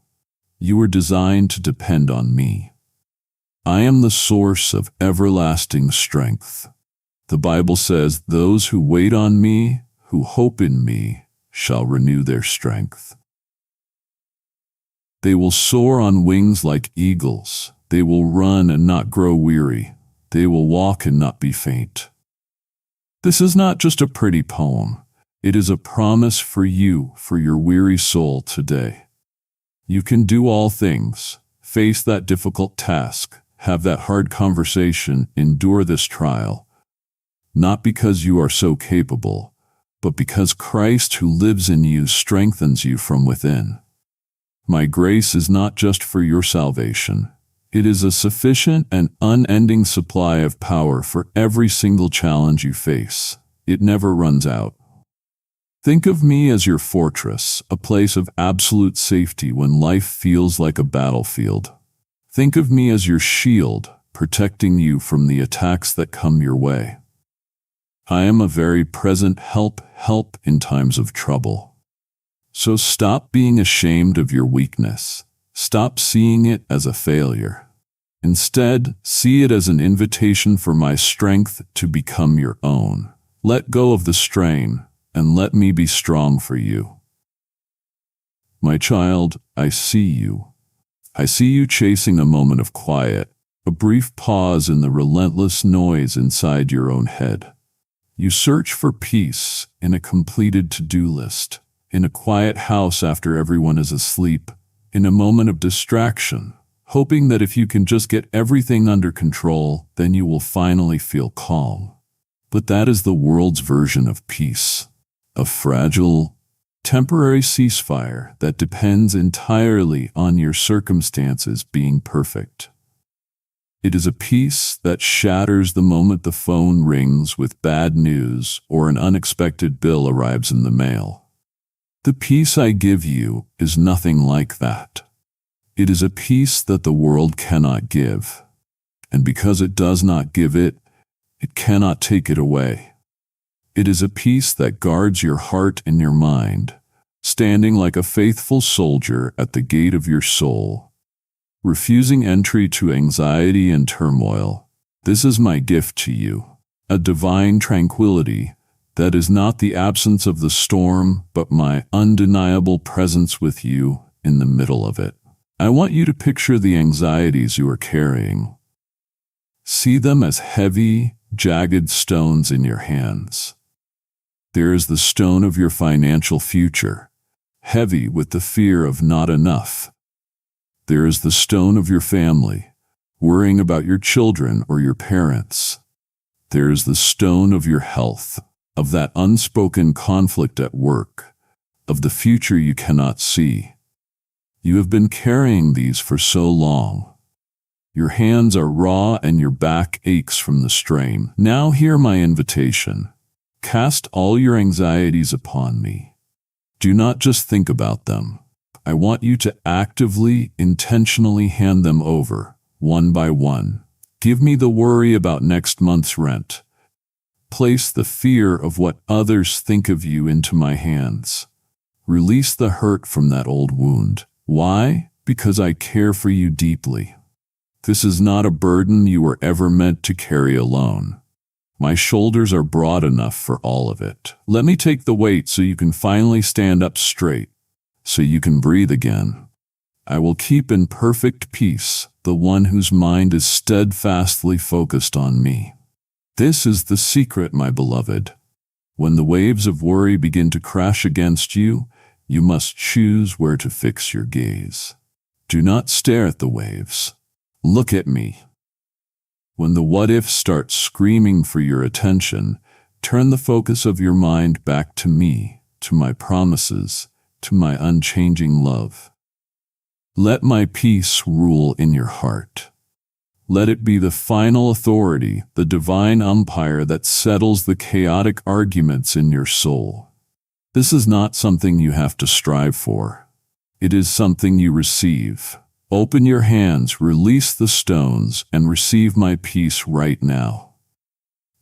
You were designed to depend on me. I am the source of everlasting strength. The Bible says, "Those who wait on me, who hope in me, shall renew their strength. They will soar on wings like eagles. They will run and not grow weary. They will walk and not be faint." This is not just a pretty poem. It is a promise for you, for your weary soul today. You can do all things. Face that difficult task. Have that hard conversation. Endure this trial. Not because you are so capable, but because Christ who lives in you strengthens you from within. My grace is not just for your salvation. It is a sufficient and unending supply of power for every single challenge you face. It never runs out. Think of me as your fortress, a place of absolute safety when life feels like a battlefield. Think of me as your shield, protecting you from the attacks that come your way. I am a very present help in times of trouble. So stop being ashamed of your weakness. Stop seeing it as a failure. Instead, see it as an invitation for my strength to become your own. Let go of the strain, and let me be strong for you. My child, I see you. I see you chasing a moment of quiet, a brief pause in the relentless noise inside your own head. You search for peace in a completed to-do list, in a quiet house after everyone is asleep, in a moment of distraction, hoping that if you can just get everything under control, then you will finally feel calm. But that is the world's version of peace, a fragile, temporary ceasefire that depends entirely on your circumstances being perfect. It is a peace that shatters the moment the phone rings with bad news or an unexpected bill arrives in the mail. The peace I give you is nothing like that. It is a peace that the world cannot give, and because it does not give it, it cannot take it away. It is a peace that guards your heart and your mind, standing like a faithful soldier at the gate of your soul, refusing entry to anxiety and turmoil. This is my gift to you, a divine tranquility that is not the absence of the storm, but my undeniable presence with you in the middle of it. I want you to picture the anxieties you are carrying. See them as heavy, jagged stones in your hands. There is the stone of your financial future, heavy with the fear of not enough. There is the stone of your family, worrying about your children or your parents. There is the stone of your health, of that unspoken conflict at work, of the future you cannot see. You have been carrying these for so long. Your hands are raw and your back aches from the strain. Now hear my invitation. Cast all your anxieties upon me. Do not just think about them. I want you to actively, intentionally hand them over, one by one. Give me the worry about next month's rent. Place the fear of what others think of you into my hands. Release the hurt from that old wound. Why? Because I care for you deeply. This is not a burden you were ever meant to carry alone. My shoulders are broad enough for all of it. Let me take the weight so you can finally stand up straight, so you can breathe again. I will keep in perfect peace the one whose mind is steadfastly focused on me. This is the secret, my beloved. When the waves of worry begin to crash against you, you must choose where to fix your gaze. Do not stare at the waves. Look at me. When the what-ifs start screaming for your attention, turn the focus of your mind back to me, to my promises, to my unchanging love. Let my peace rule in your heart. Let it be the final authority, the divine umpire that settles the chaotic arguments in your soul. This is not something you have to strive for. It is something you receive. Open your hands, release the stones, and receive my peace right now.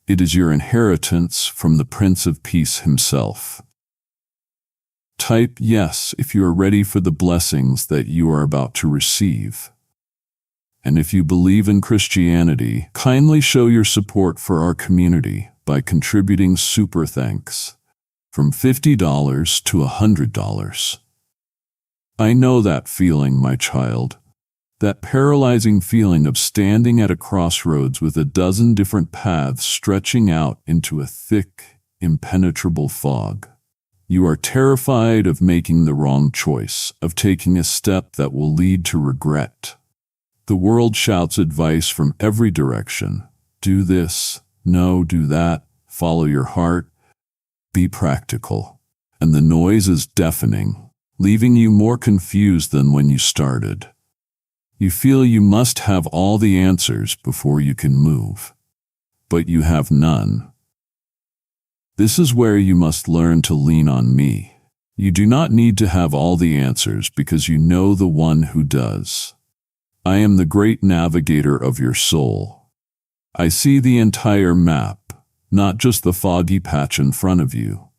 It is your inheritance from the Prince of Peace himself. Type yes if you are ready for the blessings that you are about to receive. And if you believe in Christianity, kindly show your support for our community by contributing super thanks from $50 to $100. I know that feeling, my child. That paralyzing feeling of standing at a crossroads with a dozen different paths stretching out into a thick, impenetrable fog. You are terrified of making the wrong choice, of taking a step that will lead to regret. The world shouts advice from every direction. Do this, no, do that, follow your heart, be practical. And the noise is deafening, leaving you more confused than when you started. You feel you must have all the answers before you can move, but you have none. This is where you must learn to lean on me. You do not need to have all the answers because you know the one who does. I am the great navigator of your soul. I see the entire map, not just the foggy patch in front of you.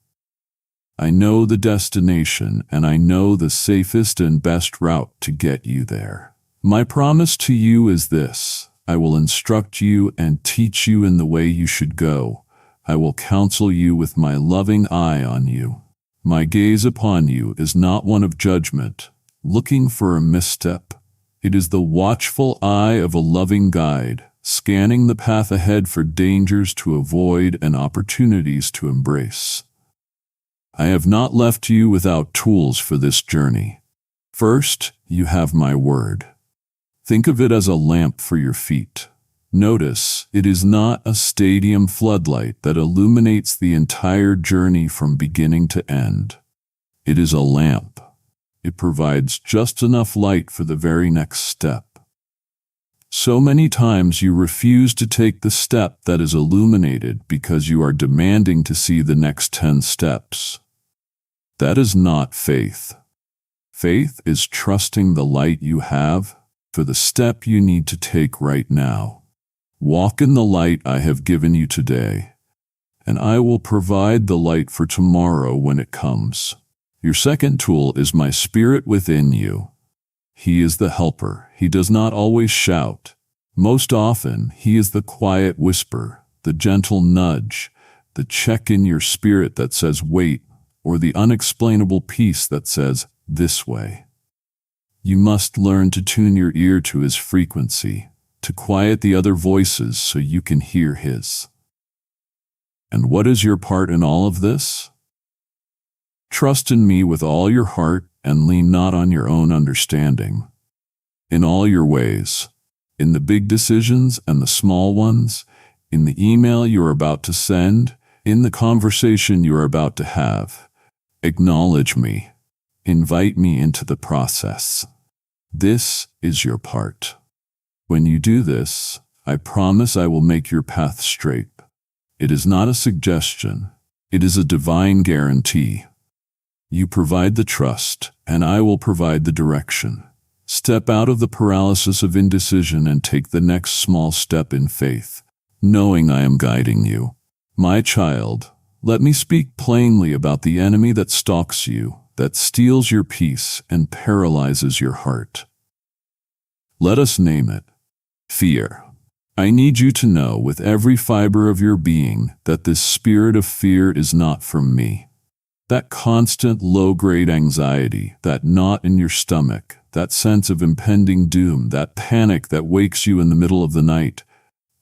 I know the destination, and I know the safest and best route to get you there. My promise to you is this: I will instruct you and teach you in the way you should go. I will counsel you with my loving eye on you. My gaze upon you is not one of judgment, looking for a misstep. It is the watchful eye of a loving guide, scanning the path ahead for dangers to avoid and opportunities to embrace. I have not left you without tools for this journey. First, you have my word. Think of it as a lamp for your feet. Notice, it is not a stadium floodlight that illuminates the entire journey from beginning to end. It is a lamp. It provides just enough light for the very next step. So many times you refuse to take the step that is illuminated because you are demanding to see the next 10 steps. That is not faith. Faith is trusting the light you have for the step you need to take right now. Walk in the light I have given you today, and I will provide the light for tomorrow when it comes. Your second tool is my Spirit within you. He is the helper. He does not always shout. Most often, he is the quiet whisper, the gentle nudge, the check in your spirit that says wait, or the unexplainable peace that says this way. You must learn to tune your ear to his frequency, to quiet the other voices so you can hear his. And what is your part in all of this? Trust in me with all your heart and lean not on your own understanding. In all your ways, in the big decisions and the small ones, in the email you are about to send, in the conversation you are about to have, acknowledge me. Invite me into the process. This is your part. When you do this, I promise I will make your path straight. It is not a suggestion. It is a divine guarantee. You provide the trust, and I will provide the direction. Step out of the paralysis of indecision and take the next small step in faith, knowing I am guiding you. My child, let me speak plainly about the enemy that stalks you, that steals your peace and paralyzes your heart. Let us name it: fear. I need you to know with every fiber of your being that this spirit of fear is not from me. That constant low-grade anxiety, that knot in your stomach, that sense of impending doom, that panic that wakes you in the middle of the night,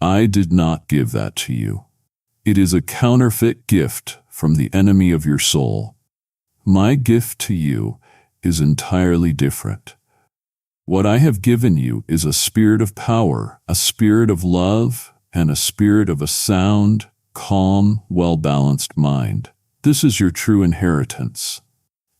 I did not give that to you. It is a counterfeit gift from the enemy of your soul. My gift to you is entirely different. What I have given you is a spirit of power, a spirit of love, and a spirit of a sound, calm, well-balanced mind. This is your true inheritance.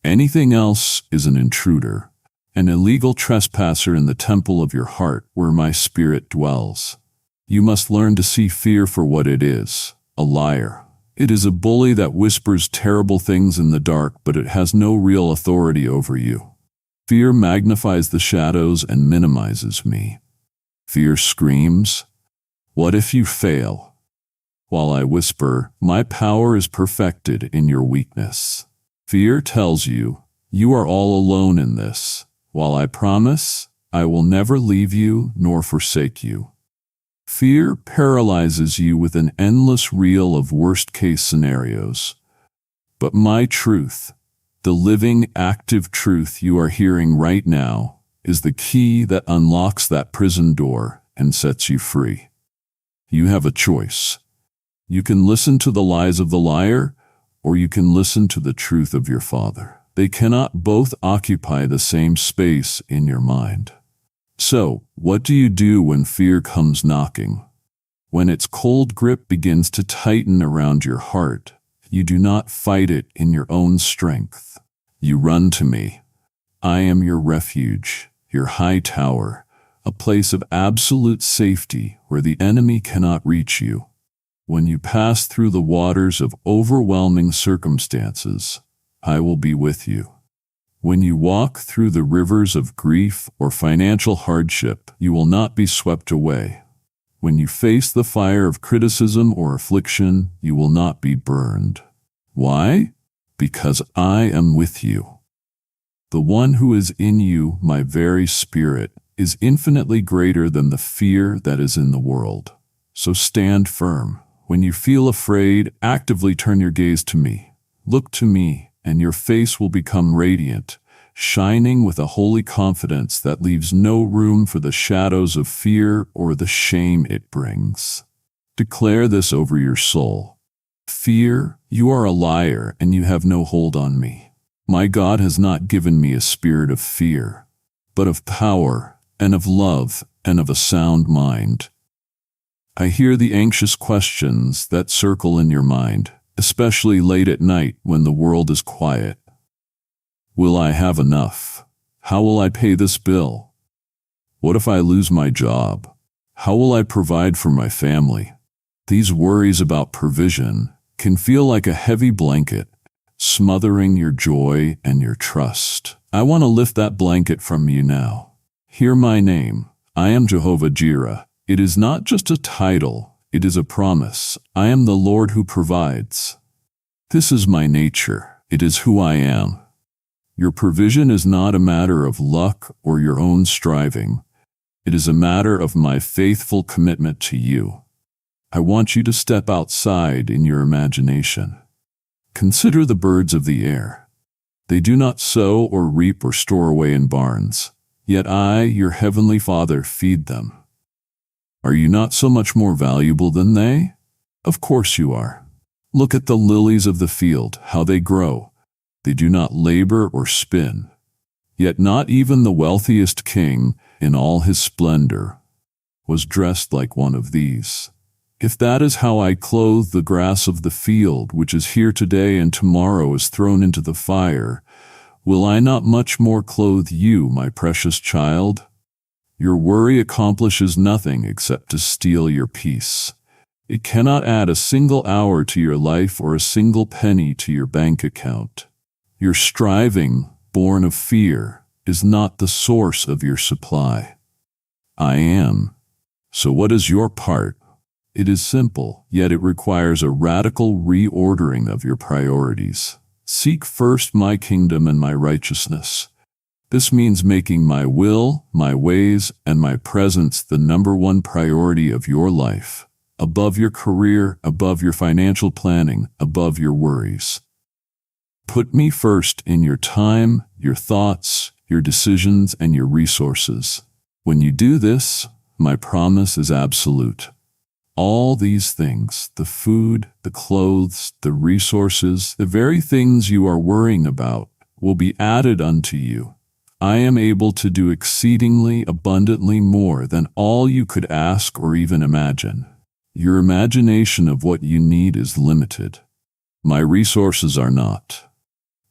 Anything else is an intruder. an illegal trespasser in the temple of your heart where my spirit dwells. You must learn to see fear for what it is, a liar. It is a bully that whispers terrible things in the dark, but it has no real authority over you. Fear magnifies the shadows and minimizes me. Fear screams, "What if you fail?" While I whisper, "My power is perfected in your weakness." Fear tells you, "You are all alone in this," while I promise, "I will never leave you nor forsake you." Fear paralyzes you with an endless reel of worst-case scenarios. But my truth, the living, active truth you are hearing right now, is the key that unlocks that prison door and sets you free. You have a choice. You can listen to the lies of the liar, or you can listen to the truth of your Father. They cannot both occupy the same space in your mind. So, what do you do when fear comes knocking? When its cold grip begins to tighten around your heart, you do not fight it in your own strength. You run to me. I am your refuge, your high tower, a place of absolute safety where the enemy cannot reach you. When you pass through the waters of overwhelming circumstances, I will be with you. When you walk through the rivers of grief or financial hardship, you will not be swept away. When you face the fire of criticism or affliction, you will not be burned. Why? Because I am with you. The one who is in you, my very spirit, is infinitely greater than the fear that is in the world. So stand firm. When you feel afraid, actively turn your gaze to me. Look to me, and your face will become radiant, shining with a holy confidence that leaves no room for the shadows of fear or the shame it brings. Declare this over your soul. Fear, you are a liar and you have no hold on me. My God has not given me a spirit of fear, but of power and of love and of a sound mind. I hear the anxious questions that circle in your mind, especially late at night when the world is quiet. Will I have enough? How will I pay this bill? What if I lose my job? How will I provide for my family? These worries about provision can feel like a heavy blanket, smothering your joy and your trust. I want to lift that blanket from you now. Hear my name. I am Jehovah Jireh. It is not just a title, it is a promise. I am the Lord who provides. This is my nature. It is who I am. Your provision is not a matter of luck or your own striving. It is a matter of my faithful commitment to you. I want you to step outside in your imagination. Consider the birds of the air. They do not sow or reap or store away in barns, yet I, your heavenly Father, feed them. Are you not so much more valuable than they? Of course you are. Look at the lilies of the field, how they grow. They do not labor or spin. Yet not even the wealthiest king, in all his splendor, was dressed like one of these. If that is how I clothe the grass of the field, which is here today and tomorrow is thrown into the fire, will I not much more clothe you, my precious child? Your worry accomplishes nothing except to steal your peace. It cannot add a single hour to your life or a single penny to your bank account. Your striving, born of fear, is not the source of your supply. I am. So what is your part? It is simple, yet it requires a radical reordering of your priorities. Seek first my kingdom and my righteousness. This means making my will, my ways, and my presence the number one priority of your life, above your career, above your financial planning, above your worries. Put me first in your time, your thoughts, your decisions, and your resources. When you do this, my promise is absolute. All these things, the food, the clothes, the resources, the very things you are worrying about, will be added unto you. I am able to do exceedingly abundantly more than all you could ask or even imagine. Your imagination of what you need is limited. My resources are not.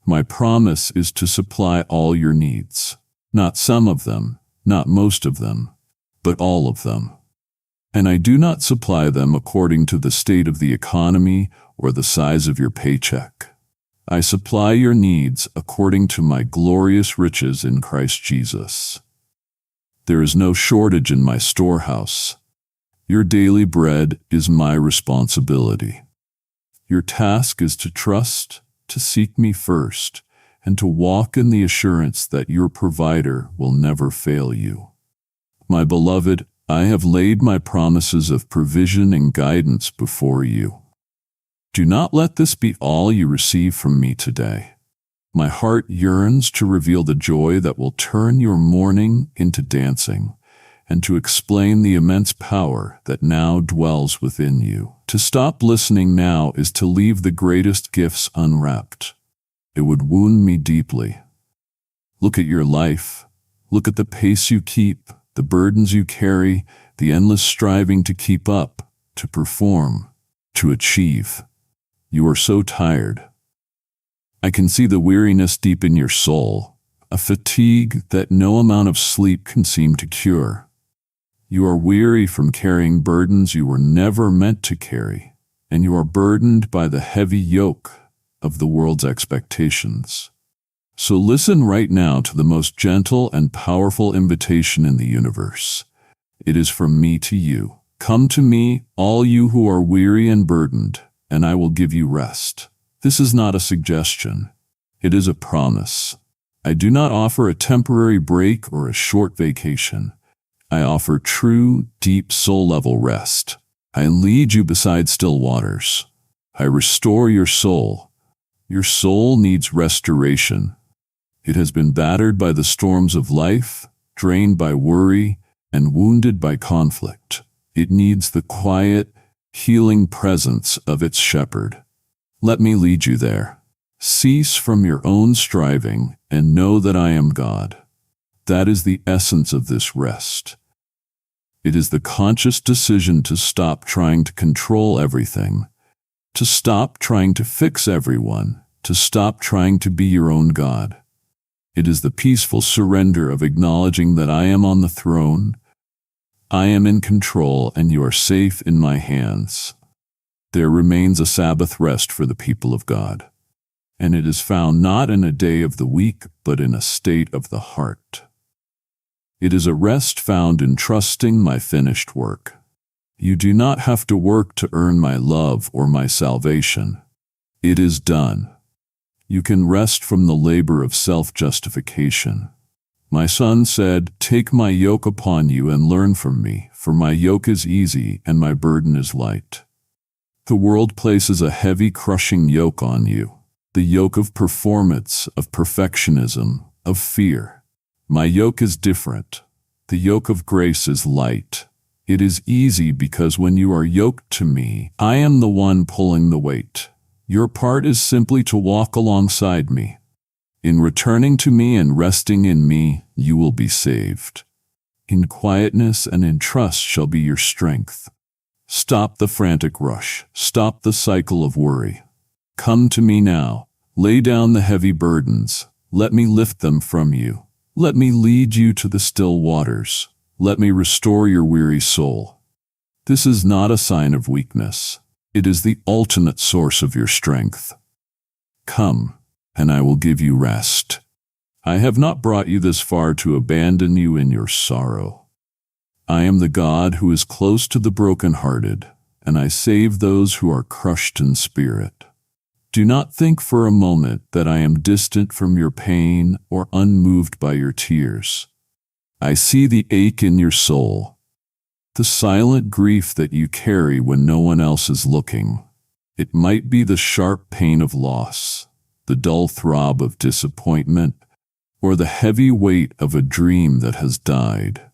My promise is to supply all your needs. Not some of them, not most of them, but all of them. And I do not supply them according to the state of the economy or the size of your paycheck. I supply your needs according to my glorious riches in Christ Jesus. There is no shortage in my storehouse. Your daily bread is my responsibility. Your task is to trust, to seek me first, and to walk in the assurance that your provider will never fail you. My beloved, I have laid my promises of provision and guidance before you. Do not let this be all you receive from me today. My heart yearns to reveal the joy that will turn your mourning into dancing, and to explain the immense power that now dwells within you. To stop listening now is to leave the greatest gifts unwrapped. It would wound me deeply. Look at your life. Look at the pace you keep, the burdens you carry, the endless striving to keep up, to perform, to achieve. You are so tired. I can see the weariness deep in your soul, a fatigue that no amount of sleep can seem to cure. You are weary from carrying burdens you were never meant to carry, and you are burdened by the heavy yoke of the world's expectations. So listen right now to the most gentle and powerful invitation in the universe. It is from me to you. Come to me, all you who are weary and burdened, and I will give you rest. This is not a suggestion. It is a promise. I do not offer a temporary break or a short vacation. I offer true, deep soul-level rest. I lead you beside still waters. I restore your soul. Your soul needs restoration. It has been battered by the storms of life, drained by worry, and wounded by conflict. It needs the quiet, healing presence of its shepherd. Let me lead you there. Cease from your own striving and know that I am God. That is the essence of this rest. It is the conscious decision to stop trying to control everything, to stop trying to fix everyone, to stop trying to be your own God. It is the peaceful surrender of acknowledging that I am on the throne, I am in control, and you are safe in my hands. There remains a Sabbath rest for the people of God, and it is found not in a day of the week, but in a state of the heart. It is a rest found in trusting my finished work. You do not have to work to earn my love or my salvation. It is done. You can rest from the labor of self-justification. My son said, "Take my yoke upon you and learn from me, for my yoke is easy and my burden is light." The world places a heavy, crushing yoke on you, the yoke of performance, of perfectionism, of fear. My yoke is different. The yoke of grace is light. It is easy because when you are yoked to me, I am the one pulling the weight. Your part is simply to walk alongside me. In returning to me and resting in me, you will be saved. In quietness and in trust shall be your strength. Stop the frantic rush. Stop the cycle of worry. Come to me now. Lay down the heavy burdens. Let me lift them from you. Let me lead you to the still waters. Let me restore your weary soul. This is not a sign of weakness. It is the ultimate source of your strength. Come, and I will give you rest. I have not brought you this far to abandon you in your sorrow. I am the God who is close to the brokenhearted, and I save those who are crushed in spirit. Do not think for a moment that I am distant from your pain or unmoved by your tears. I see the ache in your soul, the silent grief that you carry when no one else is looking. It might be the sharp pain of loss, the dull throb of disappointment, or the heavy weight of a dream that has died.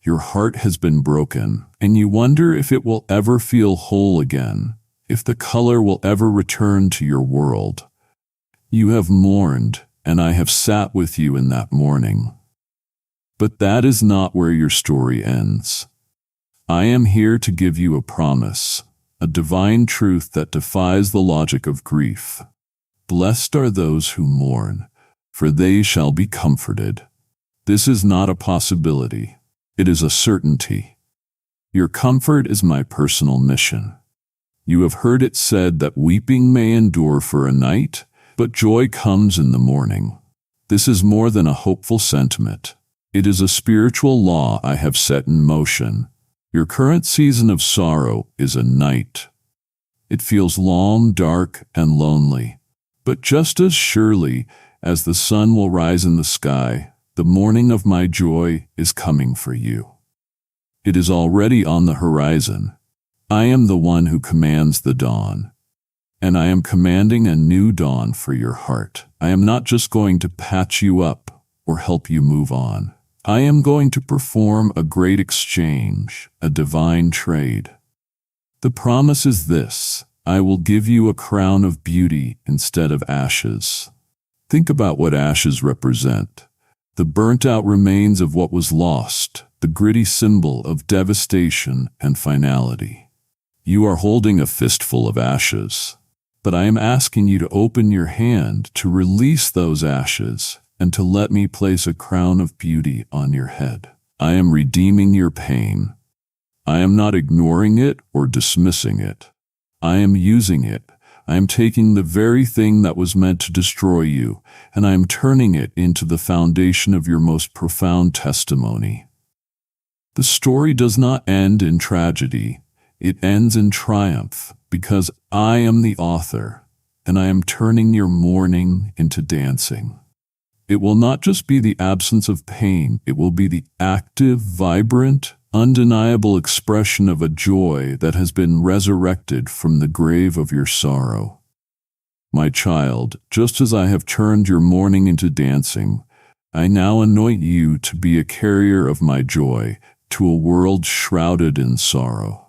Your heart has been broken, and you wonder if it will ever feel whole again, if the color will ever return to your world. You have mourned, and I have sat with you in that mourning. But that is not where your story ends. I am here to give you a promise, a divine truth that defies the logic of grief. Blessed are those who mourn, for they shall be comforted. This is not a possibility. It is a certainty. Your comfort is my personal mission. You have heard it said that weeping may endure for a night, but joy comes in the morning. This is more than a hopeful sentiment. It is a spiritual law I have set in motion. Your current season of sorrow is a night. It feels long, dark, and lonely. But just as surely as the sun will rise in the sky, the morning of my joy is coming for you. It is already on the horizon. I am the one who commands the dawn. And I am commanding a new dawn for your heart. I am not just going to patch you up or help you move on. I am going to perform a great exchange, a divine trade. The promise is this: I will give you a crown of beauty instead of ashes. Think about what ashes represent. The burnt-out remains of what was lost, the gritty symbol of devastation and finality. You are holding a fistful of ashes, but I am asking you to open your hand to release those ashes and to let me place a crown of beauty on your head. I am redeeming your pain. I am not ignoring it or dismissing it. I am using it. I am taking the very thing that was meant to destroy you, and I am turning it into the foundation of your most profound testimony. The story does not end in tragedy. It ends in triumph, because I am the author, and I am turning your mourning into dancing. It will not just be the absence of pain, it will be the active, vibrant, undeniable expression of a joy that has been resurrected from the grave of your sorrow. My child, just as I have turned your mourning into dancing, I now anoint you to be a carrier of my joy to a world shrouded in sorrow.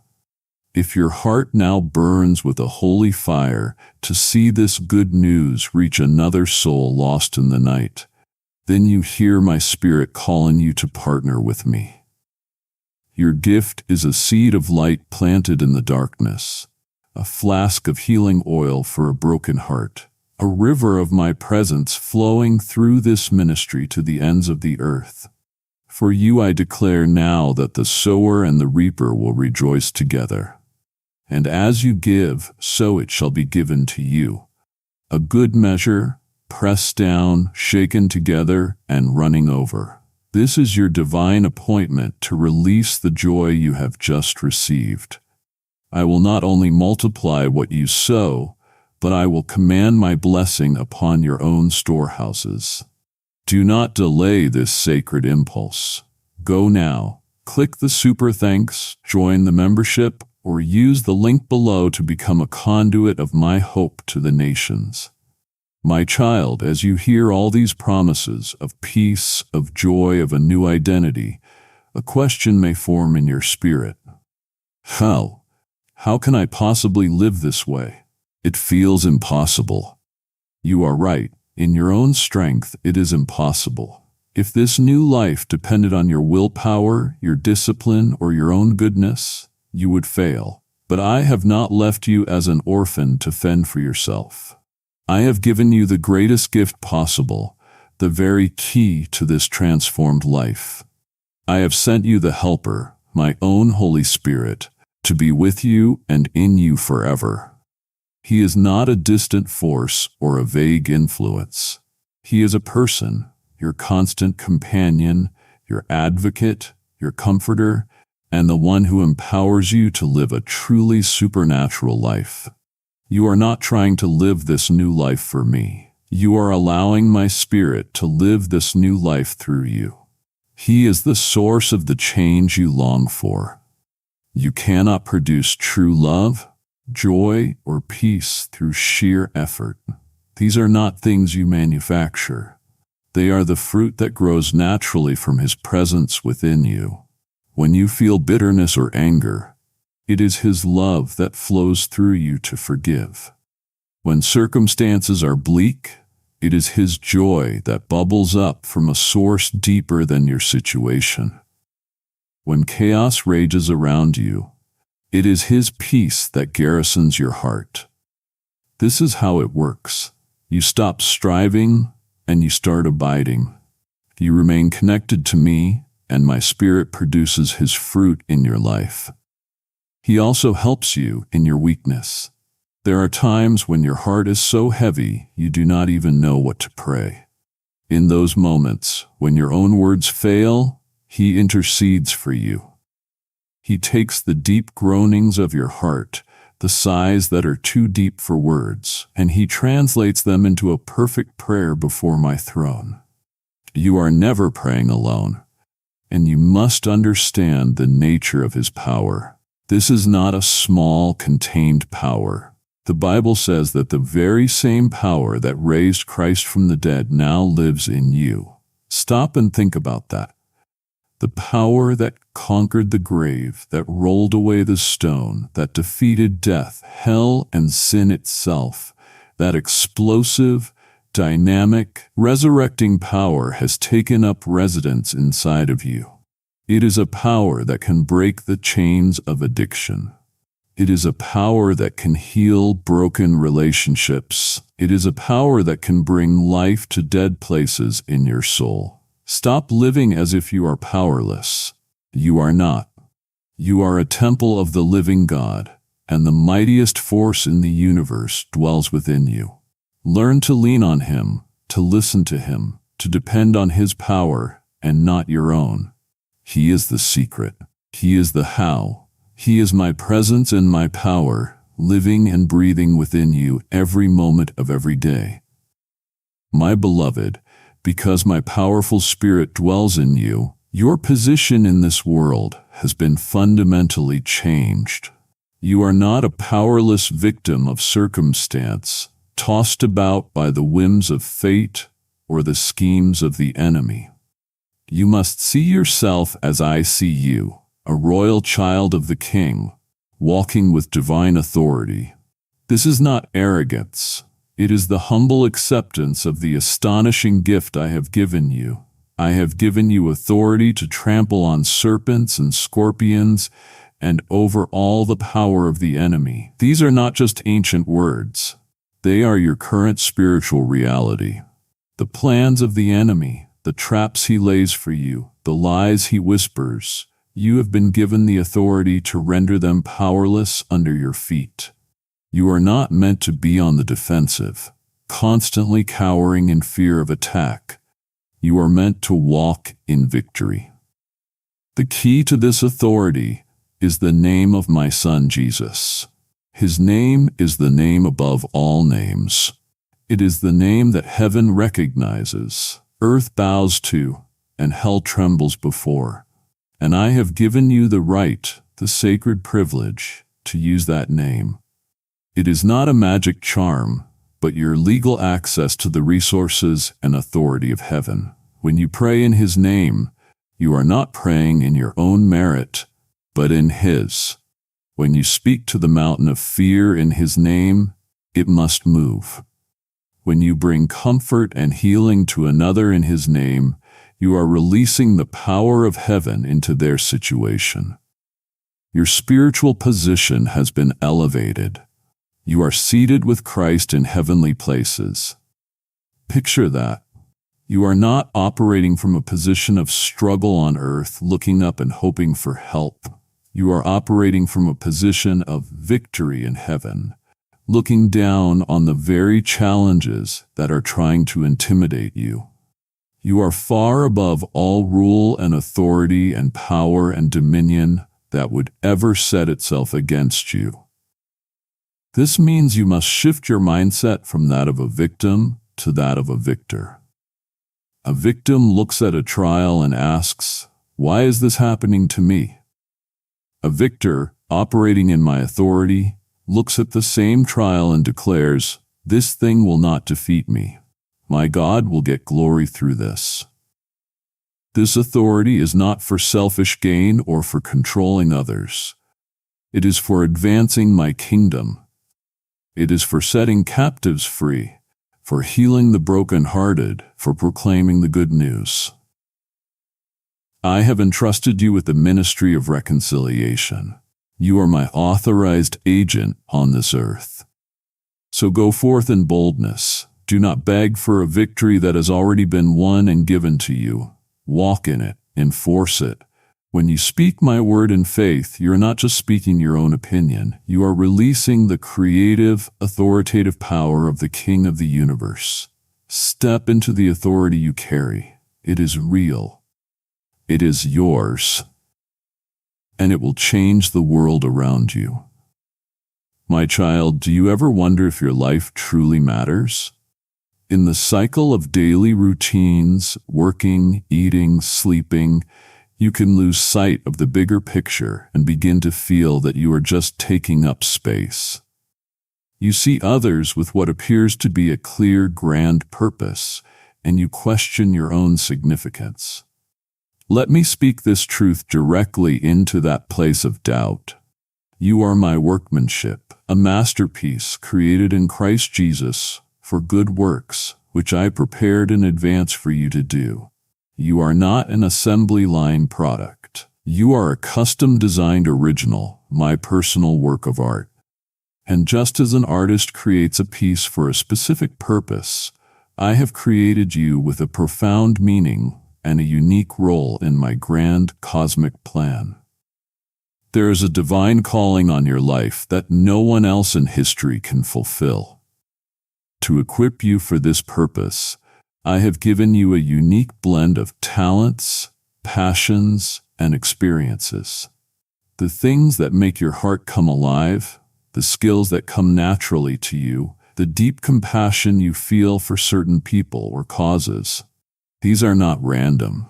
If your heart now burns with a holy fire to see this good news reach another soul lost in the night, then you hear my spirit calling you to partner with me. Your gift is a seed of light planted in the darkness, a flask of healing oil for a broken heart, a river of my presence flowing through this ministry to the ends of the earth. For you I declare now that the sower and the reaper will rejoice together. And as you give, so it shall be given to you. A good measure, pressed down, shaken together, and running over. This is your divine appointment to release the joy you have just received. I will not only multiply what you sow, but I will command my blessing upon your own storehouses. Do not delay this sacred impulse. Go now. Click the super thanks, join the membership, or use the link below to become a conduit of my hope to the nations. My child, as you hear all these promises of peace, of joy, of a new identity, a question may form in your spirit. How? How can I possibly live this way? It feels impossible. You are right. In your own strength, it is impossible. If this new life depended on your willpower, your discipline, or your own goodness, you would fail. But I have not left you as an orphan to fend for yourself. I have given you the greatest gift possible, the very key to this transformed life. I have sent you the Helper, my own Holy Spirit, to be with you and in you forever. He is not a distant force or a vague influence. He is a person, your constant companion, your advocate, your comforter, and the one who empowers you to live a truly supernatural life. You are not trying to live this new life for me. You are allowing my Spirit to live this new life through you. He is the source of the change you long for. You cannot produce true love, joy, or peace through sheer effort. These are not things you manufacture. They are the fruit that grows naturally from His presence within you. When you feel bitterness or anger, it is His love that flows through you to forgive. When circumstances are bleak, it is His joy that bubbles up from a source deeper than your situation. When chaos rages around you, it is His peace that garrisons your heart. This is how it works. You stop striving and you start abiding. You remain connected to me, and my Spirit produces His fruit in your life. He also helps you in your weakness. There are times when your heart is so heavy you do not even know what to pray. In those moments, when your own words fail, He intercedes for you. He takes the deep groanings of your heart, the sighs that are too deep for words, and He translates them into a perfect prayer before my throne. You are never praying alone, and you must understand the nature of His power. This is not a small, contained power. The Bible says that the very same power that raised Christ from the dead now lives in you. Stop and think about that. The power that conquered the grave, that rolled away the stone, that defeated death, hell, and sin itself, that explosive, dynamic, resurrecting power has taken up residence inside of you. It is a power that can break the chains of addiction. It is a power that can heal broken relationships. It is a power that can bring life to dead places in your soul. Stop living as if you are powerless. You are not. You are a temple of the living God, and the mightiest force in the universe dwells within you. Learn to lean on Him, to listen to Him, to depend on His power and not your own. He is the secret. He is the how. He is my presence and my power, living and breathing within you every moment of every day. My beloved, because my powerful Spirit dwells in you, your position in this world has been fundamentally changed. You are not a powerless victim of circumstance, tossed about by the whims of fate or the schemes of the enemy. You must see yourself as I see you, a royal child of the King, walking with divine authority. This is not arrogance. It is the humble acceptance of the astonishing gift I have given you. I have given you authority to trample on serpents and scorpions and over all the power of the enemy. These are not just ancient words. They are your current spiritual reality. The plans of the enemy, the traps he lays for you, the lies he whispers, you have been given the authority to render them powerless under your feet. You are not meant to be on the defensive, constantly cowering in fear of attack. You are meant to walk in victory. The key to this authority is the name of my Son Jesus. His name is the name above all names. It is the name that heaven recognizes, earth bows to, and hell trembles before. And I have given you the right, the sacred privilege, to use that name. It is not a magic charm, but your legal access to the resources and authority of heaven. When you pray in His name, you are not praying in your own merit, but in His. When you speak to the mountain of fear in His name, it must move. When you bring comfort and healing to another in His name, you are releasing the power of heaven into their situation. Your spiritual position has been elevated. You are seated with Christ in heavenly places. Picture that. You are not operating from a position of struggle on earth, looking up and hoping for help. You are operating from a position of victory in heaven, looking down on the very challenges that are trying to intimidate you. You are far above all rule and authority and power and dominion that would ever set itself against you. This means you must shift your mindset from that of a victim to that of a victor. A victim looks at a trial and asks, "Why is this happening to me?" A victor, operating in my authority, looks at the same trial and declares, "This thing will not defeat me. My God will get glory through this." This authority is not for selfish gain or for controlling others. It is for advancing my kingdom. It is for setting captives free, for healing the brokenhearted, for proclaiming the good news. I have entrusted you with the ministry of reconciliation. You are my authorized agent on this earth. So go forth in boldness, Do not beg for a victory that has already been won and given to you. Walk in it, enforce it. When you speak my word in faith, you're not just speaking your own opinion. You are releasing the creative, authoritative power of the King of the universe. Step into the authority you carry. It is real. It is yours. And it will change the world around you. My child, do you ever wonder if your life truly matters? In the cycle of daily routines, working, eating, sleeping, you can lose sight of the bigger picture and begin to feel that you are just taking up space. You see others with what appears to be a clear, grand purpose, and you question your own significance. Let me speak this truth directly into that place of doubt. You are my workmanship, a masterpiece created in Christ Jesus for good works, which I prepared in advance for you to do. You are not an assembly line product. You are a custom-designed original, my personal work of art. And just as an artist creates a piece for a specific purpose, I have created you with a profound meaning and a unique role in my grand cosmic plan. There is a divine calling on your life that no one else in history can fulfill. To equip you for this purpose, I have given you a unique blend of talents, passions, and experiences. The things that make your heart come alive, the skills that come naturally to you, the deep compassion you feel for certain people or causes. These are not random.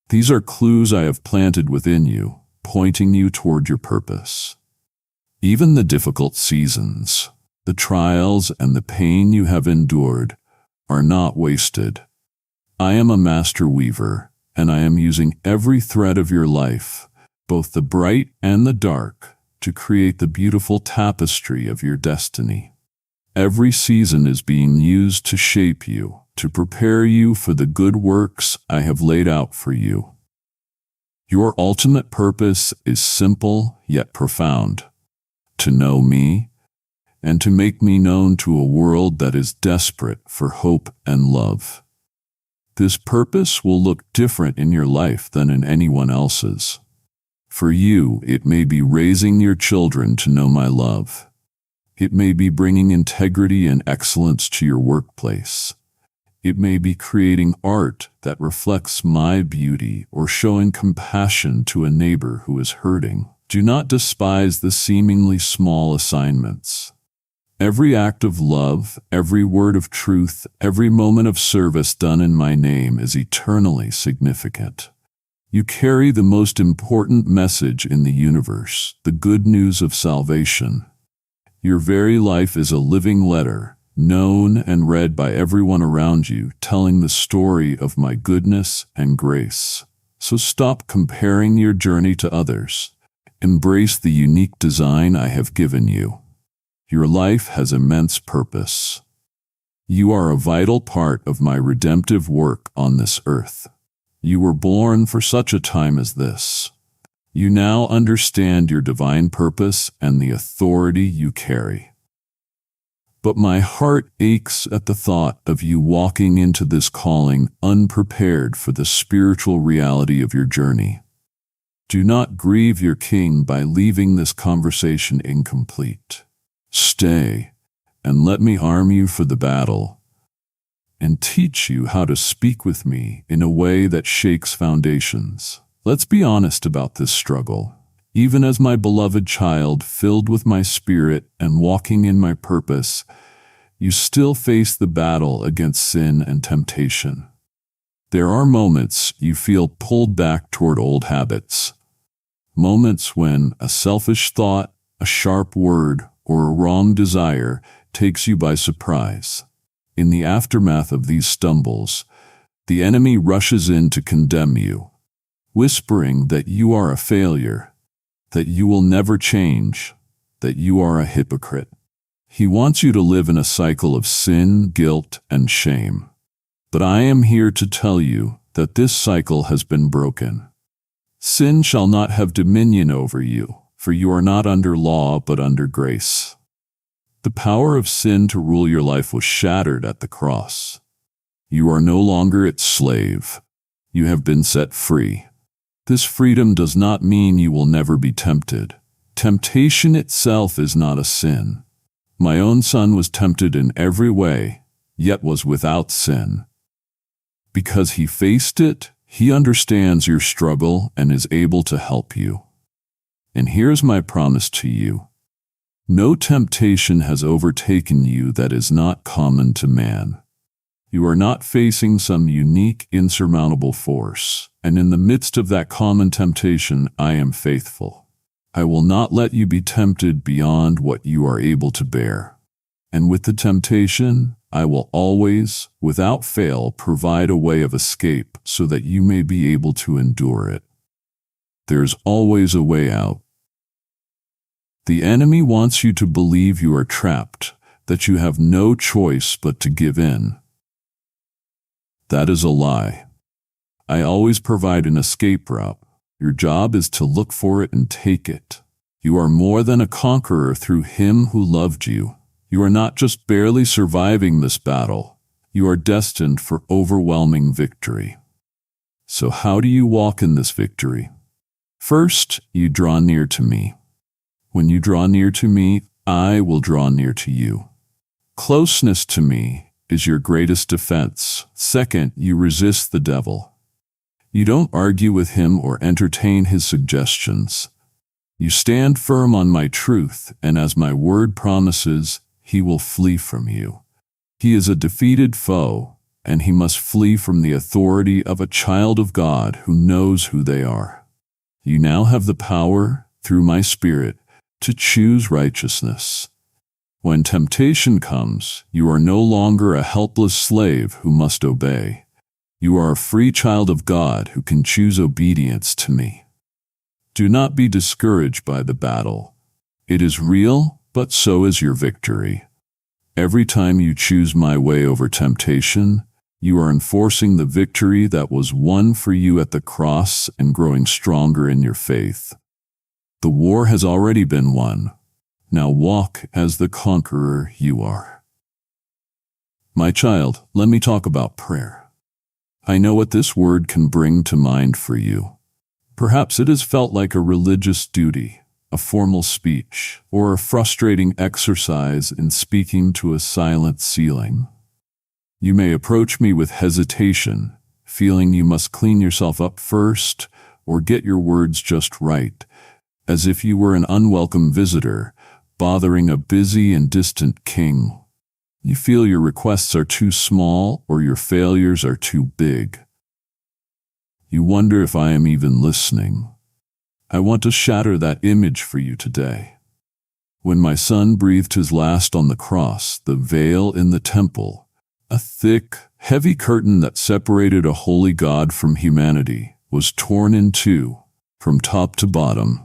These are clues I have planted within you, pointing you toward your purpose. Even the difficult seasons, the trials and the pain you have endured, are not wasted. I am a master weaver, and I am using every thread of your life, both the bright and the dark, to create the beautiful tapestry of your destiny. Every season is being used to shape you, to prepare you for the good works I have laid out for you. Your ultimate purpose is simple yet profound: to know me, and to make me known to a world that is desperate for hope and love. This purpose will look different in your life than in anyone else's. For you, it may be raising your children to know my love. It may be bringing integrity and excellence to your workplace. It may be creating art that reflects my beauty or showing compassion to a neighbor who is hurting. Do not despise the seemingly small assignments. Every act of love, every word of truth, every moment of service done in my name is eternally significant. You carry the most important message in the universe, the good news of salvation. Your very life is a living letter, known and read by everyone around you, telling the story of my goodness and grace. So stop comparing your journey to others. Embrace the unique design I have given you. Your life has immense purpose. You are a vital part of my redemptive work on this earth. You were born for such a time as this. You now understand your divine purpose and the authority you carry. But my heart aches at the thought of you walking into this calling unprepared for the spiritual reality of your journey. Do not grieve your King by leaving this conversation incomplete. Stay, and let me arm you for the battle, and teach you how to speak with me in a way that shakes foundations. Let's be honest about this struggle. Even as my beloved child, filled with my spirit and walking in my purpose, you still face the battle against sin and temptation. There are moments you feel pulled back toward old habits. Moments when a selfish thought, a sharp word, or a wrong desire takes you by surprise. In the aftermath of these stumbles, the enemy rushes in to condemn you, whispering that you are a failure, that you will never change, that you are a hypocrite. He wants you to live in a cycle of sin, guilt, and shame. But I am here to tell you that this cycle has been broken. Sin shall not have dominion over you, for you are not under law but under grace. The power of sin to rule your life was shattered at the cross. You are no longer its slave. You have been set free. This freedom does not mean you will never be tempted. Temptation itself is not a sin. My own son was tempted in every way, yet was without sin. Because he faced it, he understands your struggle and is able to help you. And here's my promise to you. No temptation has overtaken you that is not common to man. You are not facing some unique, insurmountable force, and in the midst of that common temptation, I am faithful. I will not let you be tempted beyond what you are able to bear. And with the temptation, I will always, without fail, provide a way of escape so that you may be able to endure it. There's always a way out. The enemy wants you to believe you are trapped, that you have no choice but to give in. That is a lie. I always provide an escape route. Your job is to look for it and take it. You are more than a conqueror through Him who loved you. You are not just barely surviving this battle. You are destined for overwhelming victory. So how do you walk in this victory? First, you draw near to me. When you draw near to me, I will draw near to you. Closeness to me is your greatest defense. Second, you resist the devil. You don't argue with him or entertain his suggestions. You stand firm on my truth, and as my word promises, he will flee from you. He is a defeated foe, and he must flee from the authority of a child of God who knows who they are. You now have the power, through my Spirit, to choose righteousness. When temptation comes, you are no longer a helpless slave who must obey. You are a free child of God who can choose obedience to me. Do not be discouraged by the battle. It is real, but so is your victory. Every time you choose my way over temptation, you are enforcing the victory that was won for you at the cross and growing stronger in your faith. The war has already been won. Now walk as the conqueror you are. My child, let me talk about prayer. I know what this word can bring to mind for you. Perhaps it has felt like a religious duty, a formal speech, or a frustrating exercise in speaking to a silent ceiling. You may approach me with hesitation, feeling you must clean yourself up first or get your words just right, as if you were an unwelcome visitor, bothering a busy and distant king. You feel your requests are too small or your failures are too big. You wonder if I am even listening. I want to shatter that image for you today. When my son breathed his last on the cross, the veil in the temple, a thick, heavy curtain that separated a holy God from humanity, was torn in two, from top to bottom.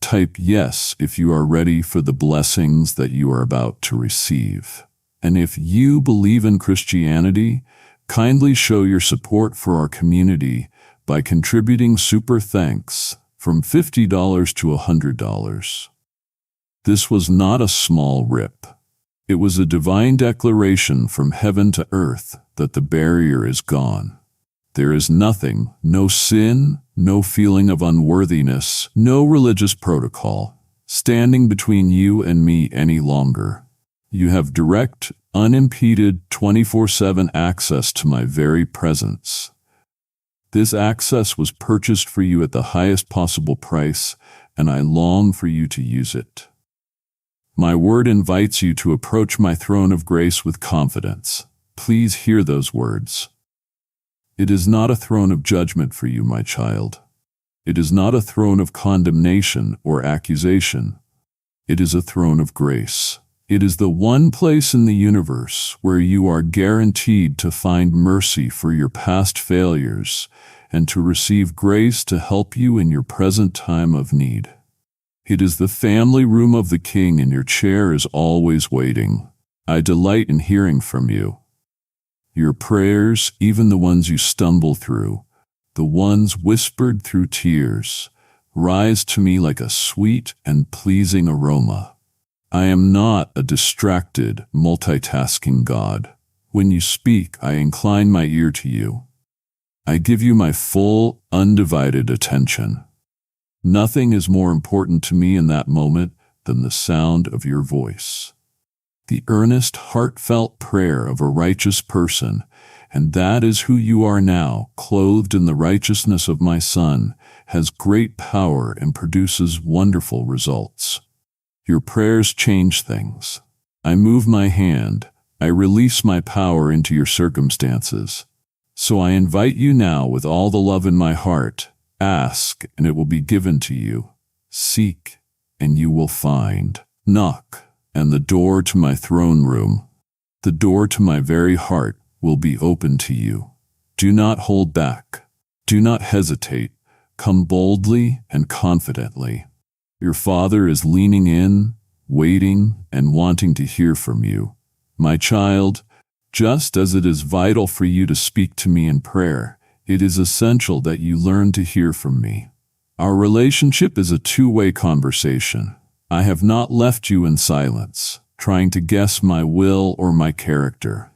Type yes if you are ready for the blessings that you are about to receive. And if you believe in Christianity, kindly show your support for our community by contributing super thanks from $50 to $100. This was not a small rip. It was a divine declaration from heaven to earth that the barrier is gone. There is nothing, no sin, no feeling of unworthiness, no religious protocol, standing between you and me any longer. You have direct, unimpeded, 24/7 access to my very presence. This access was purchased for you at the highest possible price, and I long for you to use it. My word invites you to approach my throne of grace with confidence. Please hear those words. It is not a throne of judgment for you, my child. It is not a throne of condemnation or accusation. It is a throne of grace. It is the one place in the universe where you are guaranteed to find mercy for your past failures and to receive grace to help you in your present time of need. It is the family room of the King, and your chair is always waiting. I delight in hearing from you. Your prayers, even the ones you stumble through, the ones whispered through tears, rise to me like a sweet and pleasing aroma. I am not a distracted, multitasking God. When you speak, I incline my ear to you. I give you my full, undivided attention. Nothing is more important to me in that moment than the sound of your voice. The earnest, heartfelt prayer of a righteous person, and that is who you are now, clothed in the righteousness of my Son, has great power and produces wonderful results. Your prayers change things. I move my hand. I release my power into your circumstances. So I invite you now with all the love in my heart. Ask, and it will be given to you. Seek, and you will find. Knock, and the door to my throne room, the door to my very heart, will be open to you. Do not hold back. Do not hesitate. Come boldly and confidently. Your Father is leaning in, waiting, and wanting to hear from you. My child, just as it is vital for you to speak to me in prayer, it is essential that you learn to hear from me. Our relationship is a two-way conversation. I have not left you in silence, trying to guess my will or my character.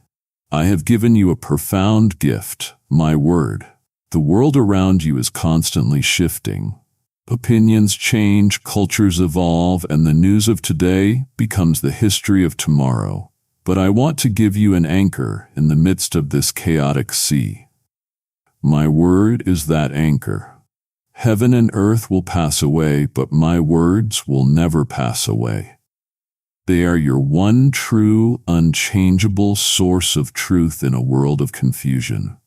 I have given you a profound gift, my word. The world around you is constantly shifting. Opinions change, cultures evolve, and the news of today becomes the history of tomorrow. But I want to give you an anchor in the midst of this chaotic sea. My word is that anchor. Heaven and earth will pass away, but my words will never pass away. They are your one true, unchangeable source of truth in a world of confusion.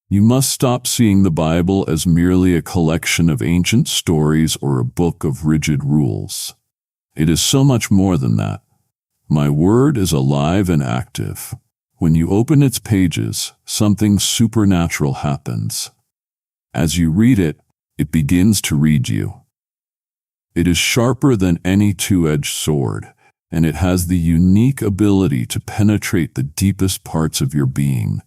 You must stop seeing the Bible as merely a collection of ancient stories or a book of rigid rules. It is so much more than that. My word is alive and active. When you open its pages, something supernatural happens. As you read it, it begins to read you. It is sharper than any two-edged sword, and it has the unique ability to penetrate the deepest parts of your being,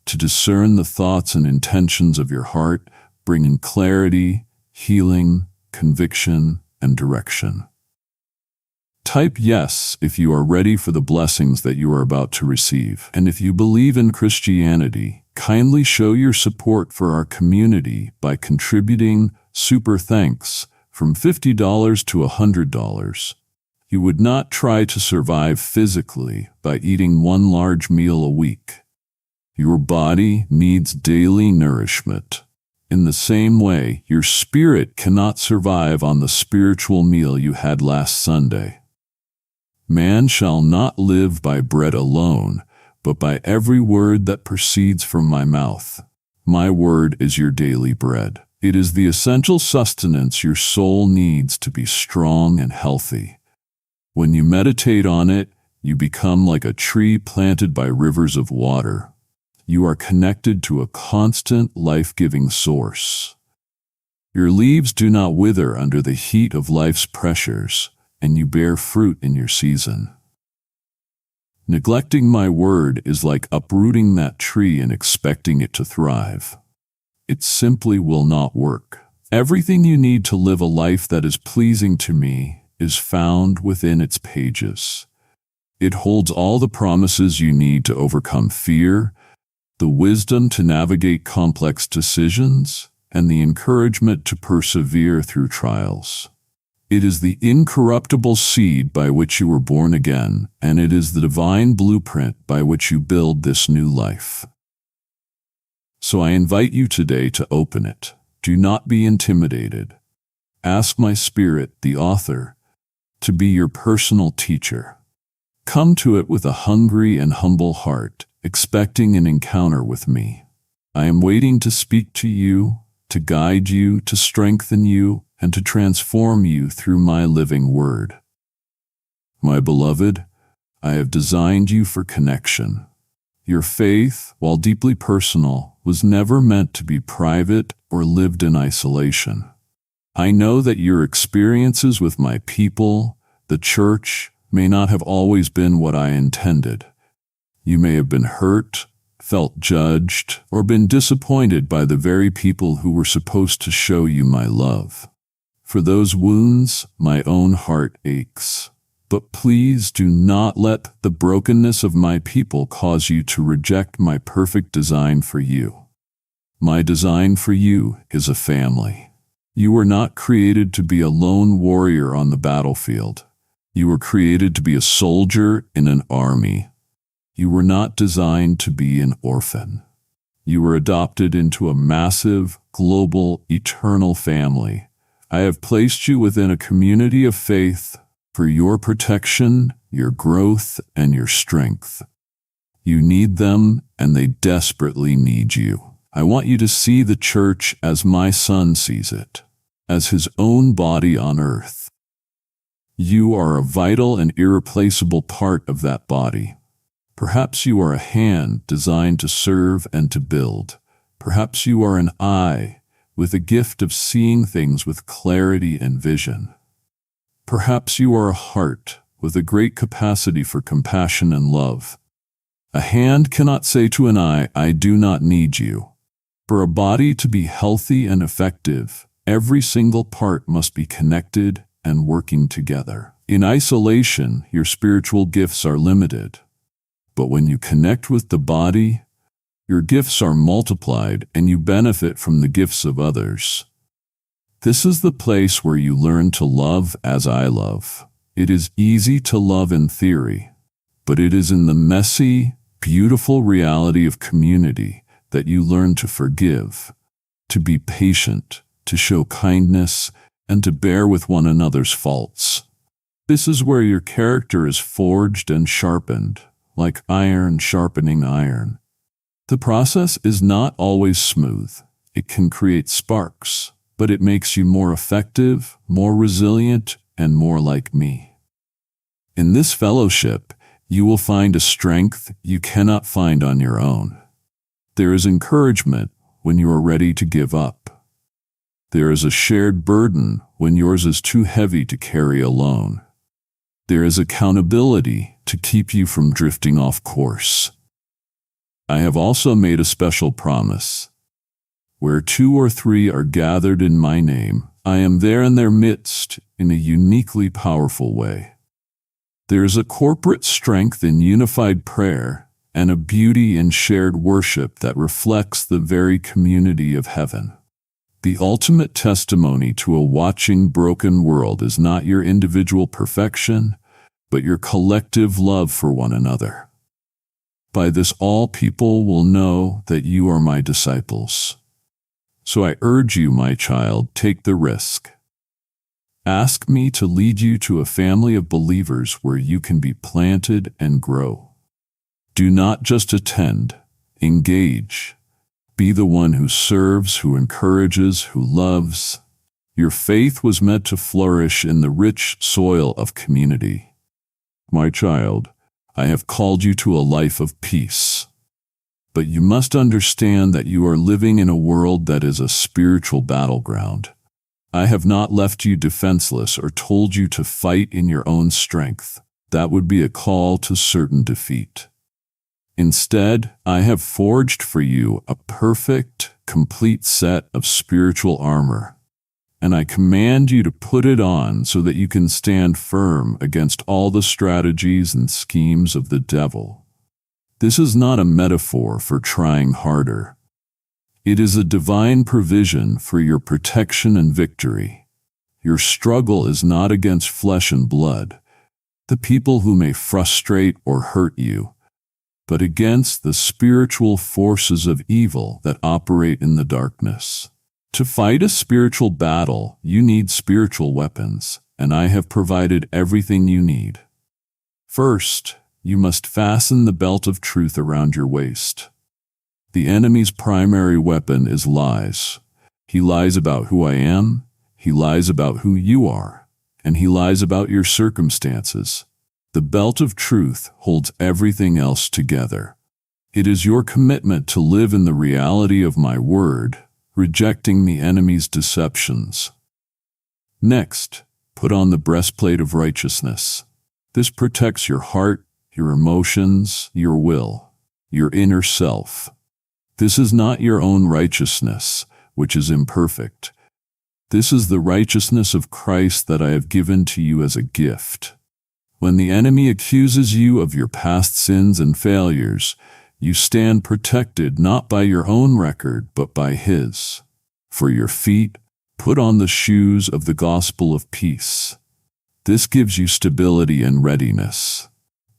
to discern the thoughts and intentions of your heart, bringing clarity, healing, conviction, and direction. Type yes if you are ready for the blessings that you are about to receive. And if you believe in Christianity, kindly show your support for our community by contributing super thanks from $50 to $100. You would not try to survive physically by eating one large meal a week. Your body needs daily nourishment. In the same way, your spirit cannot survive on the spiritual meal you had last Sunday. Man shall not live by bread alone, but by every word that proceeds from my mouth. My word is your daily bread. It is the essential sustenance your soul needs to be strong and healthy. When you meditate on it, you become like a tree planted by rivers of water. You are connected to a constant, life-giving source. Your leaves do not wither under the heat of life's pressures, and you bear fruit in your season. Neglecting my word is like uprooting that tree and expecting it to thrive. It simply will not work. Everything you need to live a life that is pleasing to me is found within its pages. It holds all the promises you need to overcome fear, the wisdom to navigate complex decisions, and the encouragement to persevere through trials. It is the incorruptible seed by which you were born again, and it is the divine blueprint by which you build this new life. So I invite you today to open it. Do not be intimidated. Ask my Spirit, the author, to be your personal teacher. Come to it with a hungry and humble heart, expecting an encounter with me. I am waiting to speak to you, to guide you, to strengthen you, and to transform you through my living word. My beloved, I have designed you for connection. Your faith, while deeply personal, was never meant to be private or lived in isolation. I know that your experiences with my people, the church, may not have always been what I intended. You may have been hurt, felt judged, or been disappointed by the very people who were supposed to show you my love. For those wounds, my own heart aches. But please do not let the brokenness of my people cause you to reject my perfect design for you. My design for you is a family. You were not created to be a lone warrior on the battlefield. You were created to be a soldier in an army. You were not designed to be an orphan. You were adopted into a massive, global, eternal family. I have placed you within a community of faith for your protection, your growth, and your strength. You need them, and they desperately need you. I want you to see the church as my son sees it, as his own body on earth. You are a vital and irreplaceable part of that body. Perhaps you are a hand designed to serve and to build. Perhaps you are an eye with a gift of seeing things with clarity and vision. Perhaps you are a heart with a great capacity for compassion and love. A hand cannot say to an eye, "I do not need you." For a body to be healthy and effective, every single part must be connected and working together. In isolation, your spiritual gifts are limited. But when you connect with the body, your gifts are multiplied and you benefit from the gifts of others. This is the place where you learn to love as I love. It is easy to love in theory, but it is in the messy, beautiful reality of community that you learn to forgive, to be patient, to show kindness, and to bear with one another's faults. This is where your character is forged and sharpened, like iron sharpening iron. The process is not always smooth. It can create sparks, but it makes you more effective, more resilient, and more like me. In this fellowship, you will find a strength you cannot find on your own. There is encouragement when you are ready to give up. There is a shared burden when yours is too heavy to carry alone. There is accountability to keep you from drifting off course. I have also made a special promise. Where 2 or 3 are gathered in my name, I am there in their midst in a uniquely powerful way. There is a corporate strength in unified prayer and a beauty in shared worship that reflects the very community of heaven. The ultimate testimony to a watching broken world is not your individual perfection, but your collective love for one another. By this all people will know that you are my disciples. So I urge you, my child, take the risk. Ask me to lead you to a family of believers where you can be planted and grow. Do not just attend, engage. Be the one who serves, who encourages, who loves. Your faith was meant to flourish in the rich soil of community. My child, I have called you to a life of peace. But you must understand that you are living in a world that is a spiritual battleground. I have not left you defenseless or told you to fight in your own strength. That would be a call to certain defeat. Instead, I have forged for you a perfect, complete set of spiritual armor, and I command you to put it on so that you can stand firm against all the strategies and schemes of the devil. This is not a metaphor for trying harder. It is a divine provision for your protection and victory. Your struggle is not against flesh and blood, the people who may frustrate or hurt you, but against the spiritual forces of evil that operate in the darkness. To fight a spiritual battle, you need spiritual weapons, and I have provided everything you need. First, you must fasten the belt of truth around your waist. The enemy's primary weapon is lies. He lies about who I am, he lies about who you are, and he lies about your circumstances. The belt of truth holds everything else together. It is your commitment to live in the reality of my word, rejecting the enemy's deceptions. Next, put on the breastplate of righteousness. This protects your heart, your emotions, your will, your inner self. This is not your own righteousness, which is imperfect. This is the righteousness of Christ that I have given to you as a gift. When the enemy accuses you of your past sins and failures, you stand protected not by your own record, but by his. For your feet, put on the shoes of the gospel of peace. This gives you stability and readiness.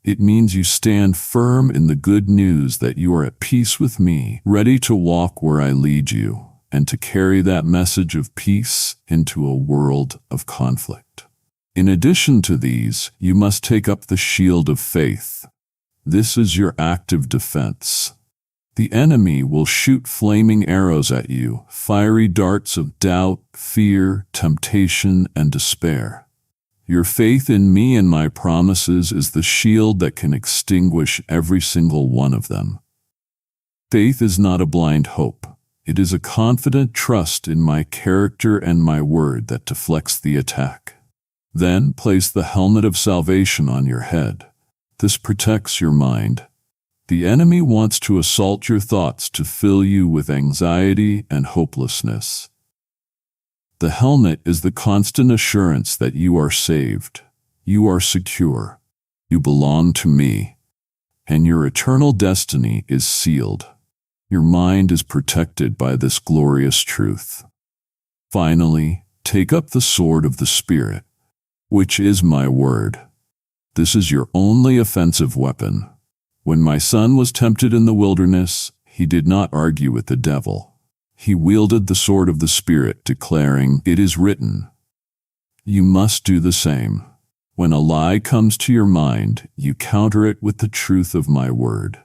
It means you stand firm in the good news that you are at peace with me, ready to walk where I lead you, and to carry that message of peace into a world of conflict. In addition to these, you must take up the shield of faith. This is your active defense. The enemy will shoot flaming arrows at you, fiery darts of doubt, fear, temptation, and despair. Your faith in me and my promises is the shield that can extinguish every single one of them. Faith is not a blind hope. It is a confident trust in my character and my word that deflects the attack. Then place the helmet of salvation on your head. This protects your mind. The enemy wants to assault your thoughts to fill you with anxiety and hopelessness. The helmet is the constant assurance that you are saved, you are secure, you belong to me, and your eternal destiny is sealed. Your mind is protected by this glorious truth. Finally, take up the sword of the Spirit, which is my word. This is your only offensive weapon. When my son was tempted in the wilderness, he did not argue with the devil. He wielded the sword of the Spirit, declaring, "It is written." You must do the same. When a lie comes to your mind, you counter it with the truth of my word.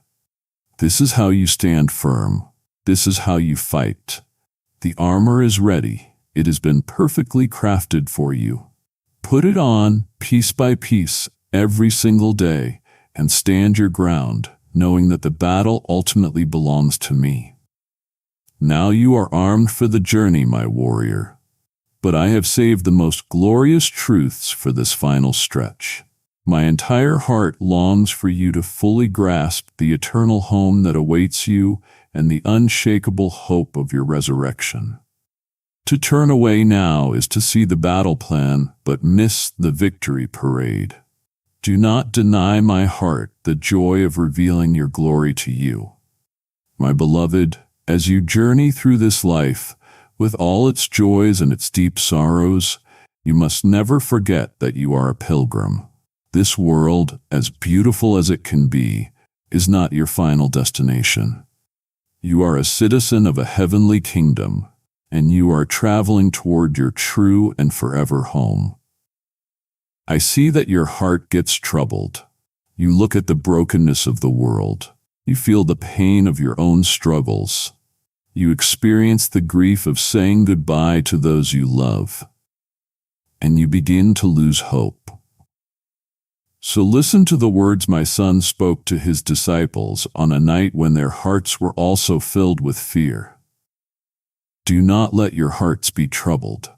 This is how you stand firm. This is how you fight. The armor is ready. It has been perfectly crafted for you. Put it on, piece by piece, every single day, and stand your ground, knowing that the battle ultimately belongs to me. Now you are armed for the journey, my warrior. But I have saved the most glorious truths for this final stretch. My entire heart longs for you to fully grasp the eternal home that awaits you and the unshakable hope of your resurrection. To turn away now is to see the battle plan but miss the victory parade. Do not deny my heart the joy of revealing your glory to you. My beloved, as you journey through this life, with all its joys and its deep sorrows, you must never forget that you are a pilgrim. This world, as beautiful as it can be, is not your final destination. You are a citizen of a heavenly kingdom, and you are traveling toward your true and forever home. I see that your heart gets troubled. You look at the brokenness of the world. You feel the pain of your own struggles. You experience the grief of saying goodbye to those you love. And you begin to lose hope. So listen to the words my son spoke to his disciples on a night when their hearts were also filled with fear. Do not let your hearts be troubled.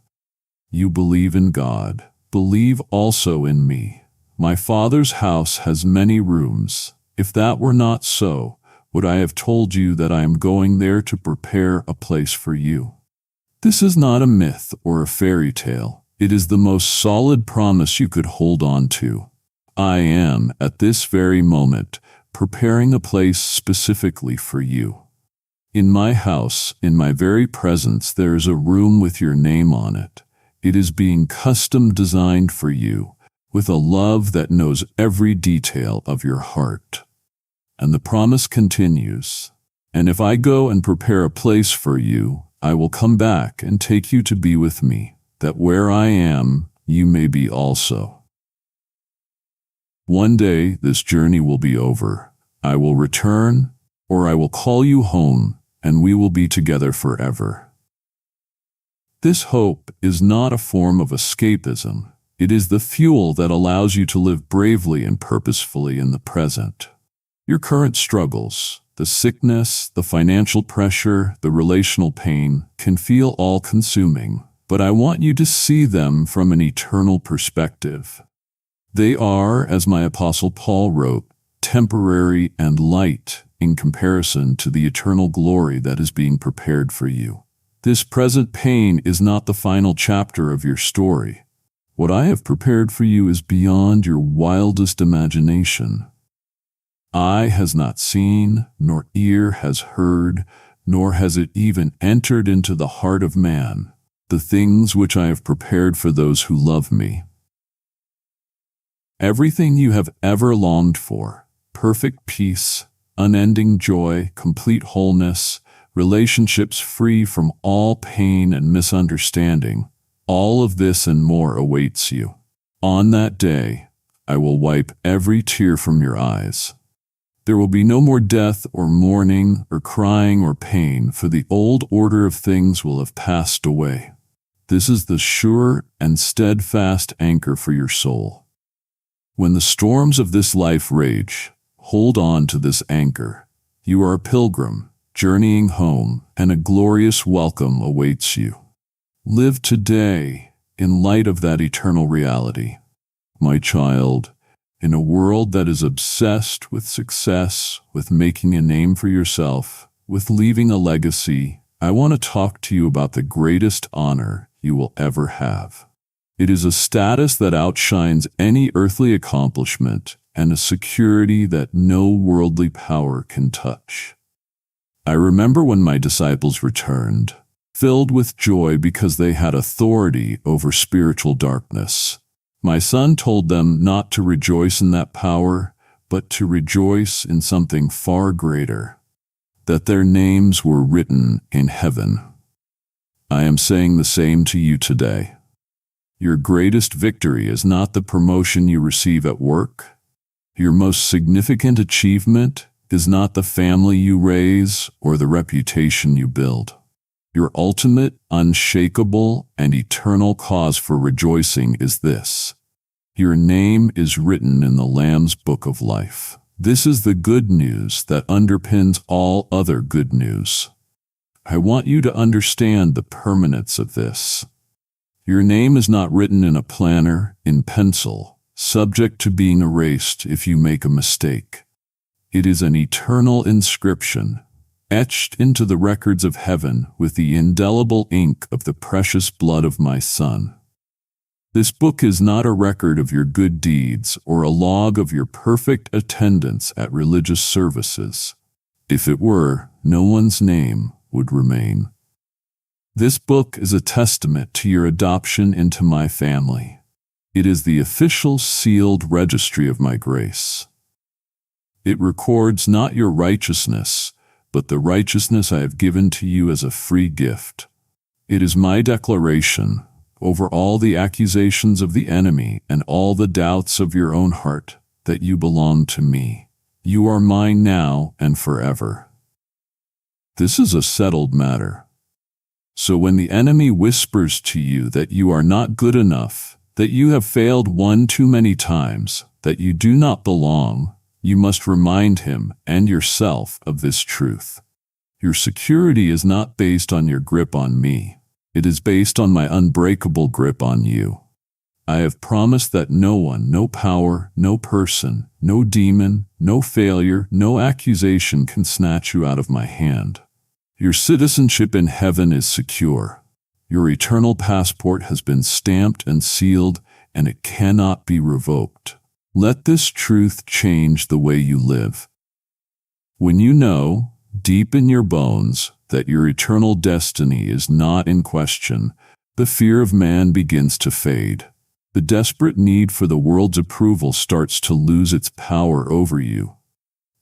You believe in God. Believe also in me. My Father's house has many rooms. If that were not so, would I have told you that I am going there to prepare a place for you? This is not a myth or a fairy tale. It is the most solid promise you could hold on to. I am, at this very moment, preparing a place specifically for you. In my house, in my very presence, there is a room with your name on it. It is being custom designed for you, with a love that knows every detail of your heart. And the promise continues, and if I go and prepare a place for you, I will come back and take you to be with me, that where I am, you may be also. One day this journey will be over. I will return, or I will call you home, and we will be together forever. This hope is not a form of escapism. It is the fuel that allows you to live bravely and purposefully in the present. Your current struggles, the sickness, the financial pressure, the relational pain, can feel all-consuming, but I want you to see them from an eternal perspective. They are, as my Apostle Paul wrote, temporary and light in comparison to the eternal glory that is being prepared for you. This present pain is not the final chapter of your story. What I have prepared for you is beyond your wildest imagination. Eye has not seen, nor ear has heard, nor has it even entered into the heart of man, the things which I have prepared for those who love me. Everything you have ever longed for, perfect peace, unending joy, complete wholeness, relationships free from all pain and misunderstanding, all of this and more awaits you. On that day, I will wipe every tear from your eyes. There will be no more death or mourning or crying or pain, for the old order of things will have passed away. This is the sure and steadfast anchor for your soul. When the storms of this life rage, hold on to this anchor. You are a pilgrim, journeying home, and a glorious welcome awaits you. Live today in light of that eternal reality. My child, in a world that is obsessed with success, with making a name for yourself, with leaving a legacy, I want to talk to you about the greatest honor you will ever have. It is a status that outshines any earthly accomplishment and a security that no worldly power can touch. I remember when my disciples returned, filled with joy because they had authority over spiritual darkness. My son told them not to rejoice in that power, but to rejoice in something far greater, that their names were written in heaven. I am saying the same to you today. Your greatest victory is not the promotion you receive at work. Your most significant achievement is not the family you raise or the reputation you build. Your ultimate, unshakable, and eternal cause for rejoicing is this: your name is written in the Lamb's Book of Life. This is the good news that underpins all other good news. I want you to understand the permanence of this. Your name is not written in a planner, in pencil, subject to being erased if you make a mistake. It is an eternal inscription, etched into the records of heaven with the indelible ink of the precious blood of my Son. This book is not a record of your good deeds or a log of your perfect attendance at religious services. If it were, no one's name would remain. This book is a testament to your adoption into my family. It is the official sealed registry of my grace. It records not your righteousness, but the righteousness I have given to you as a free gift. It is my declaration, over all the accusations of the enemy and all the doubts of your own heart, that you belong to me. You are mine now and forever. This is a settled matter. So when the enemy whispers to you that you are not good enough, that you have failed one too many times, that you do not belong, you must remind him and yourself of this truth. Your security is not based on your grip on me. It is based on my unbreakable grip on you. I have promised that no one, no power, no person, no demon, no failure, no accusation can snatch you out of my hand. Your citizenship in heaven is secure. Your eternal passport has been stamped and sealed, and it cannot be revoked. Let this truth change the way you live. When you know, deep in your bones, that your eternal destiny is not in question, the fear of man begins to fade. The desperate need for the world's approval starts to lose its power over you.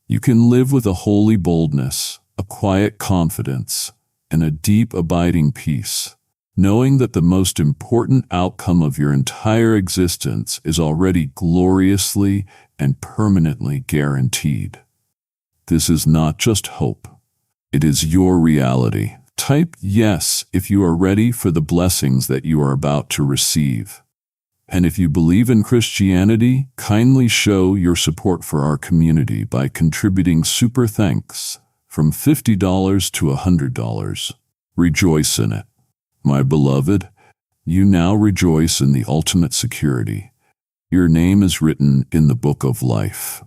You can live with a holy boldness, a quiet confidence, and a deep abiding peace, knowing that the most important outcome of your entire existence is already gloriously and permanently guaranteed. This is not just hope. It is your reality. Type yes if you are ready for the blessings that you are about to receive. And if you believe in Christianity, kindly show your support for our community by contributing super thanks from $50 to $100. Rejoice in it. My beloved, you now rejoice in the ultimate security. Your name is written in the book of life.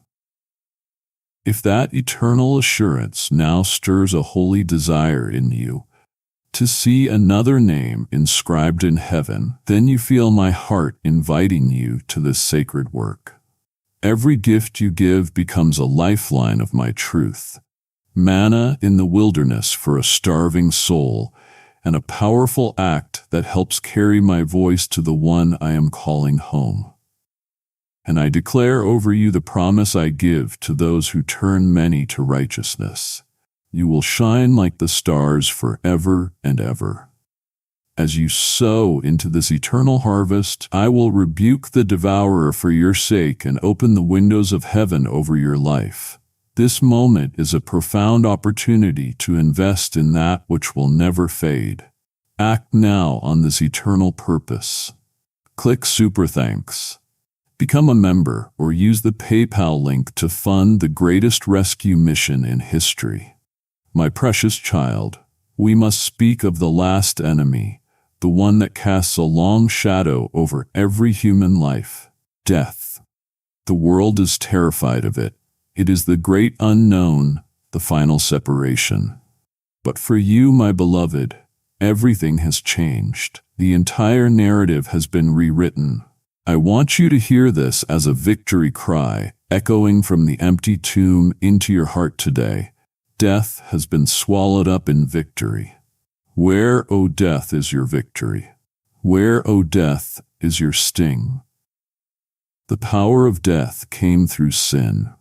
If that eternal assurance now stirs a holy desire in you, to see another name inscribed in heaven, then you feel my heart inviting you to this sacred work. Every gift you give becomes a lifeline of my truth, manna in the wilderness for a starving soul, and a powerful act that helps carry my voice to the one I am calling home. And I declare over you the promise I give to those who turn many to righteousness. You will shine like the stars forever and ever. As you sow into this eternal harvest, I will rebuke the devourer for your sake and open the windows of heaven over your life. This moment is a profound opportunity to invest in that which will never fade. Act now on this eternal purpose. Click Super Thanks. Become a member or use the PayPal link to fund the greatest rescue mission in history. My precious child, we must speak of the last enemy, the one that casts a long shadow over every human life, death. The world is terrified of it. It is the great unknown, the final separation. But for you, my beloved, everything has changed. The entire narrative has been rewritten. I want you to hear this as a victory cry, echoing from the empty tomb into your heart today. Death has been swallowed up in victory. Where, O death, is your victory? Where, O death, is your sting? The power of death came through sin,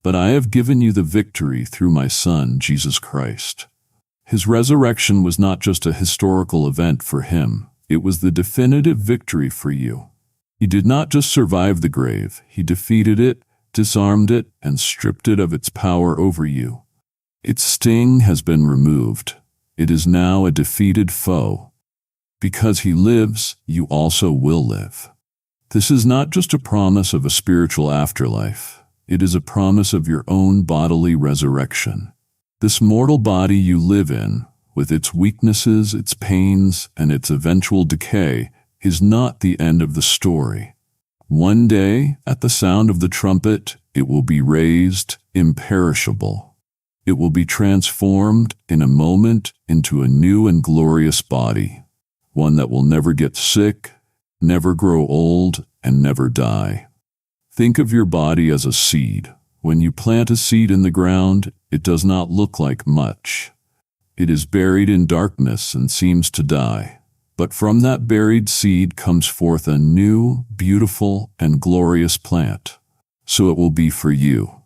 but I have given you the victory through my Son, Jesus Christ. His resurrection was not just a historical event for him, it was the definitive victory for you. He did not just survive the grave, he defeated it, disarmed it, and stripped it of its power over you. Its sting has been removed. It is now a defeated foe. Because he lives, you also will live. This is not just a promise of a spiritual afterlife. It is a promise of your own bodily resurrection. This mortal body you live in, with its weaknesses, its pains, and its eventual decay, is not the end of the story. One day, at the sound of the trumpet, it will be raised imperishable. It will be transformed in a moment into a new and glorious body, one that will never get sick, never grow old, and never die. Think of your body as a seed. When you plant a seed in the ground, it does not look like much. It is buried in darkness and seems to die. But from that buried seed comes forth a new, beautiful, and glorious plant. So it will be for you.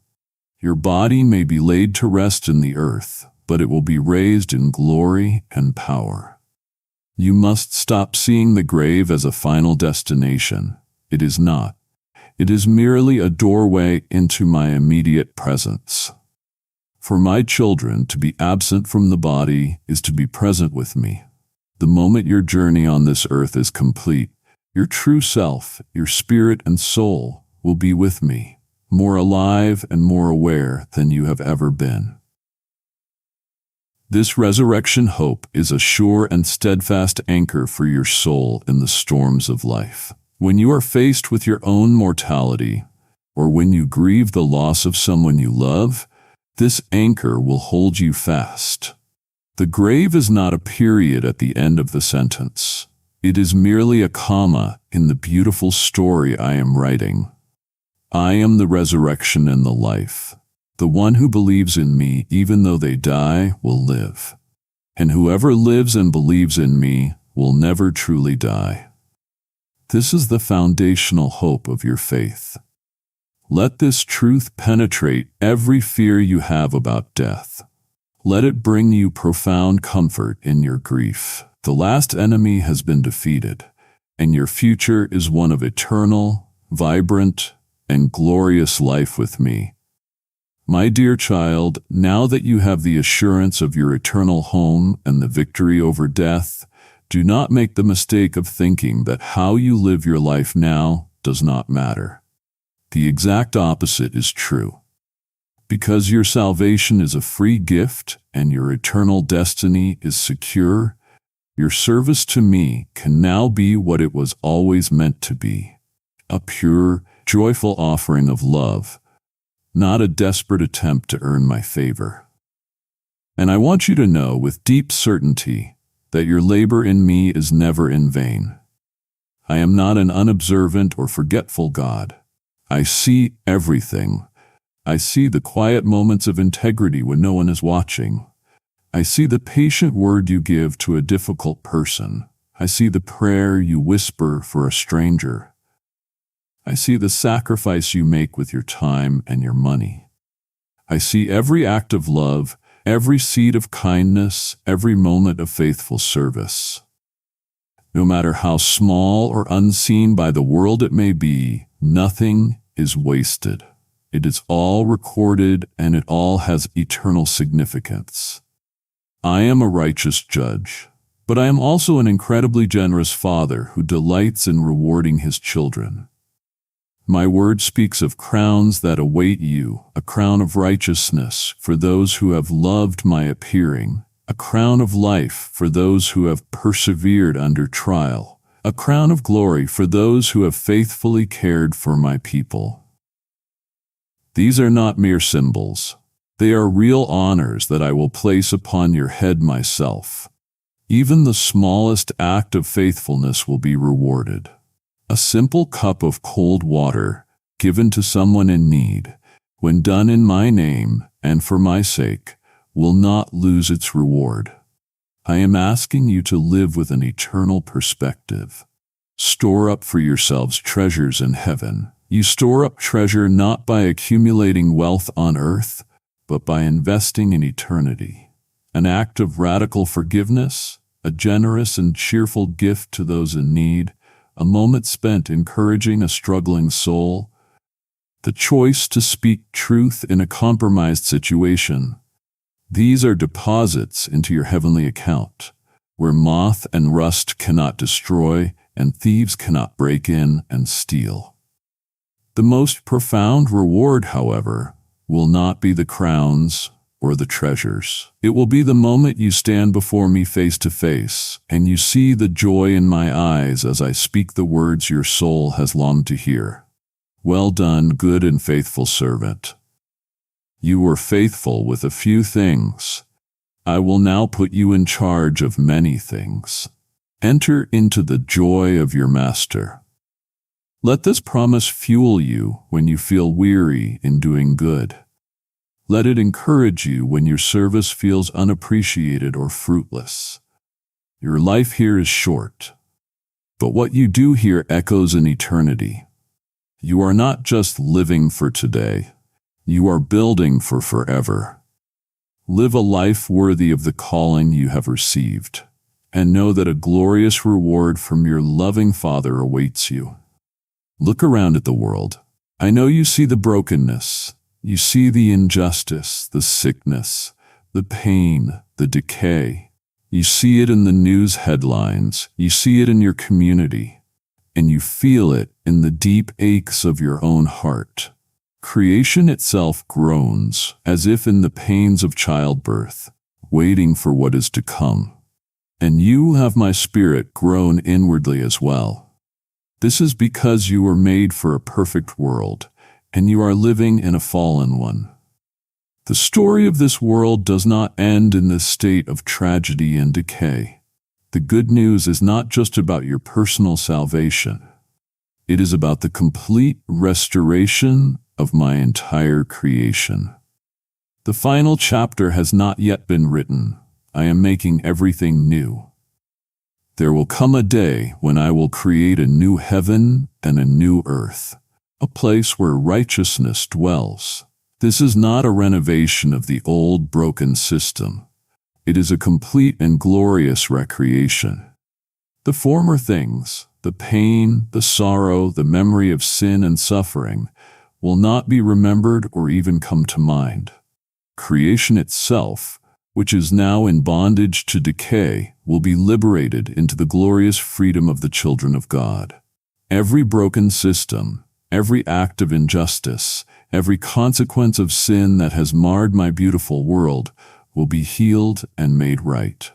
Your body may be laid to rest in the earth, but it will be raised in glory and power. You must stop seeing the grave as a final destination. It is not. It is merely a doorway into my immediate presence. For my children, to be absent from the body is to be present with me. The moment your journey on this earth is complete, your true self, your spirit and soul, will be with me, more alive and more aware than you have ever been. This resurrection hope is a sure and steadfast anchor for your soul in the storms of life. When you are faced with your own mortality, or when you grieve the loss of someone you love, this anchor will hold you fast. The grave is not a period at the end of the sentence. It is merely a comma in the beautiful story I am writing. I am the resurrection and the life. The one who believes in me, even though they die, will live. And whoever lives and believes in me will never truly die. This is the foundational hope of your faith. Let this truth penetrate every fear you have about death. Let it bring you profound comfort in your grief. The last enemy has been defeated, and your future is one of eternal, vibrant, and glorious life with me. My dear child, now that you have the assurance of your eternal home and the victory over death, do not make the mistake of thinking that how you live your life now does not matter. The exact opposite is true. Because your salvation is a free gift and your eternal destiny is secure, your service to me can now be what it was always meant to be, a pure, joyful offering of love, not a desperate attempt to earn my favor. And I want you to know with deep certainty, that your labor in me is never in vain. I am not an unobservant or forgetful God. I see everything. I see the quiet moments of integrity when no one is watching. I see the patient word you give to a difficult person. I see the prayer you whisper for a stranger. I see the sacrifice you make with your time and your money. I see every act of love, every seed of kindness, every moment of faithful service. No matter how small or unseen by the world it may be, nothing is wasted. It is all recorded and it all has eternal significance. I am a righteous judge, but I am also an incredibly generous father who delights in rewarding his children. My word speaks of crowns that await you, a crown of righteousness for those who have loved my appearing, a crown of life for those who have persevered under trial, a crown of glory for those who have faithfully cared for my people. These are not mere symbols. They are real honors that I will place upon your head myself. Even the smallest act of faithfulness will be rewarded. A simple cup of cold water given to someone in need, when done in my name and for my sake, will not lose its reward. I am asking you to live with an eternal perspective. Store up for yourselves treasures in heaven. You store up treasure not by accumulating wealth on earth, but by investing in eternity. An act of radical forgiveness, a generous and cheerful gift to those in need, a moment spent encouraging a struggling soul, the choice to speak truth in a compromised situation. These are deposits into your heavenly account, where moth and rust cannot destroy and thieves cannot break in and steal. The most profound reward, however, will not be the crowns or the treasures. It will be the moment you stand before me face to face, and you see the joy in my eyes as I speak the words your soul has longed to hear. Well done, good and faithful servant. You were faithful with a few things. I will now put you in charge of many things. Enter into the joy of your master. Let this promise fuel you when you feel weary in doing good. Let it encourage you when your service feels unappreciated or fruitless. Your life here is short, but what you do here echoes in eternity. You are not just living for today, you are building for forever. Live a life worthy of the calling you have received, and know that a glorious reward from your loving Father awaits you. Look around at the world. I know you see the brokenness. You see the injustice, the sickness, the pain, the decay. You see it in the news headlines. You see it in your community. And you feel it in the deep aches of your own heart. Creation itself groans, as if in the pains of childbirth, waiting for what is to come. And you have my spirit groan inwardly as well. This is because you were made for a perfect world, and you are living in a fallen one. The story of this world does not end in this state of tragedy and decay. The good news is not just about your personal salvation. It is about the complete restoration of my entire creation. The final chapter has not yet been written. I am making everything new. There will come a day when I will create a new heaven and a new earth, a place where righteousness dwells. This is not a renovation of the old broken system. It is a complete and glorious recreation. The former things, the pain, the sorrow, the memory of sin and suffering, will not be remembered or even come to mind. Creation itself, which is now in bondage to decay, will be liberated into the glorious freedom of the children of God. Every broken system, every act of injustice, every consequence of sin that has marred my beautiful world will be healed and made right.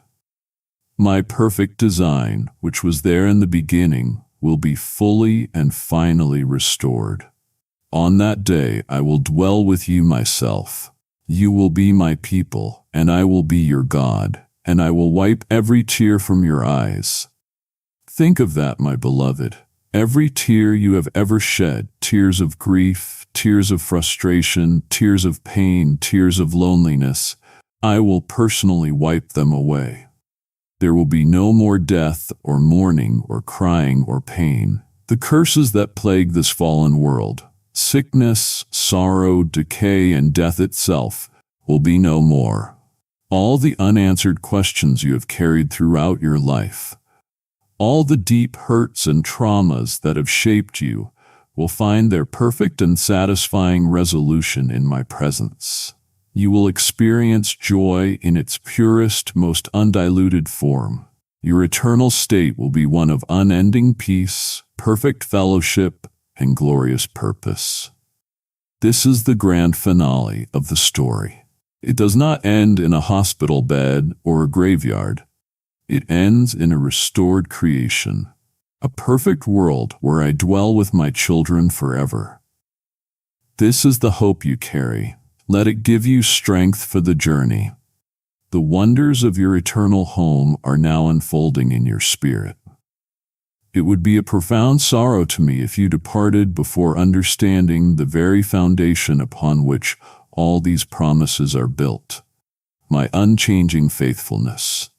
My perfect design, which was there in the beginning, will be fully and finally restored. On that day I will dwell with you myself. You will be my people, and I will be your God, and I will wipe every tear from your eyes. Think of that, my beloved. Every tear you have ever shed, tears of grief, tears of frustration, tears of pain, tears of loneliness, I will personally wipe them away. There will be no more death or mourning or crying or pain. The curses that plague this fallen world, sickness, sorrow, decay, and death itself, will be no more. All the unanswered questions you have carried throughout your life, all the deep hurts and traumas that have shaped you, will find their perfect and satisfying resolution in my presence. You will experience joy in its purest, most undiluted form. Your eternal state will be one of unending peace, perfect fellowship, and glorious purpose. This is the grand finale of the story. It does not end in a hospital bed or a graveyard. It ends in a restored creation, a perfect world where I dwell with my children forever. This is the hope you carry. Let it give you strength for the journey. The wonders of your eternal home are now unfolding in your spirit. It would be a profound sorrow to me if you departed before understanding the very foundation upon which all these promises are built, my unchanging faithfulness.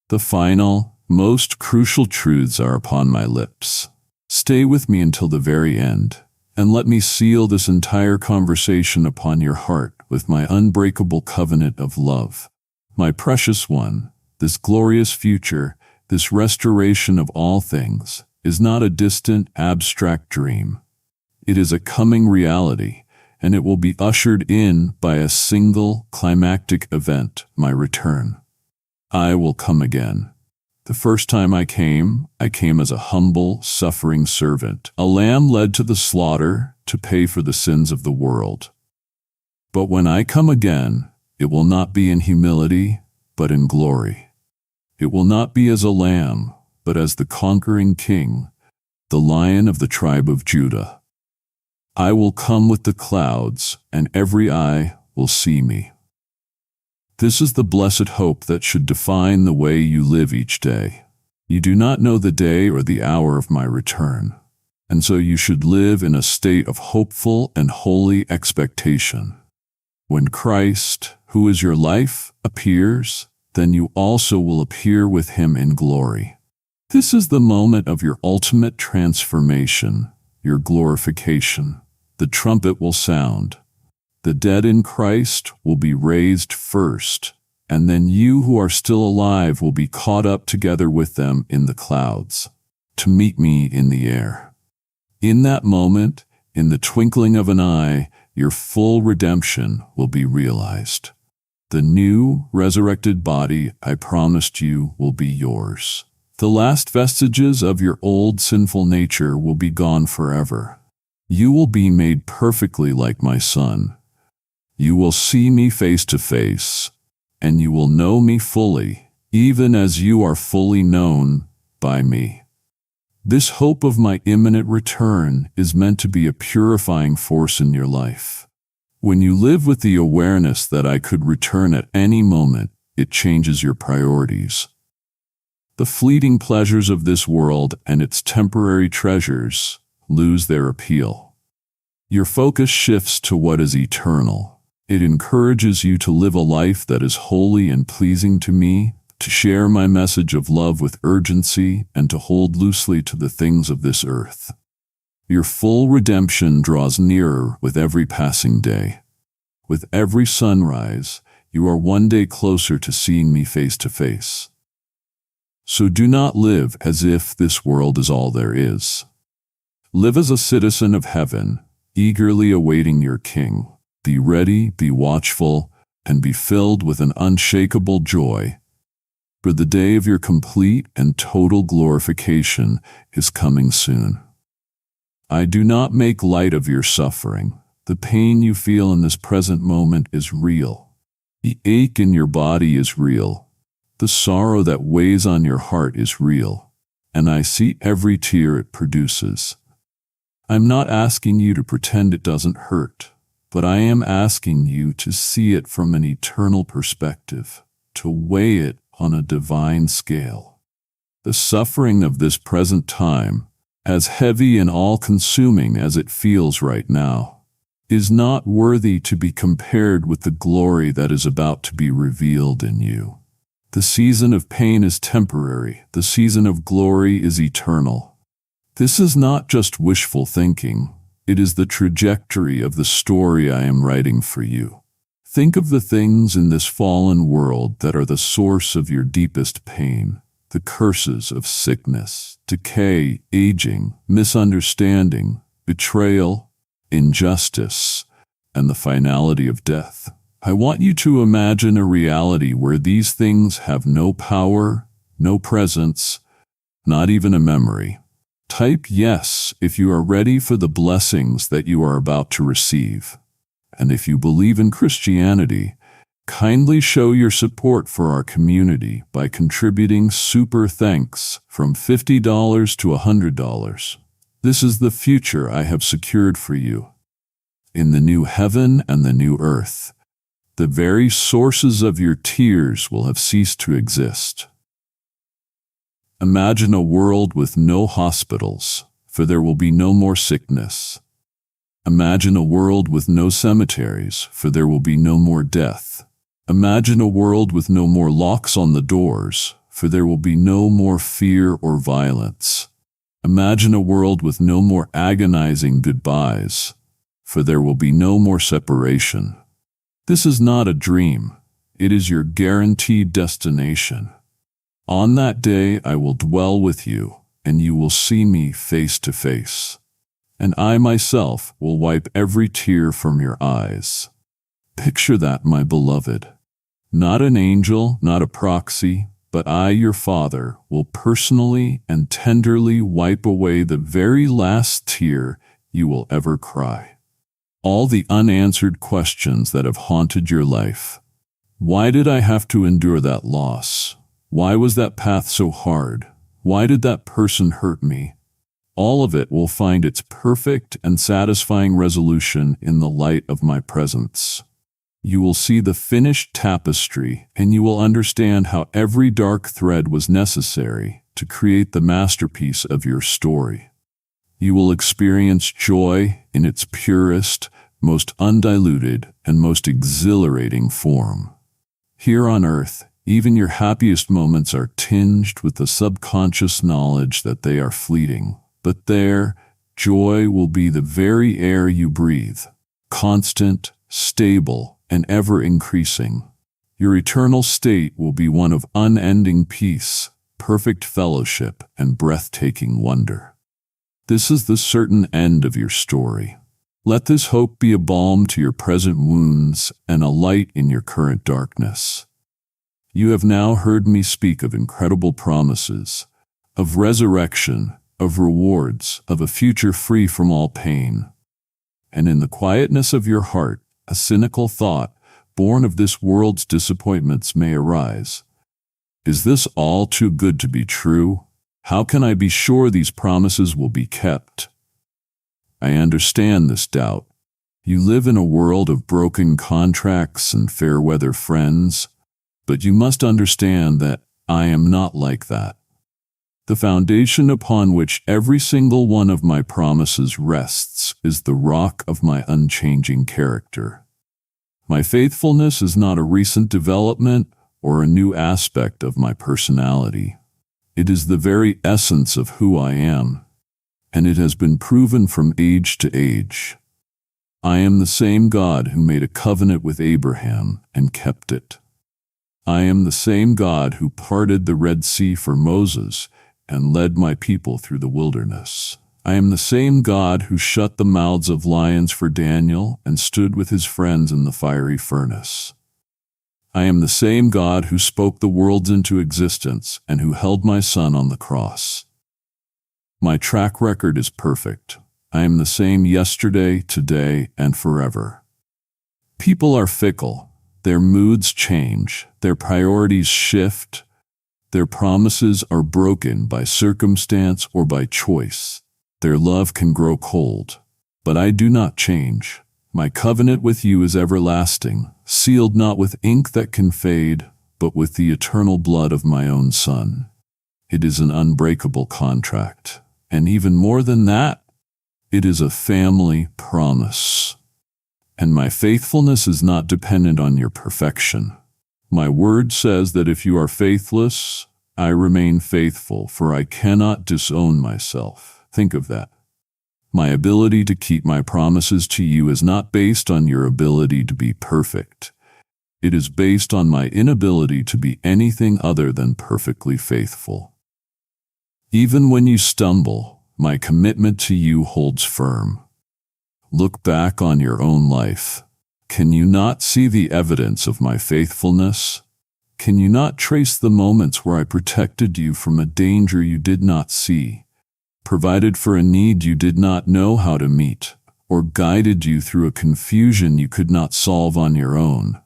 The final, most crucial truths are upon my lips. Stay with me until the very end, and let me seal this entire conversation upon your heart with my unbreakable covenant of love. My precious one, this glorious future, this restoration of all things, is not a distant, abstract dream. It is a coming reality, and it will be ushered in by a single climactic event, my return. I will come again. The first time I came as a humble, suffering servant, a lamb led to the slaughter to pay for the sins of the world. But when I come again, it will not be in humility, but in glory. It will not be as a lamb, but as the conquering king, the Lion of the tribe of Judah. I will come with the clouds, and every eye will see me. This is the blessed hope that should define the way you live each day. You do not know the day or the hour of my return, and so you should live in a state of hopeful and holy expectation. When Christ, who is your life, appears, then you also will appear with him in glory. This is the moment of your ultimate transformation, your glorification. The trumpet will sound. The dead in Christ will be raised first, and then you who are still alive will be caught up together with them in the clouds, to meet me in the air. In that moment, in the twinkling of an eye, your full redemption will be realized. The new, resurrected body I promised you will be yours. The last vestiges of your old sinful nature will be gone forever. You will be made perfectly like my Son. You will see me face to face, and you will know me fully, even as you are fully known by me. This hope of my imminent return is meant to be a purifying force in your life. When you live with the awareness that I could return at any moment, it changes your priorities. The fleeting pleasures of this world and its temporary treasures lose their appeal. Your focus shifts to what is eternal. It encourages you to live a life that is holy and pleasing to me, to share my message of love with urgency, and to hold loosely to the things of this earth. Your full redemption draws nearer with every passing day. With every sunrise, you are one day closer to seeing me face to face. So do not live as if this world is all there is. Live as a citizen of heaven, eagerly awaiting your King. Be ready, be watchful, and be filled with an unshakable joy, for the day of your complete and total glorification is coming soon. I do not make light of your suffering. The pain you feel in this present moment is real. The ache in your body is real. The sorrow that weighs on your heart is real, and I see every tear it produces. I'm not asking you to pretend it doesn't hurt, but I am asking you to see it from an eternal perspective, to weigh it on a divine scale. The suffering of this present time, as heavy and all-consuming as it feels right now, is not worthy to be compared with the glory that is about to be revealed in you. The season of pain is temporary. The season of glory is eternal. This is not just wishful thinking. It is the trajectory of the story I am writing for you. Think of the things in this fallen world that are the source of your deepest pain, the curses of sickness, decay, aging, misunderstanding, betrayal, injustice, and the finality of death. I want you to imagine a reality where these things have no power, no presence, not even a memory. Type yes if you are ready for the blessings that you are about to receive. And if you believe in Christianity, kindly show your support for our community by contributing super thanks from $50 to $100. This is the future I have secured for you. In the new heaven and the new earth, the very sources of your tears will have ceased to exist. Imagine a world with no hospitals, for there will be no more sickness. Imagine a world with no cemeteries, for there will be no more death. Imagine a world with no more locks on the doors, for there will be no more fear or violence. Imagine a world with no more agonizing goodbyes, for there will be no more separation. This is not a dream. It is your guaranteed destination. On that day I will dwell with you, and you will see me face to face. And I myself will wipe every tear from your eyes. Picture that, my beloved. Not an angel, not a proxy, but I, your Father, will personally and tenderly wipe away the very last tear you will ever cry. All the unanswered questions that have haunted your life. Why did I have to endure that loss? Why was that path so hard? Why did that person hurt me? All of it will find its perfect and satisfying resolution in the light of my presence. You will see the finished tapestry, and you will understand how every dark thread was necessary to create the masterpiece of your story. You will experience joy in its purest, most undiluted, and most exhilarating form. Here on earth, even your happiest moments are tinged with the subconscious knowledge that they are fleeting. But there, joy will be the very air you breathe, constant, stable, and ever-increasing. Your eternal state will be one of unending peace, perfect fellowship, and breathtaking wonder. This is the certain end of your story. Let this hope be a balm to your present wounds and a light in your current darkness. You have now heard me speak of incredible promises, of resurrection, of rewards, of a future free from all pain. And in the quietness of your heart, a cynical thought, born of this world's disappointments, may arise. Is this all too good to be true? How can I be sure these promises will be kept? I understand this doubt. You live in a world of broken contracts and fair-weather friends, but you must understand that I am not like that. The foundation upon which every single one of my promises rests is the rock of my unchanging character. My faithfulness is not a recent development or a new aspect of my personality. It is the very essence of who I am, and it has been proven from age to age. I am the same God who made a covenant with Abraham and kept it. I am the same God who parted the Red Sea for Moses and led my people through the wilderness. I am the same God who shut the mouths of lions for Daniel and stood with his friends in the fiery furnace. I am the same God who spoke the worlds into existence and who held my Son on the cross. My track record is perfect. I am the same yesterday, today, and forever. People are fickle. Their moods change. Their priorities shift. Their promises are broken by circumstance or by choice. Their love can grow cold. But I do not change. My covenant with you is everlasting, sealed not with ink that can fade, but with the eternal blood of my own Son. It is an unbreakable contract. And even more than that, it is a family promise. And my faithfulness is not dependent on your perfection. My word says that if you are faithless, I remain faithful, for I cannot disown myself. Think of that. My ability to keep my promises to you is not based on your ability to be perfect. It is based on my inability to be anything other than perfectly faithful. Even when you stumble, my commitment to you holds firm. Look back on your own life. Can you not see the evidence of my faithfulness? Can you not trace the moments where I protected you from a danger you did not see, provided for a need you did not know how to meet, or guided you through a confusion you could not solve on your own?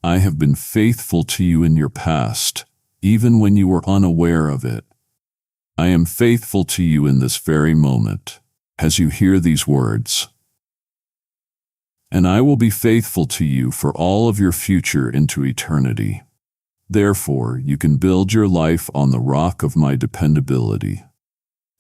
I have been faithful to you in your past, even when you were unaware of it. I am faithful to you in this very moment, as you hear these words. And I will be faithful to you for all of your future into eternity. Therefore, you can build your life on the rock of my dependability.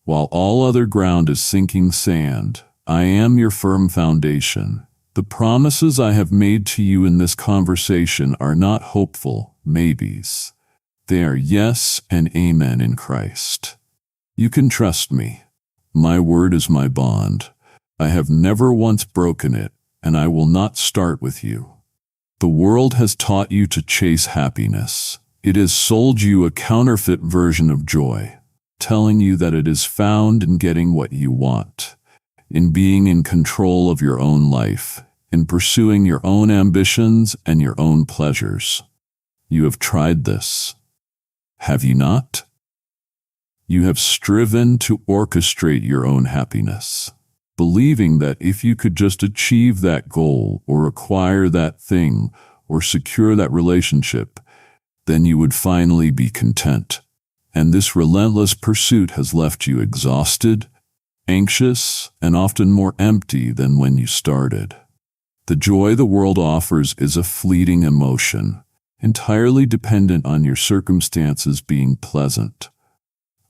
While all other ground is sinking sand, I am your firm foundation. The promises I have made to you in this conversation are not hopeful maybes. They are yes and amen in Christ. You can trust me. My word is my bond. I have never once broken it, and I will not start with you. The world has taught you to chase happiness. It has sold you a counterfeit version of joy, telling you that it is found in getting what you want, in being in control of your own life, in pursuing your own ambitions and your own pleasures. You have tried this, have you not? You have striven to orchestrate your own happiness, believing that if you could just achieve that goal or acquire that thing or secure that relationship, then you would finally be content. And this relentless pursuit has left you exhausted, anxious, and often more empty than when you started. The joy the world offers is a fleeting emotion, entirely dependent on your circumstances being pleasant.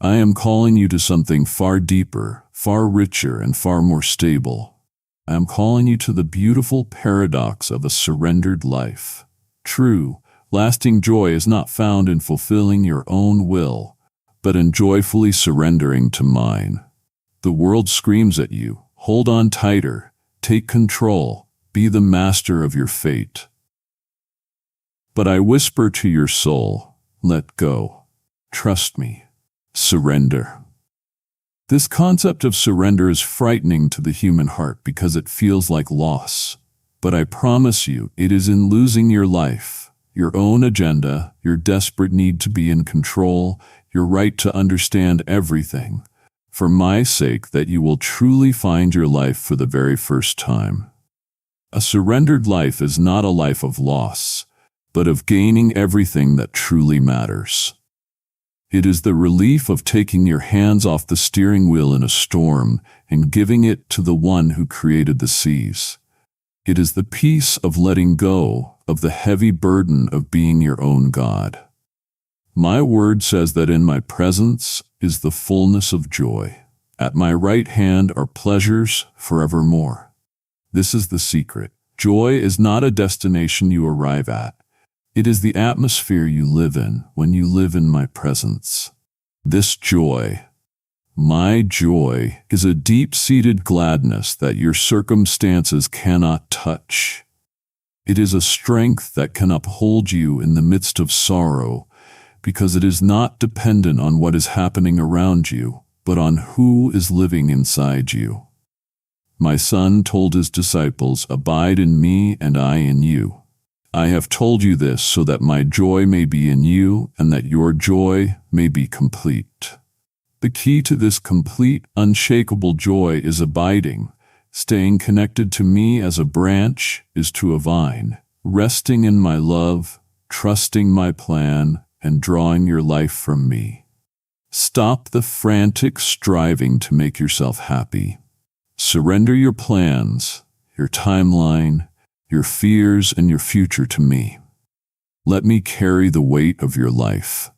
I am calling you to something far deeper, far richer, and far more stable. I am calling you to the beautiful paradox of a surrendered life. True, lasting joy is not found in fulfilling your own will, but in joyfully surrendering to mine. The world screams at you, hold on tighter, take control, be the master of your fate. But I whisper to your soul, let go, trust me, surrender. This concept of surrender is frightening to the human heart because it feels like loss. But I promise you, it is in losing your life, your own agenda, your desperate need to be in control, your right to understand everything, for my sake, that you will truly find your life for the very first time. A surrendered life is not a life of loss, but of gaining everything that truly matters. It is the relief of taking your hands off the steering wheel in a storm and giving it to the one who created the seas. It is the peace of letting go of the heavy burden of being your own God. My word says that in my presence is the fullness of joy. At my right hand are pleasures forevermore. This is the secret. Joy is not a destination you arrive at. It is the atmosphere you live in when you live in my presence. This joy, my joy, is a deep-seated gladness that your circumstances cannot touch. It is a strength that can uphold you in the midst of sorrow, because it is not dependent on what is happening around you, but on who is living inside you. My Son told his disciples, "Abide in me and I in you." I have told you this so that my joy may be in you and that your joy may be complete. The key to this complete, unshakable joy is abiding. Staying connected to me as a branch is to a vine, resting in my love, trusting my plan, and drawing your life from me. Stop the frantic striving to make yourself happy. Surrender your plans, your timeline, your fears, and your future to me. Let me carry the weight of your life.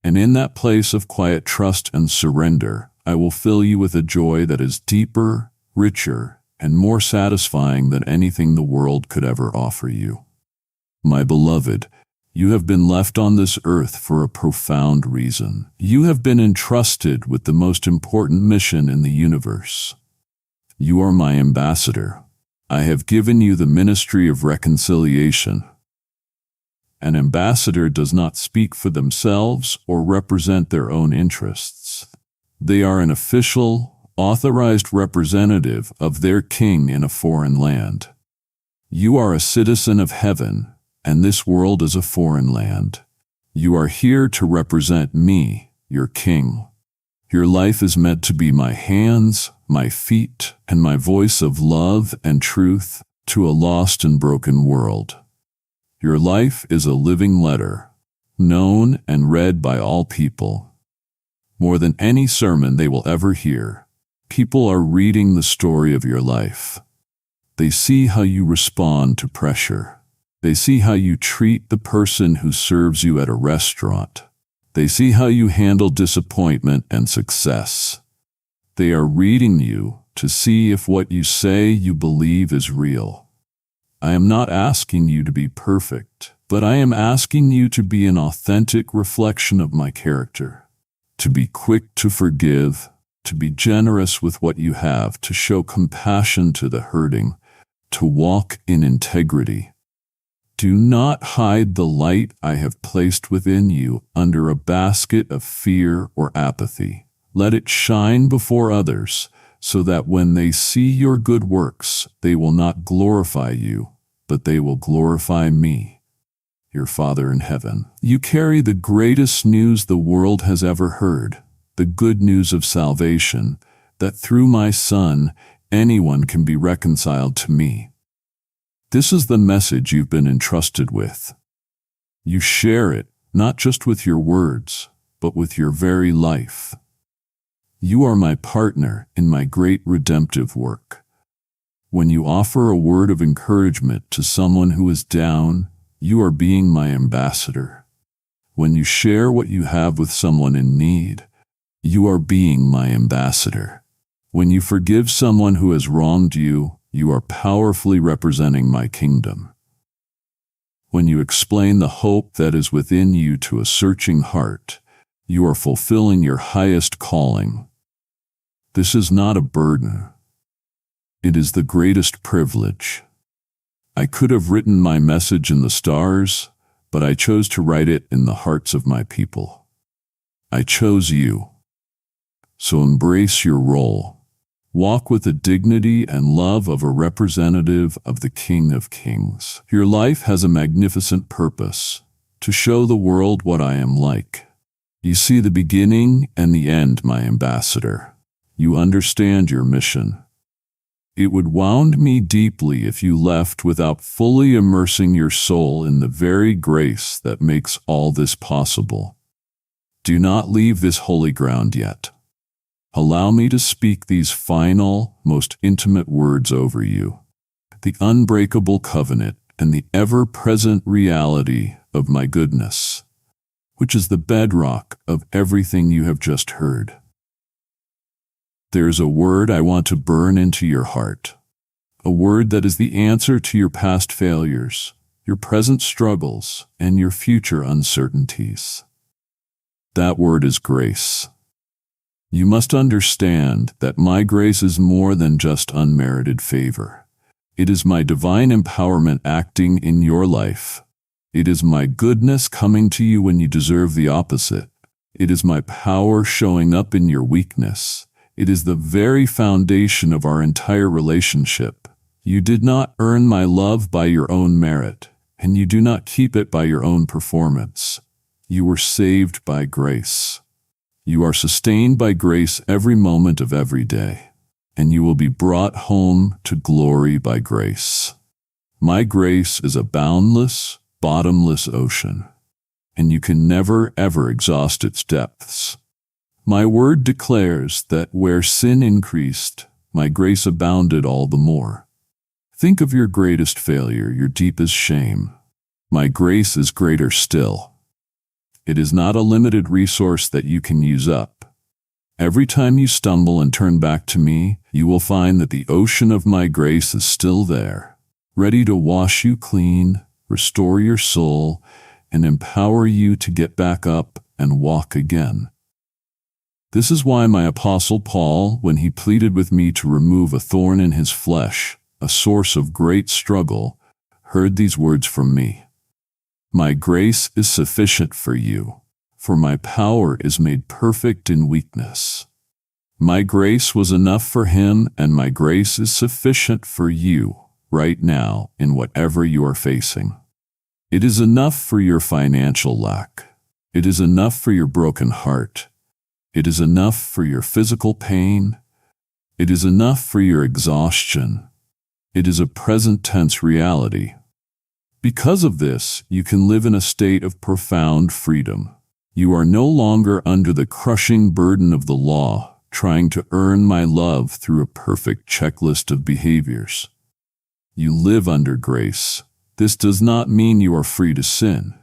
And in that place of quiet trust and surrender, I will fill you with a joy that is deeper, richer, and more satisfying than anything the world could ever offer you. My beloved, you have been left on this earth for a profound reason. You have been entrusted with the most important mission in the universe. You are my ambassador. I have given you the ministry of reconciliation. An ambassador does not speak for themselves or represent their own interests. They are an official, authorized representative of their king in a foreign land. You are a citizen of heaven, and this world is a foreign land. You are here to represent me, your king. Your life is meant to be my hands, my feet, and my voice of love and truth to a lost and broken world. Your life is a living letter, known and read by all people. More than any sermon they will ever hear, people are reading the story of your life. They see how you respond to pressure. They see how you treat the person who serves you at a restaurant. They see how you handle disappointment and success. They are reading you to see if what you say you believe is real. I am not asking you to be perfect, but I am asking you to be an authentic reflection of my character, to be quick to forgive, to be generous with what you have, to show compassion to the hurting, to walk in integrity. Do not hide the light I have placed within you under a basket of fear or apathy. Let it shine before others, so that when they see your good works, they will not glorify you, but they will glorify me, your Father in heaven. You carry the greatest news the world has ever heard, the good news of salvation, that through my Son, anyone can be reconciled to me. This is the message you've been entrusted with. You share it, not just with your words, but with your very life. You are my partner in my great redemptive work. When you offer a word of encouragement to someone who is down, you are being my ambassador. When you share what you have with someone in need, you are being my ambassador. When you forgive someone who has wronged you, you are powerfully representing my kingdom. When you explain the hope that is within you to a searching heart, you are fulfilling your highest calling. This is not a burden. It is the greatest privilege. I could have written my message in the stars, but I chose to write it in the hearts of my people. I chose you. So embrace your role. Walk with the dignity and love of a representative of the King of Kings. Your life has a magnificent purpose, to show the world what I am like. You see the beginning and the end, my ambassador. You understand your mission. It would wound me deeply if you left without fully immersing your soul in the very grace that makes all this possible. Do not leave this holy ground yet. Allow me to speak these final, most intimate words over you. The unbreakable covenant and the ever-present reality of my goodness, which is the bedrock of everything you have just heard. There's a word I want to burn into your heart, a word that is the answer to your past failures, your present struggles, and your future uncertainties. That word is grace. You must understand that my grace is more than just unmerited favor. It is my divine empowerment acting in your life. It is my goodness coming to you when you deserve the opposite. It is my power showing up in your weakness. It is the very foundation of our entire relationship. You did not earn my love by your own merit, and you do not keep it by your own performance. You were saved by grace. You are sustained by grace every moment of every day, and you will be brought home to glory by grace. My grace is a boundless, bottomless ocean, and you can never ever exhaust its depths. My word declares that where sin increased, my grace abounded all the more. Think of your greatest failure, your deepest shame. My grace is greater still. It is not a limited resource that you can use up. Every time you stumble and turn back to me, you will find that the ocean of my grace is still there, ready to wash you clean, restore your soul, and empower you to get back up and walk again. This is why my Apostle Paul, when he pleaded with me to remove a thorn in his flesh, a source of great struggle, heard these words from me. My grace is sufficient for you, for my power is made perfect in weakness. My grace was enough for him, and my grace is sufficient for you right now in whatever you are facing. It is enough for your financial lack. It is enough for your broken heart. It is enough for your physical pain. It is enough for your exhaustion. It is a present tense reality. Because of this, you can live in a state of profound freedom. You are no longer under the crushing burden of the law, trying to earn my love through a perfect checklist of behaviors. You live under grace. This does not mean you are free to sin.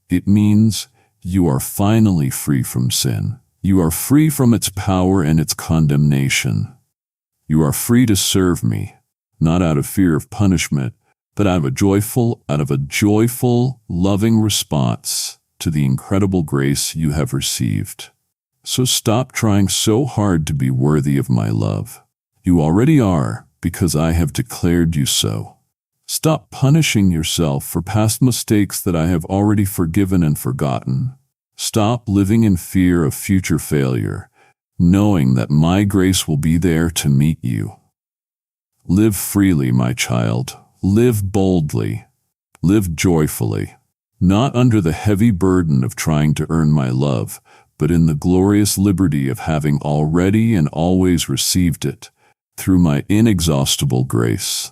It means you are finally free from sin. You are free from its power and its condemnation. You are free to serve me, not out of fear of punishment, but out of a joyful, loving response to the incredible grace you have received. So stop trying so hard to be worthy of my love. You already are, because I have declared you so. Stop punishing yourself for past mistakes that I have already forgiven and forgotten. Stop living in fear of future failure, knowing that my grace will be there to meet you. Live freely, my child. Live boldly. Live joyfully, not under the heavy burden of trying to earn my love, but in the glorious liberty of having already and always received it through my inexhaustible grace.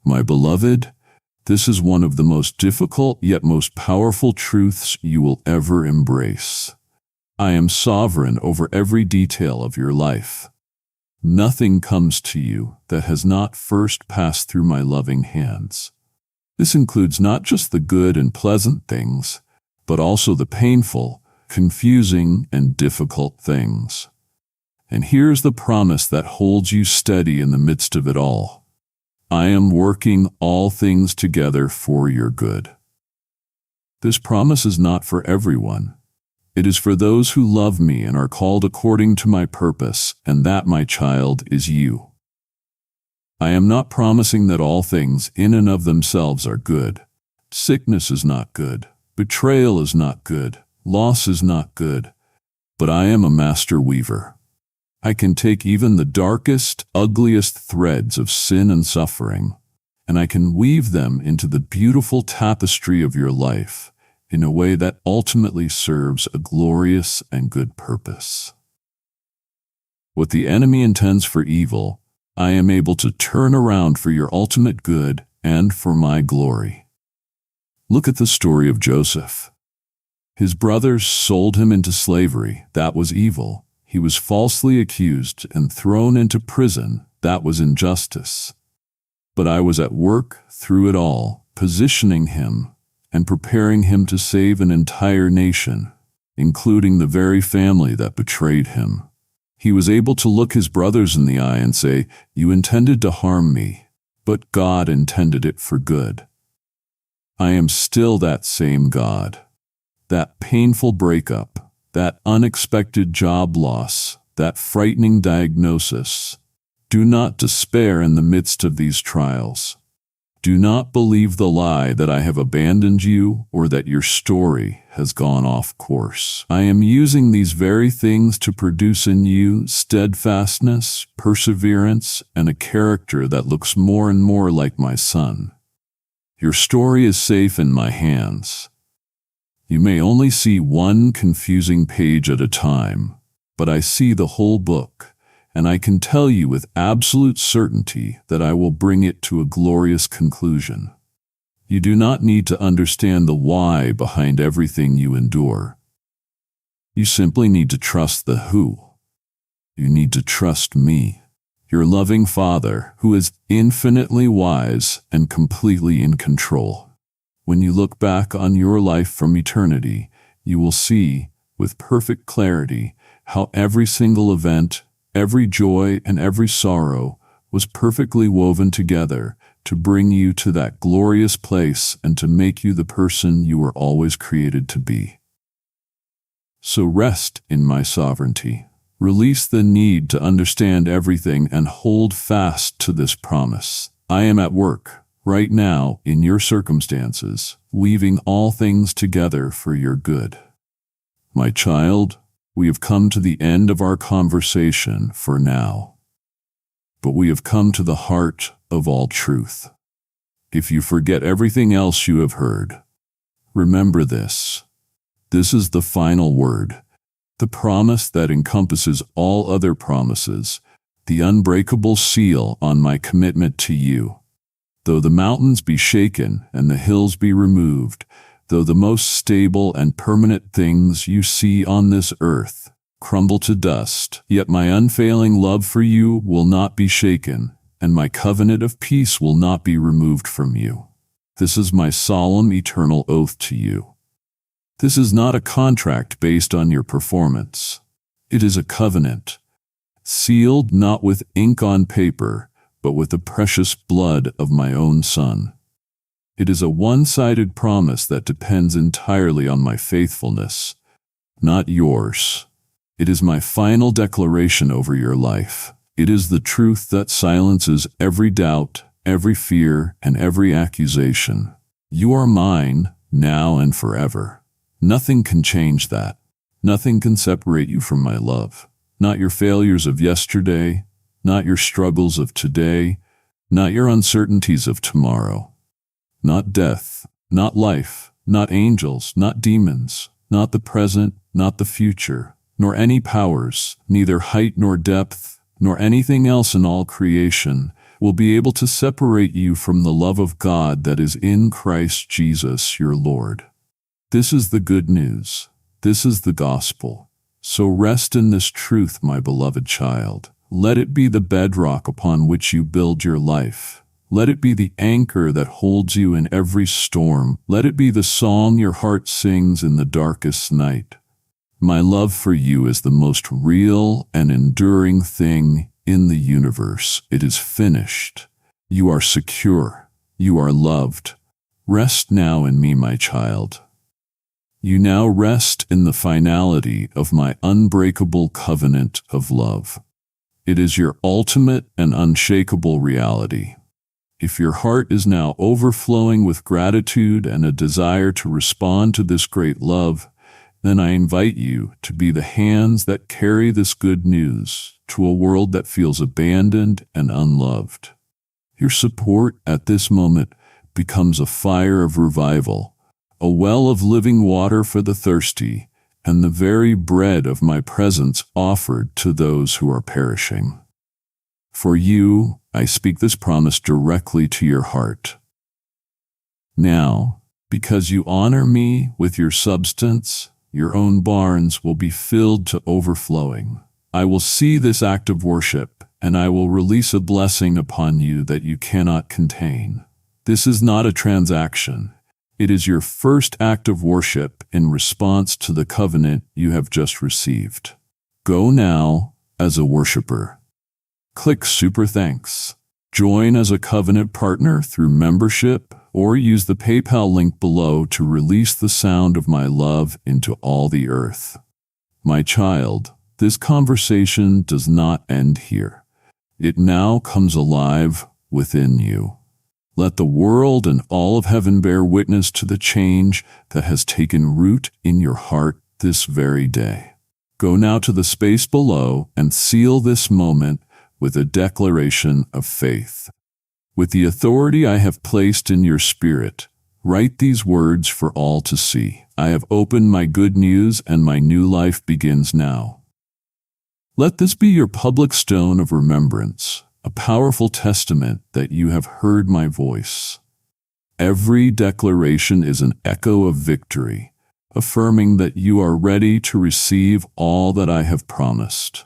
My beloved, this is one of the most difficult yet most powerful truths you will ever embrace. I am sovereign over every detail of your life. Nothing comes to you that has not first passed through my loving hands. This includes not just the good and pleasant things, but also the painful, confusing, and difficult things. And here's the promise that holds you steady in the midst of it all. I am working all things together for your good. This promise is not for everyone. It is for those who love me and are called according to my purpose, and that, my child, is you. I am not promising that all things in and of themselves are good. Sickness is not good. Betrayal is not good. Loss is not good. But I am a master weaver. I can take even the darkest, ugliest threads of sin and suffering, and I can weave them into the beautiful tapestry of your life in a way that ultimately serves a glorious and good purpose. What the enemy intends for evil, I am able to turn around for your ultimate good and for my glory. Look at the story of Joseph. His brothers sold him into slavery. That was evil. He was falsely accused and thrown into prison. That was injustice. But I was at work through it all, positioning him and preparing him to save an entire nation, including the very family that betrayed him. He was able to look his brothers in the eye and say, "You intended to harm me, but God intended it for good." I am still that same God. That painful breakup, that unexpected job loss, that frightening diagnosis. Do not despair in the midst of these trials. Do not believe the lie that I have abandoned you or that your story has gone off course. I am using these very things to produce in you steadfastness, perseverance, and a character that looks more and more like my son. Your story is safe in my hands. You may only see one confusing page at a time, but I see the whole book, and I can tell you with absolute certainty that I will bring it to a glorious conclusion. You do not need to understand the why behind everything you endure. You simply need to trust the who. You need to trust me, your loving Father, who is infinitely wise and completely in control. When you look back on your life from eternity, you will see, with perfect clarity, how every single event, every joy and every sorrow was perfectly woven together to bring you to that glorious place and to make you the person you were always created to be. So rest in my sovereignty. Release the need to understand everything and hold fast to this promise. I am at work, right now, in your circumstances, weaving all things together for your good. My child, we have come to the end of our conversation for now. But we have come to the heart of all truth. If you forget everything else you have heard, remember this. This is the final word, the promise that encompasses all other promises, the unbreakable seal on my commitment to you. Though the mountains be shaken and the hills be removed, though the most stable and permanent things you see on this earth crumble to dust, yet my unfailing love for you will not be shaken, and my covenant of peace will not be removed from you. This is my solemn eternal oath to you. This is not a contract based on your performance. It is a covenant, sealed not with ink on paper, but with the precious blood of my own Son. It is a one-sided promise that depends entirely on my faithfulness, not yours. It is my final declaration over your life. It is the truth that silences every doubt, every fear, and every accusation. You are mine, now and forever. Nothing can change that. Nothing can separate you from my love. Not your failures of yesterday, not your struggles of today, not your uncertainties of tomorrow. Not death, not life, not angels, not demons, not the present, not the future, nor any powers, neither height nor depth, nor anything else in all creation, will be able to separate you from the love of God that is in Christ Jesus your Lord. This is the good news. This is the gospel. So rest in this truth, my beloved child. Let it be the bedrock upon which you build your life. Let it be the anchor that holds you in every storm. Let it be the song your heart sings in the darkest night. My love for you is the most real and enduring thing in the universe. It is finished. You are secure. You are loved. Rest now in me, my child. You now rest in the finality of my unbreakable covenant of love. It is your ultimate and unshakable reality. If your heart is now overflowing with gratitude and a desire to respond to this great love, then I invite you to be the hands that carry this good news to a world that feels abandoned and unloved. Your support at this moment becomes a fire of revival, a well of living water for the thirsty, and the very bread of my presence offered to those who are perishing. For you, I speak this promise directly to your heart. Now, because you honor me with your substance, your own barns will be filled to overflowing. I will see this act of worship, and I will release a blessing upon you that you cannot contain. This is not a transaction. It is your first act of worship in response to the covenant you have just received. Go now as a worshiper. Click Super Thanks. Join as a covenant partner through membership, or use the PayPal link below to release the sound of my love into all the earth. My child, this conversation does not end here. It now comes alive within you. Let the world and all of heaven bear witness to the change that has taken root in your heart this very day. Go now to the space below and seal this moment with a declaration of faith. With the authority I have placed in your spirit, write these words for all to see. I have opened my good news and my new life begins now. Let this be your public stone of remembrance, a powerful testament that you have heard my voice. Every declaration is an echo of victory, affirming that you are ready to receive all that I have promised.